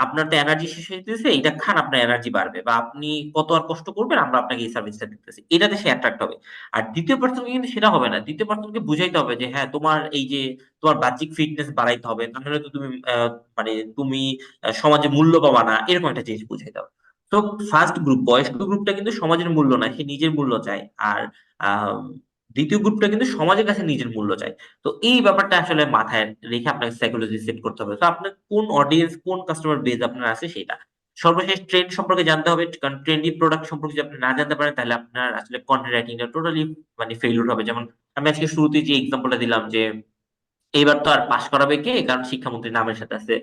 আপনার তো এনার্জি শেষ হয়ে যেতেছে, এটা খান আপনার এনার্জি বাড়বে, বা আপনি কত আর কষ্ট করবেন, আমরা আপনাকে এই সার্ভিসটা দিতেছি, এটাতে সে অ্যাট্রাক্ট হবে। আর দ্বিতীয় পার্সনকে কিন্তু সেটা হবে না, দ্বিতীয় পার্সনকে বুঝাইতে হবে যে হ্যাঁ, তোমার এই যে তোমার বাহ্যিক ফিটনেস বাড়াইতে হবে, তাহলে তো তুমি মানে তুমি সমাজে মূল্য পাবা না, এরকম একটা জিনিস বুঝাইতে হবে। তো ফার্স্ট গ্রুপ, বয়স্ক গ্রুপটা কিন্তু সমাজের মূল্য না, সে নিজের মূল্য চায়। আর দ্বিতীয় গ্রুপটা কিন্তু সমাজের কাছে নিজের মূল্য চায়। তো এই ব্যাপারটা আসলে মাথায় রেখে আপনাকে সাইকোলজি সেট করতে হবে। তো আপনার কোন অডিয়েন্স, কোন কাস্টমার বেজ আপনার আছে সেটা। সর্বশেষ ট্রেন্ড সম্পর্কে জানতে হবে, কারণ ট্রেন্ডি প্রোডাক্ট সম্পর্কে যদি আপনি না জানতে পারেন তাহলে আপনার আসলে কন্টেন্ট রাইটিংটা টোটালি মানে ফেইলিউর হবে। যেমন আমি আজকে শুরুতে যে এক্সাম্পলটা দিলাম যে এইবার তো আর পাশ করাবে কে, কারণ শিক্ষামন্ত্রীর নামের সাথে আছে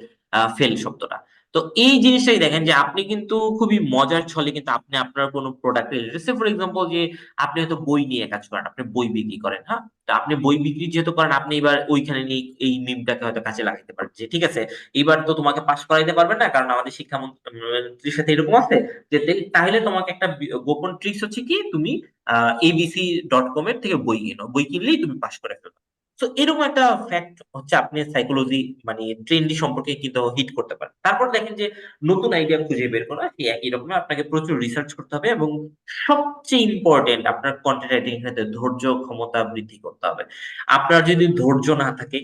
ফেল শব্দটা। তো এই জিনিসটাই দেখেন যে আপনি কিন্তু খুবই মজার ছলে কিন্তু আপনি আপনার কোনো প্রোডাক্ট রিলেটেড, ফর এক্সাম্পল যে আপনি হয়তো বই নিয়ে কাজ করেন, আপনি বই বিক্রি করেন, হ্যাঁ, তো আপনি বই বিক্রি যেহেতু করেন, আপনি এবার ওইখানে নিয়ে এই মিমটাকে হয়তো কাজে লাগাতে পারেন যে ঠিক আছে, এবার তো তোমাকে পাশ করাইতে পারবে না, কারণ আমাদের শিক্ষামন্ত্রীর সাথে এরকম আছে যে তাহলে তোমাকে একটা গোপন ট্রিক্স হচ্ছে কি, তুমি abc.com এর থেকে বই কিনো, বই কিনলেই তুমি পাশ করে ফেলো। তো এরকম একটা ফ্যাক্ট হচ্ছে আপনি সাইকোলজি মানে ট্রেন্ডি সম্পর্কে কিন্তু হিট করতে পারেন। তারপর দেখেন যে নতুন আইডিয়া খুঁজে বের করা, সেই একই রকম আপনাকে প্রচুর রিসার্চ করতে হবে, এবং সবচেয়ে ইম্পর্টেন্ট আপনার কন্টেন্ট রাইটিং এর ক্ষেত্রে ধৈর্য ক্ষমতা বৃদ্ধি করতে হবে। আপনার যদি ধৈর্য না থাকে,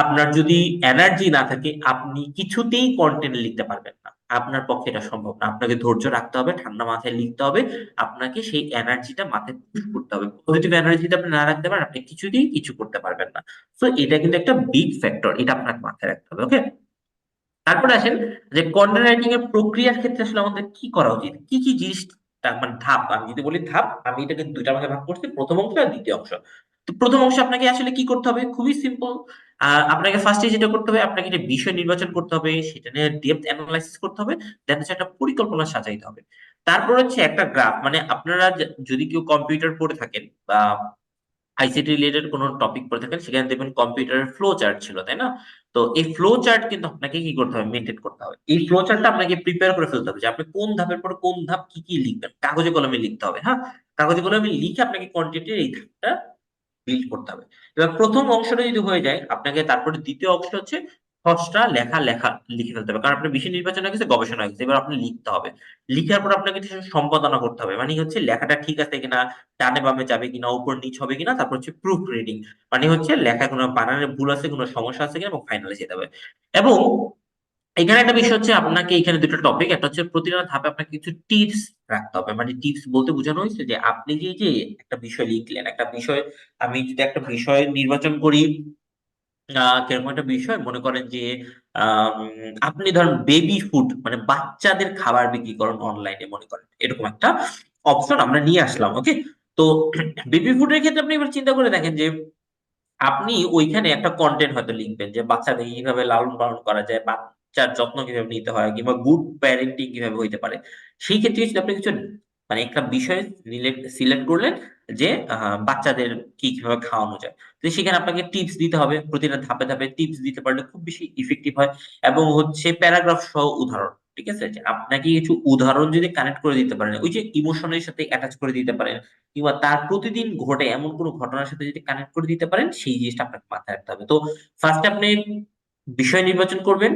আপনার যদি এনার্জি না থাকে, আপনি কিছুতেই কন্টেন্ট লিখতে পারবেন না। আপনার পক্ষে এটা সম্ভব না। আপনাকে ধৈর্য রাখতে হবে, ঠান্ডা মাথায় লিখতে হবে, আপনাকে সেই এনার্জিটা মাথায় পুশ করতে হবে। পজিটিভ এনার্জিটা আপনি না রাখতে পারেন, আপনি কিছুতেই কিছু করতে পারবেন না। তো এটা কিন্তু একটা বিগ ফ্যাক্টর, এটা আপনাকে মাথায় রাখতে হবে। ওকে, তারপরে আসেন যে কন্টেন্ট রাইটিং এর প্রক্রিয়ার ক্ষেত্রে আসলে আমাদের কি করা উচিত, কি কি জিনিসটা মানে ধাপ, আমি যদি বলি ধাপ, আমি এটাকে দুইটা ভাগে ভাগ করছি, প্রথম অংশ আর দ্বিতীয় অংশ। তো প্রথম অংশে আপনাকে আসলে কি করতে হবে, খুবই সিম্পল। আপনাকে ফার্স্টে যেটা করতে হবে, আপনাকে একটা বিষয় নির্বাচন করতে হবে, সেটা নিয়ে ডেপথ অ্যানালাইসিস করতে হবে, দেন হচ্ছে একটা পরিকল্পনা সাজাইতে হবে। তারপর হচ্ছে একটা গ্রাফ, মানে আপনারা যদি কেউ কম্পিউটার পড়ে থাকেন বা আইসিটি রিলেটেড কোনো টপিক পড়ে থাকেন, সেখানে দেখবেন কম্পিউটারের ফ্লো চার্ট ছিল, তাই না? তো এই ফ্লো চার্ট কিন্তু আপনাকে কি করতে হবে, মেনটেন করতে হবে। এই ফ্লো চার্টটা আপনাকে প্রিপেয়ার করে ফেলতে হবে যে আপনি কোন ধাপের পর কোন ধাপ কি কি লিখবেন, কাগজে কলমে লিখতে হবে। হ্যাঁ, কাগজে কলমে লিখে আপনাকে কন্টেন্টের এই ধাপটা বিল্ড করতে হবে। এবার প্রথম অংশটা যদি হয়ে যায়, আপনাকে তারপরে দ্বিতীয় অংশ হচ্ছে খসড়া লেখা লেখা লিখে ফেলতে হবে, কারণ আপনার বিষয় নির্বাচন হয়ে গেছে, গবেষণা হয়ে গেছে, এবার আপনি লিখতে হবে। লিখার পর আপনাকে কিছু সম্পাদনা করতে হবে, মানে হচ্ছে লেখাটা ঠিক আছে কিনা, ডানে বামে যাবে কিনা, উপর নিচ হবে কিনা। তারপর হচ্ছে প্রুফ রিডিং, মানে হচ্ছে লেখা কোনো বানানের ভুল আছে, কোনো সমস্যা আছে কিনা, এবং ফাইনালে যেতে হবে। এবং এখানে একটা বিষয় হচ্ছে, আপনাকে এখানে দুটো টপিক, একটা হচ্ছে প্রতিটা ধাপে আপনাকে কিছু টিপস রাখতে হবে। মানে টিপস বলতে বোঝানো হয়েছে যে আপনি যে একটা বিষয় লিখলেন, একটা বিষয়, আমি যদি একটা বিষয় নির্বাচন করি, কিরকম একটা বিষয় মনে করেন যে আম, আপনি ধরেন বেবি ফুড মানে বাচ্চাদের খাবার বিক্রি করেন অনলাইনে, মনে করেন এরকম একটা অপশন আমরা নিয়ে আসলাম। ওকে, তো বেবি ফুডের ক্ষেত্রে আপনি এবার চিন্তা করে দেখেন যে আপনি ওইখানে একটা কন্টেন্ট হয়তো লিখবেন যে বাচ্চাদের কিভাবে লালন পালন করা যায়, বাচ্চার যত্ন কিভাবে নিতে হয়, কিংবা গুড প্যারেন্টিং কিভাবে হইতে পারে। সেই ক্ষেত্রে যদি আপনি কিছু মানে একটা বিষয় সিলেক্ট করলেন যে বাচ্চাদের কি কিভাবে খাওয়ানো যায়, তো সেখানে আপনাকে টিপস দিতে হবে, প্রতিটা ধাপে ধাপে টিপস দিতে পারলে খুব বেশি ইফেক্টিভ হয়। এবং হচ্ছে প্যারাগ্রাফ সহ উদাহরণ, ঠিক আছে, যে আপনাকে কিছু উদাহরণ যদি কানেক্ট করে দিতে পারেন, ওই যে ইমোশনের সাথে অ্যাটাচ করে দিতে পারেন, কিংবা তার প্রতিদিন ঘটে এমন কোনো ঘটনার সাথে যদি কানেক্ট করে দিতে পারেন, সেই জিনিসটা আপনাকে মাথায় রাখতে হবে। তো ফার্স্ট আপনি বিষয় নির্বাচন করবেন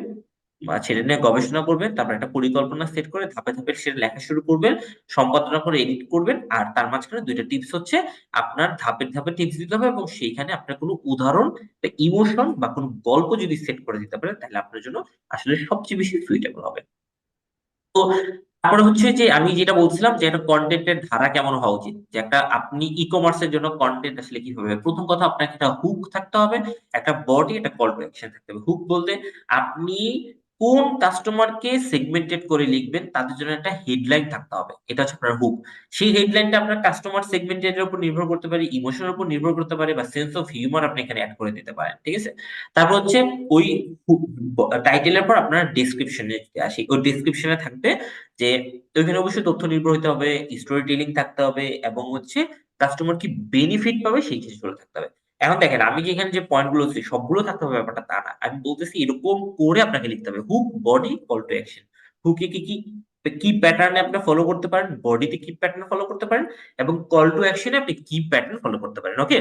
বা সেটা নিয়ে গবেষণা করবেন, তারপর একটা পরিকল্পনা সেট করে ধাপে ধাপে সেটা লেখা শুরু করবেন, সম্পাদনা করে এডিট করবেন। আর তার মাঝখানে দুইটা টিপস হচ্ছে, আপনার ধাপে ধাপে টিপস দিতে হবে, এবং সেইখানে আপনার কোনো উদাহরণ, ইমোশন বা কোনো গল্প যদি সেট করে দিতে পারেন, তাহলে আপনার জন্য আসলে সবচেয়ে বেশি সুইটেবল হবে। তো তারপরে হচ্ছে যে আমি যেটা বলছিলাম যে একটা কন্টেন্টের ধারা কেমন হওয়া উচিত, যে একটা আপনি ই কমার্সের জন্য কন্টেন্ট আসলে কিভাবে, প্রথম কথা আপনাকে একটা হুক থাকতে হবে, একটা বডি, একটা কল টু অ্যাকশন থাকতে হবে। হুক বলতে আপনি কোন কাস্টমারকে সেগমেন্টেড করে লিখবেন, তাদের জন্য একটা হেডলাইন থাকতে হবে, এটা হচ্ছে আপনার হুক। সেই হেডলাইনটা আপনার কাস্টমার সেগমেন্টের উপর নির্ভর করতে পারে, ইমোশনের উপর নির্ভর করতে পারে, বা সেন্স অফ হিউমার আপনি এখানে অ্যাড করে দিতে পারেন, ঠিক আছে। তারপর হচ্ছে ওই টাইটেলের পর আপনার ডেসক্রিপশনে আসি, ওই ডেসক্রিপশনে থাকবে যে ওইখানে অবশ্যই তথ্য নির্ভর হতে হবে, স্টোরি টেলিং থাকতে হবে, এবং হচ্ছে কাস্টমার কি বেনিফিট পাবে সেই জিনিসগুলো থাকতে হবে। এখন দেখেন, আমি যে এখানে যে পয়েন্ট গুলো বলছি সবগুলো থাকতে হবে ব্যাপারটা তা না, আমি বলতেছি এরকম করে আপনাকে লিখতে হবে hook, body, call to action. হুকে কি কি কি প্যাটার্নে আপনি ফলো করতে পারেন, বডিতে কি প্যাটার্ন ফলো করতে পারেন, এবং কল টু অ্যাকশনে আপনি কি প্যাটার্ন ফলো করতে পারেন। ওকে,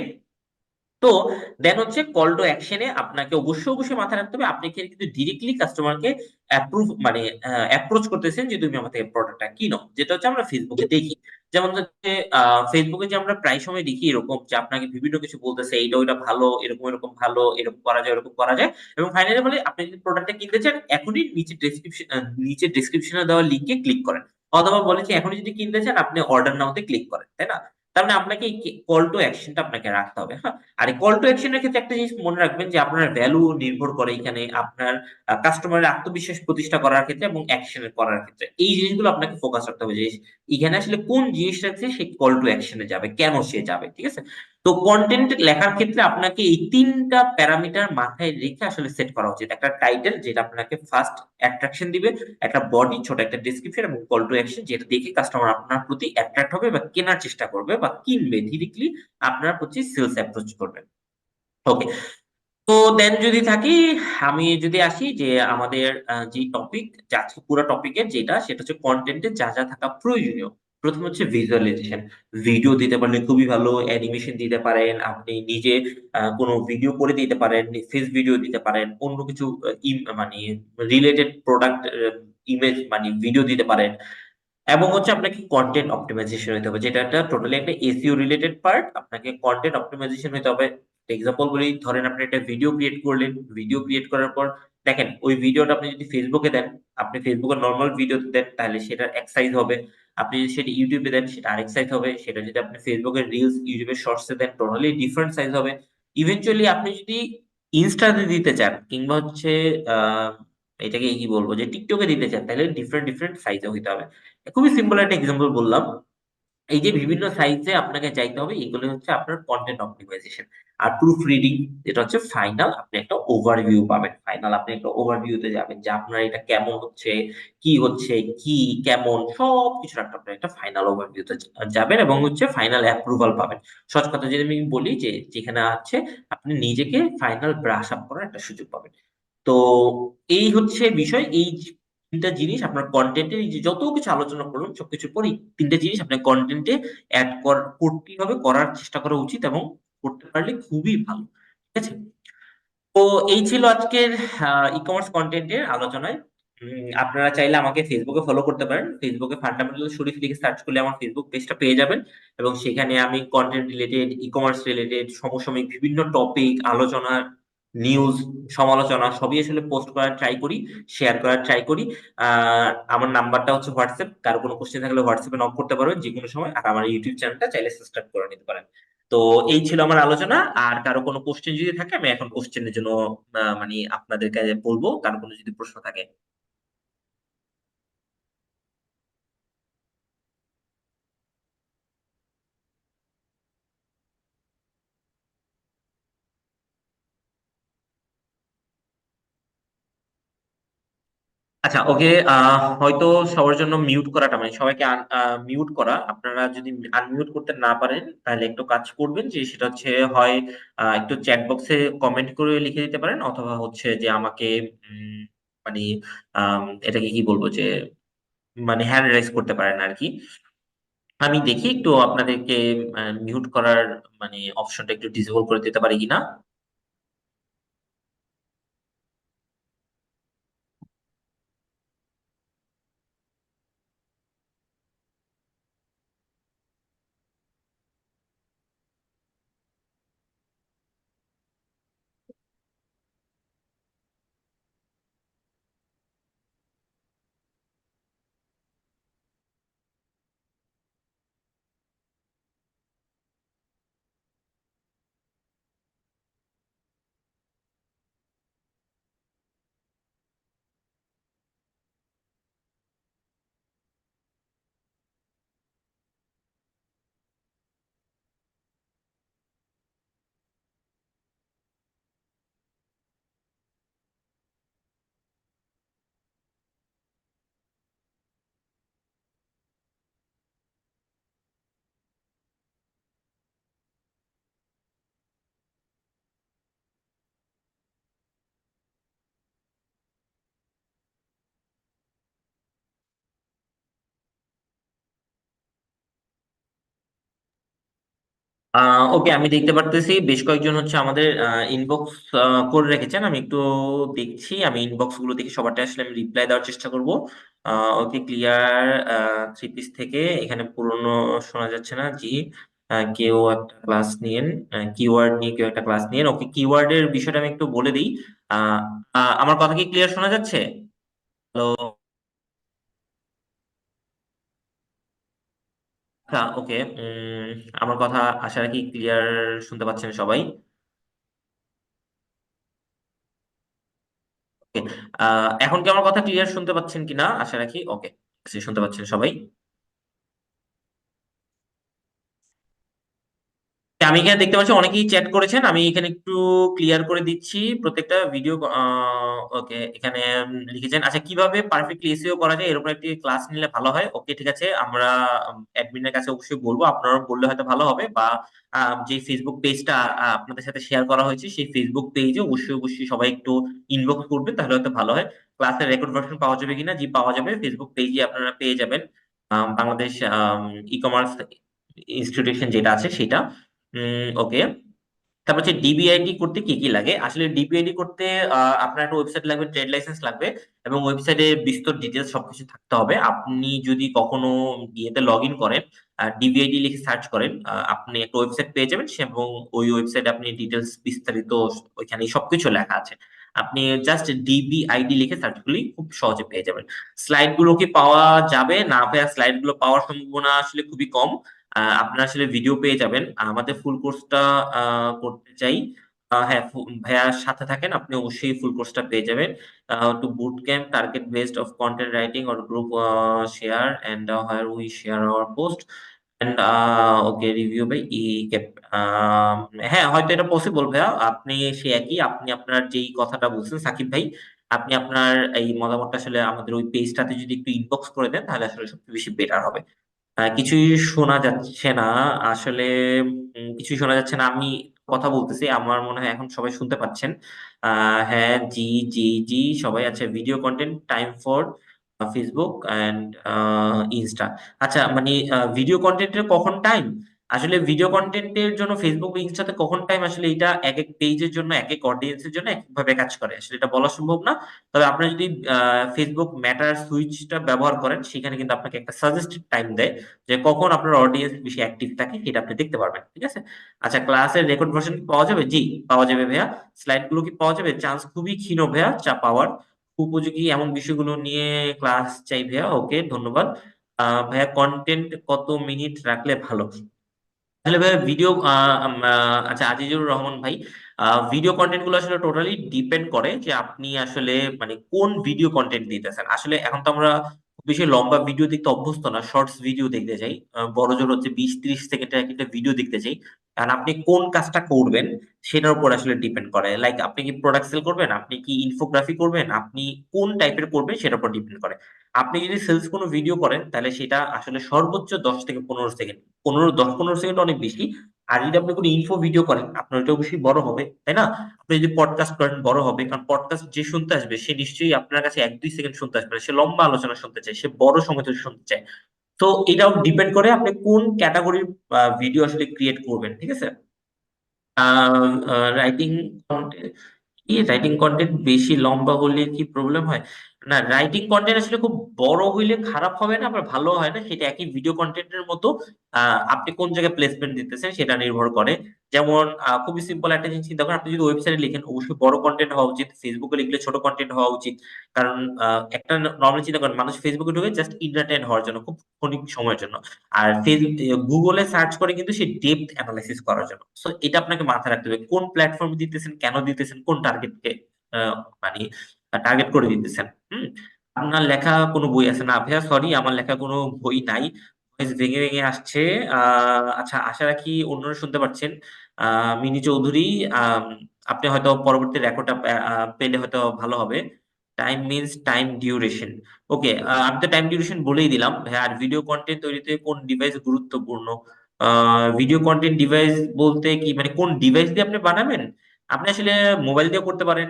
তো দেন হচ্ছে কল টু অ্যাকশনে আপনাকে অবশ্যই অবশ্যই মাথায় রাখতে হবে, আপনি কিন্তু ডিরেক্টলি কাস্টমারকে অ্যাপ্রুভ মানে অ্যাপ্রোচ করতেছেন যে তুমি আমার থেকে প্রোডাক্টটা কিনো, যেটা হচ্ছে আমরা ফেসবুকে দেখি। যেমন হচ্ছে ফেসবুকে যে আমরা প্রায় সময় দেখি এরকম যে আপনাকে বিভিন্ন কিছু বলতেছে, এইটা ওইটা ভালো, এরকম এরকম ভালো, এরকম করা যায়, এরকম করা যায়, এবং ফাইনালি বলে আপনি যদি প্রোডাক্টটা কিনতে চান এখনই নিচে ডেসক্রিপশনে দেওয়া লিঙ্কে ক্লিক করেন, অথবা বলে যে এখনই যদি কিনতে চান আপনি অর্ডার নাওতে ক্লিক করেন, তাই না? তার মানে আপনাকে কল টু অ্যাকশনটা আপনাকে রাখতে হবে। হ্যাঁ, আর এই কল টু অ্যাকশনের ক্ষেত্রে একটা জিনিস মনে রাখবেন যে আপনার ভ্যালু নির্ভর করে এখানে আপনার কাস্টমারের আত্মবিশ্বাস প্রতিষ্ঠা করার ক্ষেত্রে এবং অ্যাকশনের করার ক্ষেত্রে। এই জিনিসগুলো আপনাকে ফোকাস রাখতে হবে যে এখানে আসলে কোন জিনিসটাতে সে কল টু অ্যাকশনে যাবে, কেন সে যাবে, ঠিক আছে? তো কন্টেন্ট লেখার ক্ষেত্রে আপনাকে এই তিনটা প্যারামিটার মাথায় রেখে আসলে সেট করা উচিত। একটা টাইটেল যেটা আপনাকে ফার্স্ট অ্যাট্রাকশন দিবে, একটা বডি, ছোট একটা ডেসক্রিপশন এবং কল টু অ্যাকশন যেটা দেখে কাস্টমার আপনার প্রতি অ্যাট্রাক্ট হবে বা কেনার চেষ্টা করবে বা কিনবে, ডিরেক্টলি আপনার প্রতি সেলস অ্যাপ্রোচ করবে। ওকে, তো দেন যদি থাকি, আমি যদি আসি যে আমাদের যে টপিক, আজকে পুরো টপিকের যেটা, সেটা হচ্ছে কন্টেন্টে যা যা থাকা প্রয়োজনীয়। প্রথম হচ্ছে ভিজুয়ালাইজেশন। ভিডিও দিতে পারলে খুবই ভালো, অ্যানিমেশন দিতে পারেন, আপনি নিজে কোনো ভিডিও করে দিতে পারেন, ফেস ভিডিও দিতে পারেন, অন্য কিছু মানে রিলেটেড প্রোডাক্ট ইমেজ মানে ভিডিও দিতে পারেন। এবং হচ্ছে আপনাকে কন্টেন্ট অপটিমাইজেশন হতে হবে, যেটা একটা টোটালি একটা এসইও রিলেটেড পার্ট। আপনাকে কন্টেন্ট অপটিমাইজেশন হতে হবে। এক্সাম্পল বলি, ধরেন আপনি একটা ভিডিও ক্রিয়েট করলেন, ভিডিও ক্রিয়েট করার পর দেখেন ওই ভিডিওটা আপনি যদি ফেসবুকে দেন, আপনি ফেসবুকে নর্মাল ভিডিও দেন তাহলে সেটার এক সাইজ হবে। আপনি যদি সেটা ইউটিউবে দেন সেটা আরেক সাইজ হবে। সেটা যদি আপনি ফেসবুকের রিলস, ইউটিউবের শর্টসে দেন, টোটালি ডিফারেন্ট সাইজ হবে। ইভেনচুয়ালি আপনি যদি ইনস্টাতে দিতে চান কিংবা হচ্ছে আহ এটাকে কি বলবো, যে টিকটকে দিতে চান, তাহলে ডিফারেন্ট ডিফারেন্ট সাইজে হইতে হবে। খুবই সিম্পল একটা এক্সাম্পল বললাম। এই যে বিভিন্ন সাইজে আপনাকে চাইতে হবে, এগুলো হচ্ছে আপনার কন্টেন্ট অপটিমাইজেশন। আর প্রুফ রিডিং, যেটা হচ্ছে ফাইনাল আপনি একটা ওভারভিউ পাবেন, ফাইনাল আপনি একটা ওভারভিউতে যাবেন যে আপনার এটা কেমন হচ্ছে, কি হচ্ছে, কি কেমন সবকিছু একটা আপনি একটা ফাইনাল ওভারভিউতে যাবেন এবং হচ্ছে ফাইনাল অ্যাপ্রুভাল পাবেন। সহজ কথা যদি আমি বলি, যে যেখানে আছে আপনি নিজেকে ফাইনাল ব্রাশ আপ করার একটা সুযোগ পাবেন। তো এই হচ্ছে বিষয়। এই তিনটা জিনিস আপনার কন্টেন্টের, এই যে যত কিছু আলোচনা করলাম সবকিছুর পর এই তিনটা জিনিস আপনার কন্টেন্টে অ্যাড করতেই হবে, করার চেষ্টা করা উচিত এবং করতে পারলে খুবই ভালো। ঠিক আছে, তো এই ছিল আজকের ই কমার্স কন্টেন্টের আলোচনায়। আপনারা চাইলে আমাকে ফেসবুকে ফলো করতে পারেন। ফেসবুকে ফান্ডামেন্টাল শরীফ লিখে সার্চ করলে আমার ফেসবুক পেজটা পেয়ে যাবেন। এবং সেখানে আমি content related, e commerce related, সমসাময়িক বিভিন্ন টপিক, আলোচনা, নিউজ, সমালোচনা সবই আসলে পোস্ট করার ট্রাই করি, শেয়ার করার ট্রাই করি। আমার নাম্বারটা হচ্ছে হোয়াটসঅ্যাপ, কারো কোনো কোশ্চেন থাকলে হোয়াটসঅ্যাপে নক করতে পারবেন যে কোনো সময়। আর আমার ইউটিউব চ্যানেলটা চাইলে সাবস্ক্রাইব করে নিতে পারেন। তো এই ছিল আমার আলোচনা। আর কারো কোনো কোশ্চেন যদি থাকে, আমি এখন কোশ্চেনের জন্য মানে আপনাদেরকে বলবো, কারো কোনো যদি প্রশ্ন থাকে। আচ্ছা, ওকে। হয়তো সবার জন্য মিউট করাটা, মানে সবাইকে মিউট করা, আপনারা যদি আনমিউট করতে না পারেন তাহলে একটু কাজ করবেন, যে সেটা হচ্ছে হয় একটু চ্যাট বক্সে কমেন্ট করে লিখে দিতে পারেন, অথবা হচ্ছে যে আমাকে মানে এটাকে কি বলবো, যে মানে হ্যান্ড রাইজ করতে পারেন আর কি। আমি দেখি একটু আপনাদেরকে মিউট করার মানে অপশনটা একটু ডিসেবল করে দিতে পারি কিনা। ওকে, আমি দেখতে পারতেছি বেশ কয়েকজন হচ্ছে আমাদের ইনবক্স করে রেখেছেন। আমি একটু দেখছি, আমি ইনবক্স গুলো দেখে সবারটা আসলে আমি রিপ্লাই দেওয়ার চেষ্টা করব। ওকে, ক্লিয়ার। থ্রি পিস থেকে এখানে পুরনো শোনা যাচ্ছে না, জি। কেউ একটা ক্লাস নিয়েন, কিওয়ার্ড নিয়ে কেউ একটা ক্লাস নিয়েন। ওকে, কিওয়ার্ডের বিষয়টা আমি একটু বলে দিই। আহ, আমার কথা কি ক্লিয়ার শোনা যাচ্ছে? হ্যালো? ওকে। আমার কথা আশা রাখি ক্লিয়ার শুনতে পাচ্ছেন সবাই। ওকে। এখন কি আমার কথা ক্লিয়ার শুনতে পাচ্ছেন কিনা আশা রাখি। ওকে, শুনতে পাচ্ছেন সবাই। আমি এখানে দেখতে পাচ্ছি অনেকেই চ্যাট করেছেন, আমি এখানে একটু ক্লিয়ার করে দিচ্ছি প্রত্যেকটা ভিডিও। ওকে, এখানে লিখেছেন আচ্ছা কিভাবে পারফেক্টলি এসইও করা যায় এর উপর একটি ক্লাস নিলে ভালো হয়। ওকে, ঠিক আছে, আমরা অ্যাডমিনের কাছে অবশ্যই বলবো, আপনারা বললে হয়তো ভালো হবে। বা যে ফেসবুক পেজটা আপনাদের সাথে শেয়ার করা হয়েছে সেই ফেসবুক পেজে অবশ্যই অবশ্যই সবাই একটু ইনবক্স করবেন, তাহলে হয়তো ভালো হয়। ক্লাসের রেকর্ড ভার্সন পাওয়া যাবে কিনা, জি পাওয়া যাবে, ফেসবুক পেজে আপনারা পেয়ে যাবেন। বাংলাদেশ ই কমার্স ইনস্টিটিউশন যেটা আছে সেটা। ওকে। তারপর হচ্ছে ডিবিআইডি করতে কি কি লাগে। আসলে ডিবিআইডি করতে আপনার একটা ওয়েবসাইট লাগবে, ট্রেড লাইসেন্স লাগবে, এবং ওয়েবসাইটে বিস্তর ডিটেলস সবকিছু থাকতে হবে। আপনি যদি কখনো ইয়েতে লগ ইন করেন, ডিবিআইডি লিখে সার্চ করেন, আপনি একটা ওয়েবসাইট পেয়ে যাবেন এবং ওই ওয়েবসাইটে আপনি ডিটেলস বিস্তারিত ওইখানে সবকিছু লেখা আছে। আপনি জাস্ট ডিবিআইডি লিখে সার্চ করলেই খুব সহজে পেয়ে যাবেন। স্লাইড গুলো কি পাওয়া যাবে না ভাইয়া? স্লাইড গুলো পাওয়ার সম্ভাবনা আসলে খুবই কম। আপনারা আসলে ভিডিও পেয়ে যাবেন। আমাদের ফুল কোর্সটা করতে চাই। হ্যাঁ, ভাইয়ার সাথে থাকেন, আপনি অবশ্যই ফুল কোর্সটা পেয়ে যাবেন। Two boot camp target based of content writing or group share and where we share our post and okay review by ই ক্যাপ। হ্যাঁ, হয়তো এটা পসিবল ভাইয়া। আপনি সে একই, আপনি আপনার যেই কথাটা বলছেন সাকিব ভাই, আপনি আপনার এই মতামতটা আসলে আমাদের ওই পেজটাতে যদি একটু ইনবক্স করে দেন তাহলে আসলে সবচেয়ে বেশি বেটার হবে। কিছুই শোনা যাচ্ছে না আসলে। কিছুই শোনা যাচ্ছে না। আমি কথা বলতেছি, আমার মনে হয় এখন সবাই শুনতে পাচ্ছেন। হ্যাঁ, জি জি জি সবাই আছে। Video content time for Facebook and Insta. আচ্ছা, মানে ভিডিও কন্টেন্টের কখন টাইম? আসলে ভিডিও কন্টেন্টের জন্য ফেসবুক বা ইনস্টাতে কখন টাইম, আসলে এটা এক এক পেজের জন্য এক এক অডিয়েন্সের জন্য এক এক ভাবে কাজ করে, আসলে এটা বলা সম্ভব না। তবে আপনি যদি ফেসবুক ম্যাটার সুইচটা ব্যবহার করেন, সেখানে কিন্তু আপনাকে একটা সাজেস্টেড টাইম দেয় যে কখন আপনার অডিয়েন্স বেশি অ্যাক্টিভ থাকে, সেটা আপনি দেখতে পারবেন। ঠিক আছে। আচ্ছা, ক্লাসের রেকর্ড ভার্সন পাওয়া যাবে? জি, পাওয়া যাবে ভাইয়া। স্লাইড গুলো কি পাওয়া যাবে? চান্স খুবই ক্ষীণ ভাইয়া চা পাওয়ার। উপযোগী এমন বিষয়গুলো নিয়ে ক্লাস চাই ভাইয়া। ওকে, ধন্যবাদ। ভাইয়া কন্টেন্ট কত মিনিট রাখলে ভালো? আসলে ভাই ভিডিও আচ্ছা, আজিজুর রহমান ভাই, ভিডিও কন্টেন্ট গুলো আসলে টোটালি ডিপেন্ড করে যে আপনি আসলে মানে কোন ভিডিও কন্টেন্ট দিতেছেন। আসলে এখন তো আমরা খুব বেশি লম্বা ভিডিও দেখতে অভ্যস্ত না, শর্টস ভিডিও দেখতে চাই। বড় জোর হচ্ছে 20-30 সেকেন্ডের একটা ভিডিও দেখতে চাই। কারণ আপনি কোন কাজটা করবেন সেটার উপর আসলে ডিপেন্ড করে। লাইক আপনি কি প্রোডাক্ট সেল করবেন, আপনি কি ইনফোগ্রাফি করবেন, আপনি কোন টাইপের করবেন সেটার উপর ডিপেন্ড করে। আপনি যদি সেলস কোনো ভিডিও করেন তাহলে সেটা আসলে সর্বোচ্চ 10 থেকে 15 সেকেন্ড। 10-15 সেকেন্ড অনেক বেশি। আর যদি আপনি কোনো ইনফো ভিডিও করেন আপনার ওইটা অবশ্যই বড় হবে, তাই না? আপনি যদি পডকাস্ট করেন বড় হবে, কারণ পডকাস্ট যে শুনতে আসবে সে নিশ্চয়ই আপনার কাছে 1-2 সেকেন্ড শুনতে আসবে না। সে লম্বা আলোচনা শুনতে চায়, সে বড় সময় ধরে শুনতে চায়। তো এটাও ডিপেন্ড করে আপনি কোন ক্যাটাগরির ভিডিও আসলে ক্রিয়েট করবেন। ঠিক আছে। রাইটিং কি রাইটিং কন্টেন্ট বেশি লম্বা হলে কি প্রবলেম হয়? না, রাইটিং কন্টেন্ট আসলে খুব বড় হইলে খারাপ হবে না, আবার ভালো হয় না, সেটা একই ভিডিও কন্টেন্টের মতো। আপনি কোন জায়গায় প্লেসমেন্ট দিতেছেন সেটা নির্ভর করে। যেমন খুবই সিম্পল একটা জিনিস চিন্তা করেন, আপনি যদি ওয়েবসাইটে লিখেন অবশ্যই বড় কন্টেন্ট হওয়া উচিত, ফেসবুকে লিখলে ছোট কন্টেন্ট হওয়া উচিত। কারণ একটা নর্মাল চিন্তা করেন, মানুষ ফেসবুকে ঢুকে জাস্ট এন্টারটেইন হওয়ার জন্য, খুব ক্ষণিক সময়ের জন্য। আর গুগলে সার্চ করে কিন্তু সে ডেপথ অ্যানালাইসিস করার জন্য। সো এটা আপনাকে মাথায় রাখতে হবে, কোন প্ল্যাটফর্মে দিতেছেন, কেন দিতেছেন, কোন টার্গেটকে মানে টার্গেট করে দিতেছেন। আপনার লেখা কোনো বই আছে? না ভাইয়া, সরি, আমার লেখা কোনো বই নাই। ভয়েস ভেঙে ভেঙে আসছে। আচ্ছা, আশা রাখি অন্যরা শুনতে পাচ্ছেন। মিনি চৌধুরী, আম, আপনি হয়তো পরবর্তী রেকর্ডটা পেলে হয়তো ভালো হবে। Time means time duration. Okay, আমি তো টাইম ডিউরেশন বলেই দিলাম ভাইয়া। আর ভিডিও কন্টেন্ট তৈরিতে কোন ডিভাইস গুরুত্বপূর্ণ? ভিডিও কন্টেন্ট ডিভাইস বলতে কি মানে কোন ডিভাইস দিয়ে আপনি বানাবেন? আপনি আসলে মোবাইল দিয়েও করতে পারেন,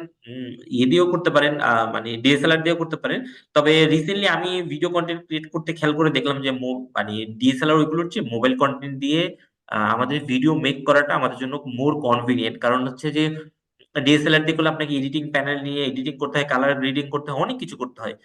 ইয়ে দিয়েও করতে পারেন, মানে ডিএসএলআর দিয়েও করতে পারেন। তবে রিসেন্টলি আমি ভিডিও কন্টেন্ট ক্রিয়েট করতে খেয়াল করে দেখলাম যে মানে ডিএসএলআর ওইগুলোর চেয়ে মোবাইল কন্টেন্ট দিয়ে আমাদের ভিডিও মেক করাটা আমাদের জন্য মোর কনভিনিয়েন্ট। কারণ হচ্ছে যে ডিএসএলআর দিয়ে করলে আপনাকে এডিটিং প্যানেল নিয়ে এডিটিং করতে হয়, কালার গ্রেডিং করতে হয়, অনেক কিছু করতে হয়।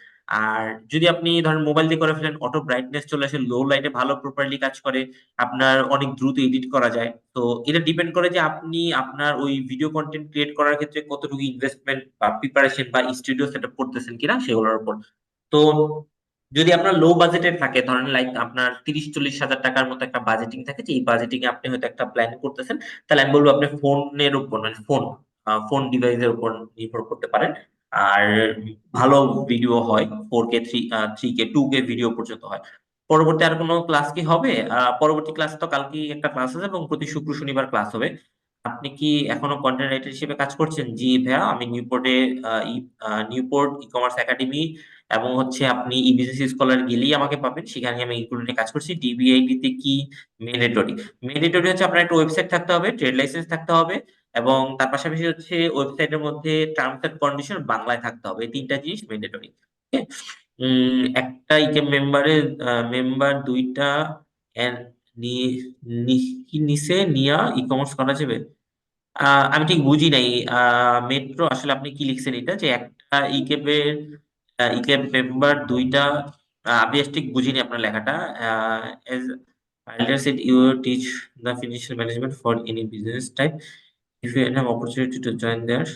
আর যদি আপনি ধরেন মোবাইল দিয়ে করে ফেলেন, অটো ব্রাইটনেস চলে আসে, লো লাইটে ভালো প্রপারলি কাজ করে, আপনার অনেক দ্রুত এডিট করা যায়। তো এটা ডিপেন্ড করে যে আপনি আপনার ওই ভিডিও কন্টেন্ট ক্রিয়েট করার ক্ষেত্রে কতটুকু ইনভেস্টমেন্ট বা প্রিপারেশন বা স্টুডিও সেটআপ করতেছেন কিনা সেগুলোর উপর। তো যদি আপনার লো বাজেটের থাকে, ধরেন লাইক আপনার 30-40 হাজার টাকার মতো একটা বাজেটিং থাকে, যে এই বাজেটিং এ আপনি হয়তো একটা প্ল্যান করতেছেন, তাহলে আমি বলবো আপনি ফোনের উপর, মানে ফোন ডিভাইসের উপর নির্ভর করতে পারেন। আর ভালো ভিডিও হয়, 4K, 3K, 2K ভিডিও পর্যন্ত হয়। পরবর্তী আর কোনো ক্লাস কি হবে? পরবর্তী ক্লাস তো কালকে একটা ক্লাস আছে, এবং প্রতি শুক্র শনিবার ক্লাস হবে। আপনি কি এখনো কন্টেন্ট রাইটার হিসেবে কাজ করছেন? জি ভাইয়া, আমি নিউপোর্ট ই কমার্স একাডেমি, এবং হচ্ছে আপনি ই বিজনেস স্কলার গেলেই আমাকে পাবেন, সেখানে আমি এইগুলো নিয়ে কাজ করছি। ডিবিআইডি তে কি ম্যান্ডেটরি? ম্যান্ডেটরি হচ্ছে আপনার একটা ওয়েবসাইট থাকতে হবে, ট্রেড লাইসেন্স থাকতে হবে, এবং তার পাশাপাশি হচ্ছে ওয়েবসাইটের মধ্যে টার্মস এন্ড কন্ডিশন বাংলায় থাকতে হবে। এই তিনটা জিনিস ম্যান্ডেটরি। একটা ইকে মেম্বার দুইটা এন- নি- নিচে নিয়া ই কমার্স করা যাবে। আমি ঠিক বুঝি নাই। মেট্রো আসলে আপনি কি লিখছেন এটা, যে একটা ইকেবের ইকেব মেম্বার দুইটা? আমি ঠিক বুঝিনি আপনার লেখাটা। As Earlier said you teach the financial management for any business type. If you have opportunity to join there,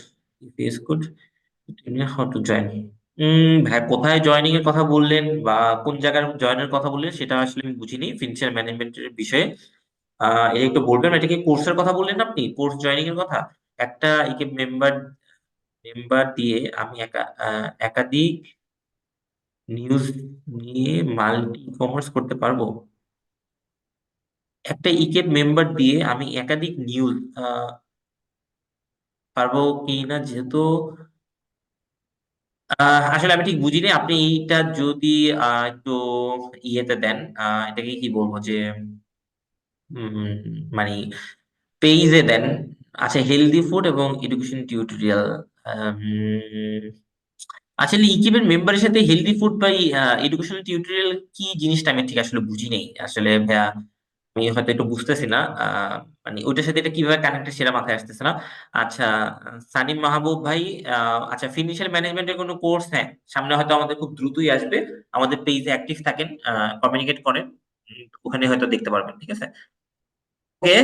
if yes, good. Tell me how to join. ভাই, কোথায় জয়েনিং এর কথা বললেন বা কোন জায়গার জয়েনের কথা বললেন সেটা আসলে আমি বুঝিনি ফিনান্সিয়াল ম্যানেজমেন্টের বিষয়ে। এটা একটু বলবেন? এটা কি কোর্সের কথা বললেন আপনি, কোর্স জয়েনিং এর কথা? একটা ইকে মেম্বার মেম্বার দিয়ে আমি একাধিক নিউজ নিয়ে মাল্টি কমার্স করতে পারবো? একটা ইকেপ মেম্বার দিয়ে আমি একাধিক নিউজ পারবো কি না, যেহেতু আসলে আমি ঠিক বুঝিনি। আপনি এইটা যদি একটু ইয়েতে দেন, এটাকে কি বলবো, যে মানে পেইজে দেন। আচ্ছা, হেলদি ফুড এবং এডুকেশন টিউটোরিয়াল। আসলে ইকিবের মেম্বারের সাথে হেলদি ফুড বা এডুকেশনাল টিউটোরিয়াল কি জিনিসটা আমি ঠিক আসলে বুঝি নেই আসলে ভাইয়া। আমি হয়তো একটু বুঝতেছি না, মানে ওইটার সাথে এটা কিভাবে কানেক্টেড সেটা মাথায় আসতেছে না। আচ্ছা, সানিম মাহবুব ভাই, আচ্ছা, ফিনান্সিয়াল ম্যানেজমেন্টের কোনো কোর্স? হ্যাঁ, সামনে হয়তো আমাদের খুব দ্রুতই আসবে। আমাদের পেজে অ্যাক্টিভ থাকেন, কমিউনিকেট করেন, ওখানে হয়তো দেখতে পারবেন। ঠিক আছে, ওকে।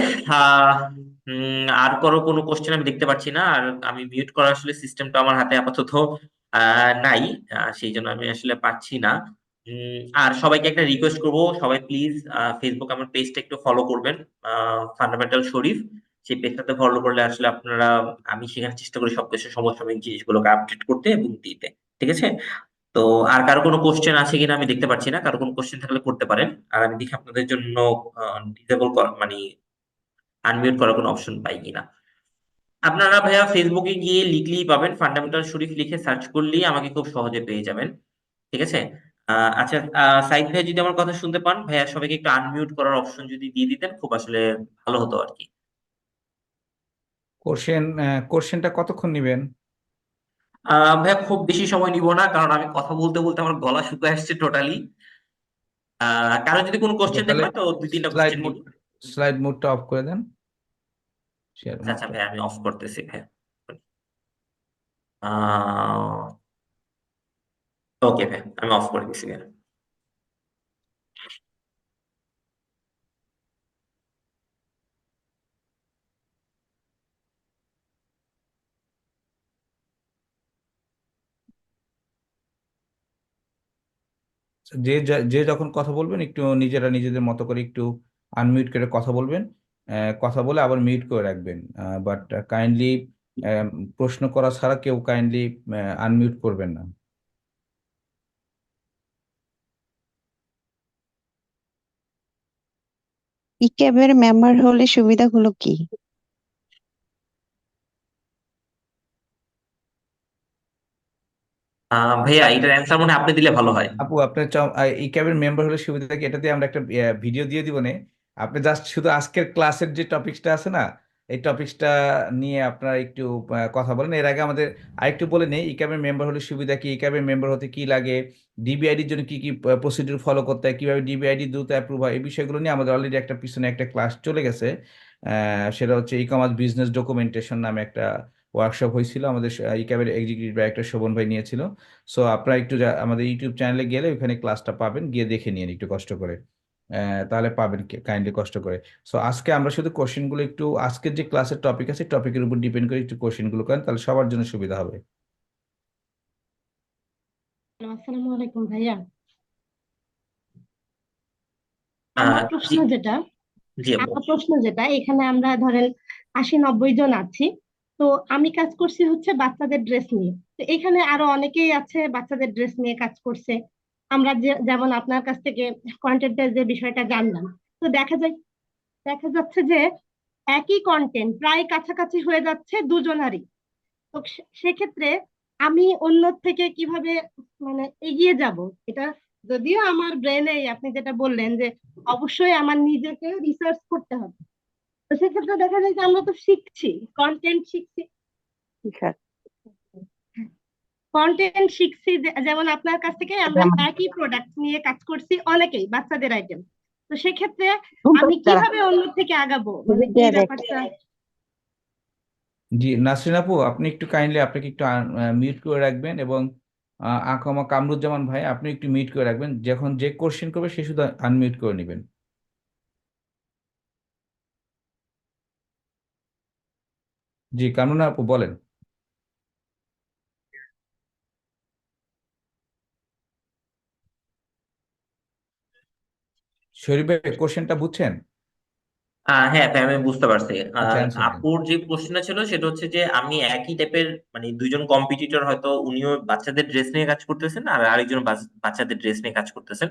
আর কোনো কোশ্চেন আমি দেখতে পাচ্ছি না। আর আমি মিউট করার আসলে সিস্টেমটা আমার হাতে আপাতত নাই, সেই জন্য আমি আসলে পাচ্ছি না। আর সবাইকে একটা রিকোয়েস্ট করব, সবাই প্লিজ ফেসবুক আমার পেজটা একটু ফলো করবেন, ফান্ডামেন্টাল শরীফ। সেই পেজটাতে ফলো করলে আসলে আপনারা, আমি সেখানে চেষ্টা করি সবকিছু সমসাময়িক জিনিসগুলোকে আপডেট করতে এবং দিতে। ঠিক আছে? তো আর কারো কোনো কোশ্চেন আছে কিনা আমি দেখতে পাচ্ছি না। কারো কোনো কোশ্চেন থাকলে করতে পারেন। আর আমি দেখি আপনাদের জন্য ডিসেবল মানে আনমিউট করার কোনো অপশন পাই কিনা। আপনারা ভাইয়া ফেসবুকে গিয়ে লিখলেই পাবেন, ফান্ডামেন্টাল শরীফ লিখে সার্চ করলেই আমাকে খুব সহজে পেয়ে যাবেন। ঠিক আছে? আচ্ছা, সাইদ ভাই যদি আমার কথা শুনতে পান, ভাইয়া সবাইকে একটু আনমিউট করার অপশন যদি দিয়ে দিতেন খুব আসলে ভালো হতো আর কি। কোশ্চেন কোশ্চেনটা কতক্ষণ নেবেন? ভাইয়া খুব বেশি সময় নিব না, কারণ আমি কথা বলতে বলতে আমার গলা শুকিয়ে আসছে টোটালি। কারো যদি কোনো ওকে, কোশ্চেন থাকে তাহলে তো 2-3টা স্লাইড কোশ্চেন মোড নিব। স্লাইড মোডটা অফ করে দেন, শেয়ার আচ্ছা আচ্ছা মোডটা। ভাইয়া, আমি অফ করতেছি ভাইয়া। আহ ওকে ভাইয়া, আমি অফ করে দিচ্ছি ভাইয়া। যে যখন কথা বলবেন একটু নিজেরা নিজেদের মতো করে একটু আনমিউট করে কথা বলবেন। কথা বলে আবার মিউট করে রাখবেন। বাট কাইন্ডলি প্রশ্ন করা ছাড়া কেউ কাইন্ডলি আনমিউট করবেন না। ইক্যাবের মেম্বার হলে সুবিধাগুলো কি? ভাইয়া, এটার অ্যান্সার মনে হয় আপনি দিলে ভালো হয়। আপু, আপনার এই ক্যাবের মেম্বার হলে সুবিধা কি, এটাতে আমরা একটা ভিডিও দিয়ে দিব নে। আপনি জাস্ট শুধু আজকের ক্লাসের যে টপিকসটা আছে না, এই টপিকসটা নিয়ে আপনারা একটু কথা বলেন। এর আগে আমাদের আরেকটু বলে নেই, ই ক্যাবের মেম্বার হলে সুবিধা কি, ই ক্যাবের মেম্বার হতে কি লাগে, ডিবিআইডির জন্য কি কি প্রসিডিউর ফলো করতে হয়, কিভাবে ডিবিআইডি দ্রুত অ্যাপ্রুভ হয়, এই বিষয়গুলো নিয়ে আমাদের অলরেডি একটা পিছনে একটা ক্লাস চলে গেছে। সেটা হচ্ছে ই কমার্স বিজনেস ডকুমেন্টেশন নামে একটা ওয়ার্কশপ হয়েছিল, আমাদের ই ক্যাবের এক্সিকিউটিভ ডাইরেক্টর শোভন ভাই নিয়েছিল। সো আপনারা একটু আমাদের ইউটিউব চ্যানেলে গেলে ওখানে ক্লাসটা পাবেন, গিয়ে দেখে নিন একটু কষ্ট করে। তাহলে পাবেন, কাইন্ডলি কষ্ট করে। সো আজকে আমরা শুধু কোশ্চেনগুলো একটু, আজকের যে ক্লাসের টপিক আছে টপিকের উপর ডিপেন্ড করে একটু কোশ্চেনগুলো করেন, তাহলে সবার জন্য সুবিধা হবে। আসসালামু আলাইকুম ভাইয়া। আমার জি, প্রশ্ন যেটা জি আপু। আমার প্রশ্ন যেটা এখানে আমরা ধরেন 80-90 জন আছি। তো আমি কাজ করছি হচ্ছে বাচ্চাদের ড্রেস নিয়ে। তো এখানে আরো অনেকেই আছে বাচ্চাদের ড্রেস নিয়ে কাজ করছে। আমরা যেমন আপনার কাছ থেকে কন্টেন্টের যে বিষয়টা জানলাম, তো দেখা যাচ্ছে যে একই কন্টেন্ট প্রায় কাছাকাছি হয়ে যাচ্ছে দুজনারই। তো সেক্ষেত্রে আমি অন্য থেকে কিভাবে মানে এগিয়ে যাব? এটা যদিও আমার ব্রেনে আপনি যেটা বললেন যে অবশ্যই আমার নিজেকে রিসার্চ করতে হবে। তো সেক্ষেত্রে দেখা যায় যে আমরা তো শিখছি, কন্টেন্ট শিখছি ঠিক আছে। কন্টেন্ট শিখছি যেমন আপনার কাছ থেকে আমরা যেমন একই প্রোডাক্ট নিয়ে কাজ করছি অনেকেই বাচ্চাদের আইটেম। তো সেক্ষেত্রে আমি বাচ্চারা কিভাবে অন্য থেকে আগাবো, মানে নিজেদের এই direct। ব্যাপারটা। জি নাসরিন আপু, আপনি একটু কাইন্ডলি আপনাকে একটু মিউট করে রাখবেন, এবং আকমা কামরুজ্জামান ভাই আপনি একটু মিউট করে রাখবেন, যখন যে কোশ্চেন করবে সে শুধু আনমিউট করে নেবেন। জি কামরুনা আপু বলেন। শরীফ ভাই কোশ্চেনটা বুঝছেন? হ্যাঁ ভাই, আমি বুঝতে পারছি। আচ্ছা অ্যান্সার দেন। আপুর যে প্রশ্নটা ছিল সেটা হচ্ছে যে আমি একই টাইপের, মানে দুইজন কম্পিটিটর, হয়তো উনিও বাচ্চাদের ড্রেস নিয়ে কাজ করতেছেন আর আরেকজন বাচ্চাদের ড্রেস নিয়ে কাজ করতেছেন।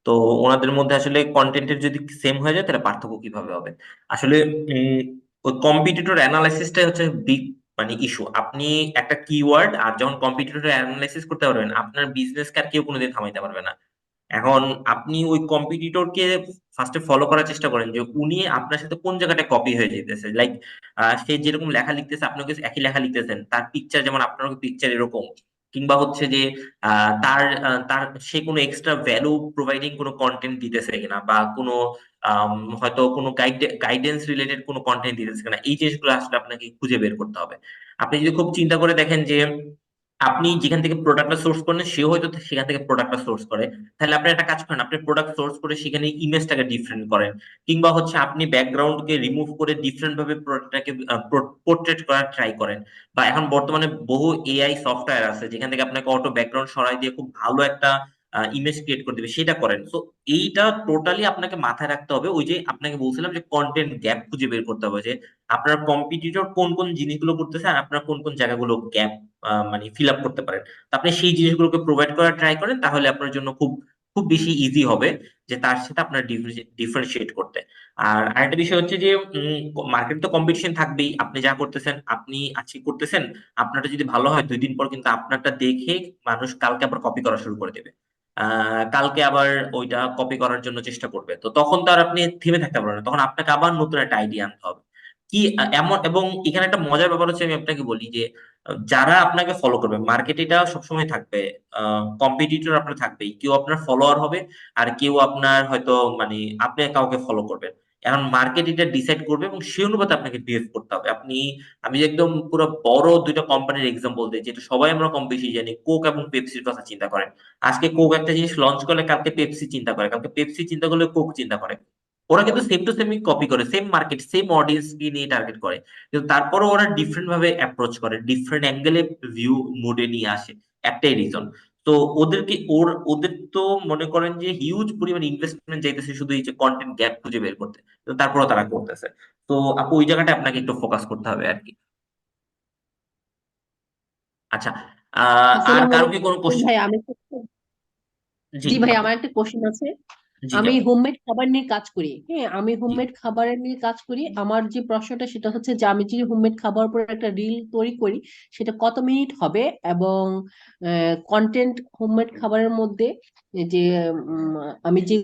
তো ওনাদের মধ্যে আসলে কন্টেন্টের যদি সেম হয়ে যায় তাহলে পার্থক্য কিভাবে হবে? আসলে ওই কম্পিটিটর অ্যানালাইসিসটাই হচ্ছে বিগ, মানে ইস্যু। আপনি একটা কিওয়ার্ড আর যখন কম্পিটিটর অ্যানালাইসিস করতে পারবেন, আপনার বিজনেসকে আর কেউ কোনোদিন থামাইতে পারবে না। এখন আপনি ওই কম্পিটিটরকে ফার্স্টে ফলো করার চেষ্টা করেন যে উনি আপনার সাথে কোন জায়গাটা কপি হয়ে যেতেছে। লাইক সে যেরকম লেখা লিখতেছে আপনিও কিছু একই লেখা লিখতেছেন, তার পিকচার যেমন আপনার পিকচার এরকম, কিংবা হচ্ছে যে তার সে কোনো এক্সট্রা ভ্যালু প্রোভাইডিং কোনো কন্টেন্ট দিতেছে কিনা, বা কোনো হয়তো কোনো গাইডেন্স রিলেটেড কোনো কন্টেন্ট দিতেছে কিনা, এই জিনিসগুলো আসলে আপনাকে খুঁজে বের করতে হবে। আপনি যদি খুব চিন্তা করে দেখেন যে আপনি যেখান থেকে প্রোডাক্টটা সোর্স করেন সেও হয়তো সেখান থেকে প্রোডাক্টটা সোর্স করে, তাহলে আপনি একটা কাজ করেন, আপনি প্রোডাক্ট সোর্স করে সেখানে ইমেজটাকে ডিফারেন্ট করেন, কিংবা হচ্ছে আপনি ব্যাকগ্রাউন্ডকে রিমুভ করে ডিফারেন্ট ভাবে প্রোডাক্টটাকে পোর্ট্রেট করার ট্রাই করেন। বা এখন বর্তমানে বহু এআই সফটওয়্যার আছে যেখান থেকে আপনাকে অটো ব্যাকগ্রাউন্ড সরাই দিয়ে খুব ভালো একটা ইমেজ ক্রিয়েট করে দিবে, সেটা করেন। সো এইটা টোটালি আপনাকে মাথায় রাখতে হবে। ওই যে আপনাকে বলছিলাম যে কন্টেন্ট গ্যাপ খুঁজে বের করতে হবে, যে আপনার কম্পিটিটর কোন কোন জিনিসগুলো করতেছে আর আপনার কোন কোন জায়গাগুলো গ্যাপ মানে ফিল আপ করতে পারেন। তো আপনি সেই জিনিসগুলোকে প্রোভাইড করার ট্রাই করেন, তাহলে আপনার জন্য খুব খুব বেশি ইজি হবে যে তার সাথে আপনার ডিফারেন্সিয়েট করতে। আর আরেকটা বিষয় হচ্ছে যে মার্কেট তো কম্পিটিশন থাকবেই। আপনি যা করতেছেন, আপনি আজকে করতেছেন, আপনারটা যদি ভালো হয় 2 দিন পর কিন্তু আপনারটা দেখে মানুষ কালকে আবার কপি করা শুরু করে দেবে। কালকে আবার ওইটা কপি করার জন্য চেষ্টা করবে। তো তখন তো আর আপনি থেমে থাকতে পারবেন না, তখন আপনাকে আবার নতুন একটা আইডিয়া আনতে হবে। কি এমন, এবং এখানে একটা মজার ব্যাপার হচ্ছে, আমি আপনাকে বলি যে যারা আপনাকে ফলো করবে, মার্কেট এটা সবসময় থাকবে, কম্পিটিটর আপনার থাকবেই, কেউ আপনার ফলোয়ার হবে আর কেউ আপনার হয়তো মানে আপনি কাউকে ফলো করবেন। এখন মার্কেট এটা ডিসাইড করবে এবং সেই অনুপাতে আপনাকে বিহেভ করতে হবে। আমি যে একদম পুরো বড় দুইটা কোম্পানির এক্সাম্পল দিই, যেটা সবাই আমরা কম বেশি জানি, কোক এবং পেপসির কথা চিন্তা করেন। আজকে কোক একটা জিনিস লঞ্চ করলে কালকে পেপসি চিন্তা করে, কালকে পেপসি চিন্তা করলে কোক চিন্তা করে। ওরা কিন্তু সেম টু সেম কপি করে, সেম মার্কেট সেম অডিয়েন্স নিয়ে টার্গেট করে, কিন্তু তারপরও ওরা ডিফারেন্ট ভাবে অ্যাপ্রোচ করে, ডিফারেন্ট অ্যাঙ্গেলে ভিউ মুডে নিয়ে আসে। একটাই রিজন। তো ওদের তো মনে করেন যে হিউজ পরিমাণ ইনভেস্টমেন্ট যাইতেছে শুধু এই যে কন্টেন্ট গ্যাপ খুঁজে বের করতে, তো তারপরও তারা করতেছে। তো আপু ওই জায়গাটা আপনাকে একটু ফোকাস করতে হবে আর কি। আচ্ছা, আর আসসালামু কারো কি কোনো আলাইকুম কোশ্চেন? ভাই, জি জি ভাই, আপু। আমার একটা কোশ্চেন আছে। জি জি আমি আপু। হোমমেড খাবার নিয়ে কাজ করি। হ্যাঁ, আমি জি হোমমেড খাবারের নিয়ে কাজ করি। আমার যে প্রশ্নটা সেটা হচ্ছে যে আমি যদি হোমমেড খাবার উপর একটা রিল তৈরি করি, সেটা কত মিনিট হবে, এবং কন্টেন্ট হোমমেড খাবারের মধ্যে এই যে উম, আমি যে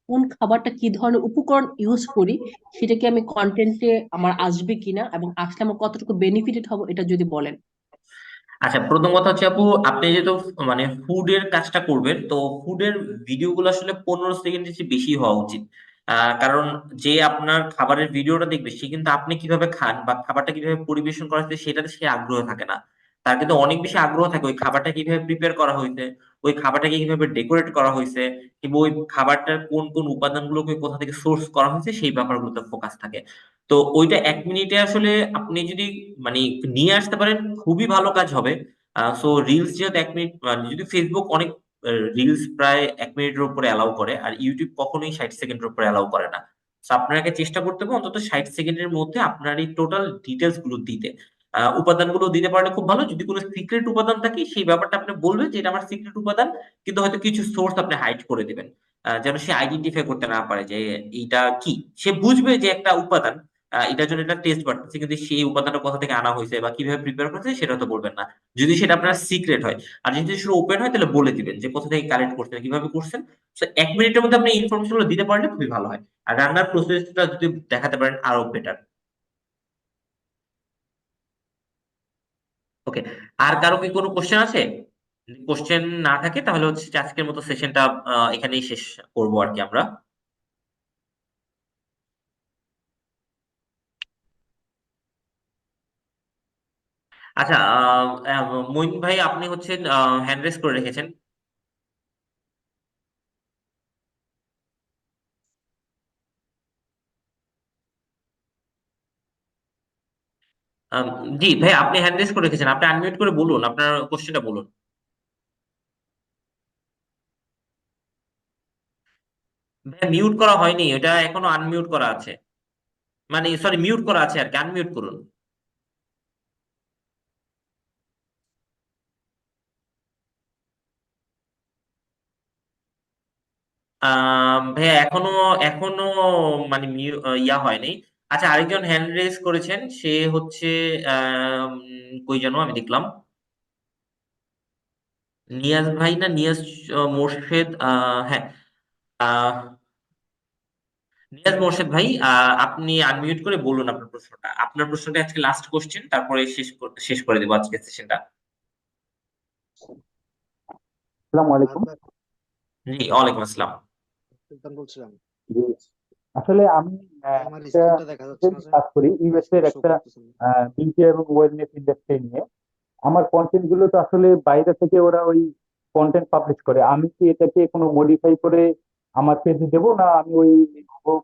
কোন খাবারটা কি ধরনের উপকরণ ইউজ করি, সেটা কি আমি কন্টেন্টে আমার আসবে কিনা, এবং আসলে আমার কতটুকু বেনিফিটেড হবো, এটা যদি বলেন। আচ্ছা, প্রথম কথা হচ্ছে আপু, আপনি যেহেতু মানে ফুডের কাজটা করবেন, তো ফুডের ভিডিওগুলো আসলে 15 সেকেন্ডের চেয়ে বেশি হওয়া উচিত। কারণ যে আপনার খাবারের ভিডিওটা দেখবে সে কিন্তু আপনি কিভাবে খান বা খাবারটা কিভাবে পরিবেশন করা হচ্ছে সেটাতে সে আগ্রহ থাকে না। তার কিন্তু অনেক বেশি আগ্রহ থাকে ওই খাবারটা কিভাবে প্রিপেয়ার করা হয়েছে, ওই খাবারটাকে কিভাবে ডেকোরেট করা হয়েছে, কিংবা ওই খাবারটার কোন কোন উপাদানগুলোকে কোথা থেকে সোর্স করা হয়েছে সেই ব্যাপারগুলোতে ফোকাস থাকে। তো ওইটা 1 মিনিটে আসলে আপনি যদি মানে নিয়ে আসতে পারেন খুবই ভালো কাজ হবে। সো রিলস যেহেতু 1 মিনিট, মানে যদি ফেসবুক অনেক রিলস প্রায় 1 মিনিটের উপরে অ্যালাউ করে, আর ইউটিউব কখনোই 60 সেকেন্ডের উপরে অ্যালাউ করে না। তো আপনাকে চেষ্টা করতে হবে অন্তত 60 সেকেন্ডের মধ্যে আপনার এই টোটাল ডিটেলস গুলো দিতে। উপাদানগুলো দিতে পারলে খুব ভালো। যদি কোনো সিক্রেট উপাদান থাকে সেই ব্যাপারটা আপনি বলবেন যে এটা আমার সিক্রেট উপাদান, কিন্তু হয়তো কিছু সোর্স আপনি হাইড করে দিবেন, যেন সে আইডেন্টিফাই করতে না পারে যে এইটা কি। সে বুঝবে যে একটা উপাদান, এটার জন্য একটা টেস্ট বাড়তেছে, কিন্তু সেই উপাদানটা কোথা থেকে আনা হয়েছে বা কিভাবে প্রিপেয়ার করছে সেটা তো বলবেন না, যদি সেটা আপনার সিক্রেট হয়। আর যদি সেটা ওপেন হয় তাহলে বলে দিবেন যে কোথা থেকে কালেক্ট করছেন, কিভাবে করছেন। তো 1 মিনিটের মধ্যে আপনি ইনফরমেশন গুলো দিতে পারলে খুবই ভালো হয়। আর রান্নার প্রসেসটা যদি দেখাতে পারেন আরো বেটার। ওকে, আর কারো কি কোনো কোশ্চেন আছে? যদি কোশ্চেন না থাকে তাহলে হচ্ছে যে আজকের মতো সেশনটা এখানেই শেষ করবো আর কি আমরা। আচ্ছা, মঈন ভাই আপনি হচ্ছেন হ্যান্ড রেজ করে রেখেছেন। আম, জি ভাই, আপনি হ্যান্ড রেজ করে রেখেছেন, আপনি আনমিউট করে বলুন, আপনার কোশ্চেনটা বলুন। ভাই মিউট করা হয়নি, এটা এখনো আনমিউট করা আছে, মানে সরি মিউট করা আছে আর কি, আনমিউট করুন। ভাইয়া এখনো এখনো মানে ইয়া হয়নি। আচ্ছা, আরেকজন হ্যান্ড রেজ করেছেন, সে হচ্ছে কই যেন আমি দেখলাম, নিয়াজ ভাই না নিয়াজ মোর্শেদ, হ্যাঁ, আহ, নিয়াজ মোর্শেদ ভাই, আপনি আনমিউট করে বলুন আপনার প্রশ্নটা। আপনার প্রশ্নটা আজকে লাস্ট কোশ্চেন, তারপরে শেষ করে দেবো আজকে সেশনটা। আসসালামু আলাইকুম। জি, ওয়ালাইকুম আসসালাম। সুলতান বলছিলাম। জি, আসলে আমি আমার একটা স্ক্রিনটা দেখা যাচ্ছে না, কাজ করি ইউএস এর একটা বিউটি এবং ওয়েলনেস ইন্ডাস্ট্রি নিয়ে। আমার কন্টেন্ট গুলো তো আসলে বাইরে থেকে ওরা ওই কন্টেন্ট পাবলিশ করে, আমি কি এটাকে কোনো মডিফাই করে আমার পেজে দেবো, না আমি ওই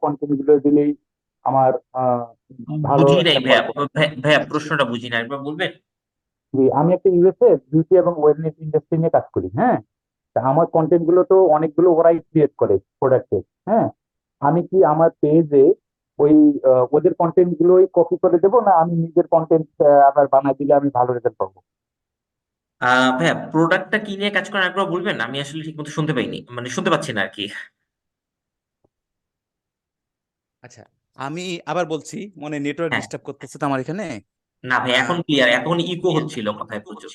কন্টেন্ট গুলো দিলেই আমার ভালো বুঝি নাই একটা ভাইয়া, ফল? ভাইয়া প্রশ্নটা বুঝি নাই, একবার বলবেন? জি, আমি একটা ইউএসএ বিউটি এবং ওয়েলনেস ইন্ডাস্ট্রি নিয়ে কাজ করি। হ্যাঁ, তা আমার কন্টেন্ট গুলো তো অনেকগুলো ওরাই ক্রিয়েট করে প্রোডাক্টের। হ্যাঁ, আমি কি আমার পেজে ওই ওদের কন্টেন্ট গুলোই কপি করে দেবো, না আমি নিজের কন্টেন্ট আবার বানাই দিলে আমি ভালো রেজাল্ট পাবো? ভাইয়া প্রোডাক্টটা কি নিয়ে কাজ করেন একবার বলবেন? আমি আসলে ঠিক মতো শুনতে পাইনি, মানে শুনতে পাচ্ছি না আর কি। আচ্ছা, আমি আবার বলছি, মনে নেটওয়ার্ক হ্যাঁ, ডিস্টার্ব করতেছে তো আমার এখানে। না ভাই এখন আহ, ক্লিয়ার, এখন ইকো হচ্ছিল কথায় প্রচুর।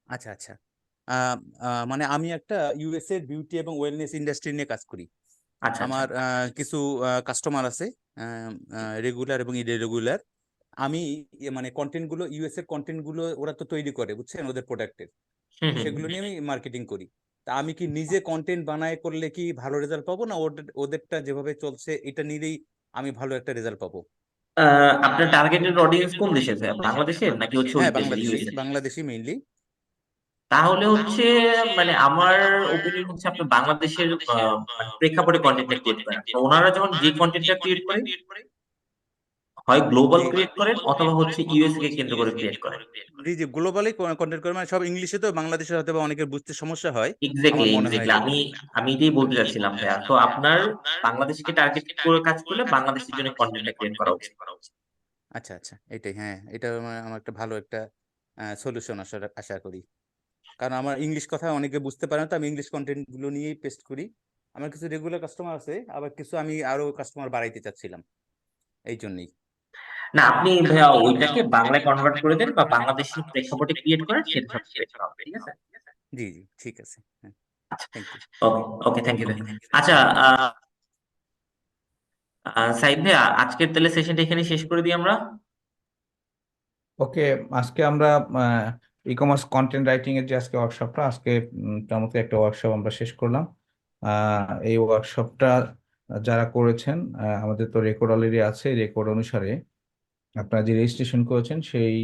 আচ্ছা আচ্ছা। মানে আমি একটা ইউএস এর বিউটি এবং ওয়েলনেস ইন্ডাস্ট্রি নিয়ে কাজ করি। আচ্ছা আচ্ছা। আমার কিছু কাস্টমার আছে, রেগুলার এবং ইরেগুলার। আমি মানে কন্টেন্ট গুলো, ইউএস এর কন্টেন্ট গুলো ওরা তো তৈরি করে, বুঝছেন, ওদের প্রোডাক্টের। হুম হুম সেগুলো নিয়ে আমি মার্কেটিং করি। তা আমি কি নিজে কন্টেন্ট বানায় করলে কি ভালো রেজাল্ট পাবো, না ওদেরটা যেভাবে চলছে এটা নিলেই আমি ভালো একটা রেজাল্ট পাবো? আপনার টার্গেটেড অডিয়েন্স কোন দেশের ভাইয়া? বাংলাদেশের নাকি হচ্ছে ওই হ্যাঁ, দেশের, বাংলাদেশি, ইউএসএ? বাংলাদেশি মেইনলি। তাহলে হচ্ছে মানে আমার ওপিনিয়ন হচ্ছে আপনি বাংলাদেশের মানে প্রেক্ষাপটে কন্টেন্টটা ক্রিয়েট করেন। তো ওনারা যখন যে কন্টেন্টটা ক্রিয়েট করে, হয় গ্লোবাল জি ক্রিয়েট করেন অথবা হচ্ছে ইউএসএ কে কেন্দ্র করে ক্রিয়েট করেন। জি জি, গ্লোবালি কন্টেন্ট করে, মানে সব ইংলিশে, তো বাংলাদেশে হয়তো বা অনেকের বুঝতে সমস্যা হয়, আমার এক্স্যাক্টলি মনে হয় এক্স্যাক্টলি, এটা। আমি আমি এটাই বলতে চাচ্ছিলাম ভাইয়া। তো আপনার বাংলাদেশকে টার্গেট করে কাজ করলে বাংলাদেশের জন্য কন্টেন্টটা ক্রিয়েট করা উচিত। আচ্ছা আচ্ছা, এটাই, হ্যাঁ, এটা আমার একটা ভালো একটা সলিউশন আশা আশা করি। কারণ আমার ইংলিশ কথা অনেকে বুঝতে পারে না, তো আমি ইংলিশ কন্টেন্ট গুলো নিয়েই পেস্ট করি। আমার কিছু রেগুলার কাস্টমার আছে, আবার কিছু আমি আরো কাস্টমার বাড়াইতে চাচ্ছিলাম, এই জন্যই। না, আপনি ভাইয়া ওইটাকে বাংলায় কনভার্ট করে দেন বা বাংলাদেশি প্রেক্ষাপটে ক্রিয়েট করেন, সেটা সবচেয়ে বেটার হবে, ঠিক আছে? জি জি, ঠিক আছে, হ্যাঁ, আচ্ছা, thank you. Okay okay, thank you ভাই। আচ্ছা, সাইদ ভাইয়া আজকের তাহলে সেশনটা এখানে শেষ করে দিই আমরা। ওকে, আজকে আমরা ই কমার্স কন্টেন্ট রাইটিং এর যে আজকে ওয়ার্কশপটা, আজকে মোটামুটি একটা ওয়ার্কশপ আমরা শেষ করলাম। এই ওয়ার্কশপটা যারা করেছেন, আমাদের তো রেকর্ড অলরেডি আছে, রেকর্ড অনুসারে আপনারা যে রেজিস্ট্রেশন করেছেন সেই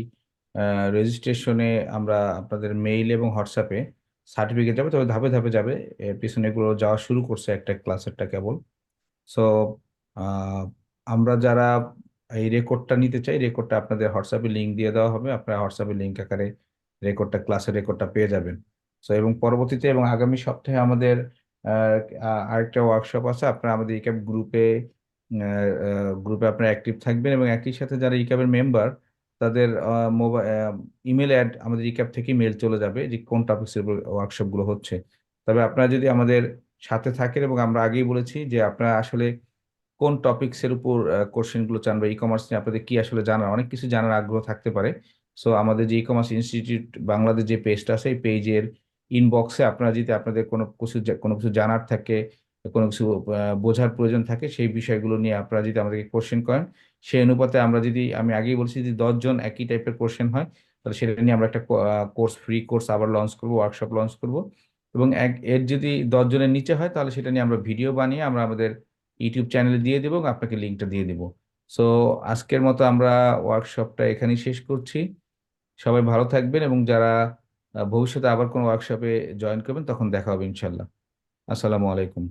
রেজিস্ট্রেশনে আমরা আপনাদের মেইল এবং হোয়াটসঅ্যাপে সার্টিফিকেট যাবে, তবে ধাপে ধাপে যাবে। এর পিছনে এগুলো যাওয়া শুরু করছে একটা ক্লাসেরটা কেবল। সো আমরা যারা এই রেকর্ডটা নিতে চাই, রেকর্ডটা আপনাদের হোয়াটসঅ্যাপে লিঙ্ক দিয়ে দেওয়া হবে, আপনারা হোয়াটসঅ্যাপে লিঙ্ক আকারে রেকর্ডটা, ক্লাসের রেকর্ডটা পেয়ে যাবেন। সো এবং পরবর্তীতে এবং আগামী সপ্তাহে আমাদের আরেকটা ওয়ার্কশপ আছে। আপনারা আমাদের ইক্যাব গ্রুপে আপনারা অ্যাক্টিভ থাকবেন, এবং একই সাথে যারা ইক্যাবের মেম্বার তাদের মোবাইল ইমেল অ্যাড আমাদের ইক্যাব থেকে মেল চলে যাবে যে কোন টপিক্সের ওয়ার্কশপ গুলো হচ্ছে। তবে আপনারা যদি আমাদের সাথে থাকেন, এবং আমরা আগেই বলেছি যে আপনারা আসলে কোন টপিক্সের উপর কোশ্চেন গুলো চান, বা ই কমার্স নিয়ে আপনাদের কি আসলে জানার, অনেক কিছু জানার আগ্রহ থাকতে পারে। সো আমাদের যে ই কমার্স ইনস্টিটিউট বাংলাদেশ যে পেজটা আছে, এই পেজের ইনবক্সে আপনারা যদি আপনাদের কোনো কিছু জানার থাকে, কোনো কিছু বোঝার প্রয়োজন থাকে, সেই বিষয়গুলো নিয়ে আপনারা যদি আমাদেরকে কোশ্চেন করেন, সেই অনুপাতে আমরা যদি, আমি আগেই বলছি, যদি 10 জন একই টাইপের কোশ্চেন হয়, তাহলে সেটা নিয়ে আমরা একটা ফ্রি কোর্স আবার লঞ্চ করব, ওয়ার্কশপ লঞ্চ করব। এবং এর যদি 10 জনের নিচে হয়, তাহলে সেটা নিয়ে আমরা ভিডিও বানিয়ে আমরা আমাদের ইউটিউব চ্যানেলে দিয়ে দেবো, এবং আপনাকে লিঙ্কটা দিয়ে দিব। সো আজকের মতো আমরা ওয়ার্কশপটা এখানেই শেষ করছি। সবাই ভালো থাকবেন, এবং যারা ভবিষ্যতে আবার কোনো ওয়ার্কশপে জয়েন করবেন, তখন দেখা হবে ইনশাল্লাহ। আসসালামু আলাইকুম।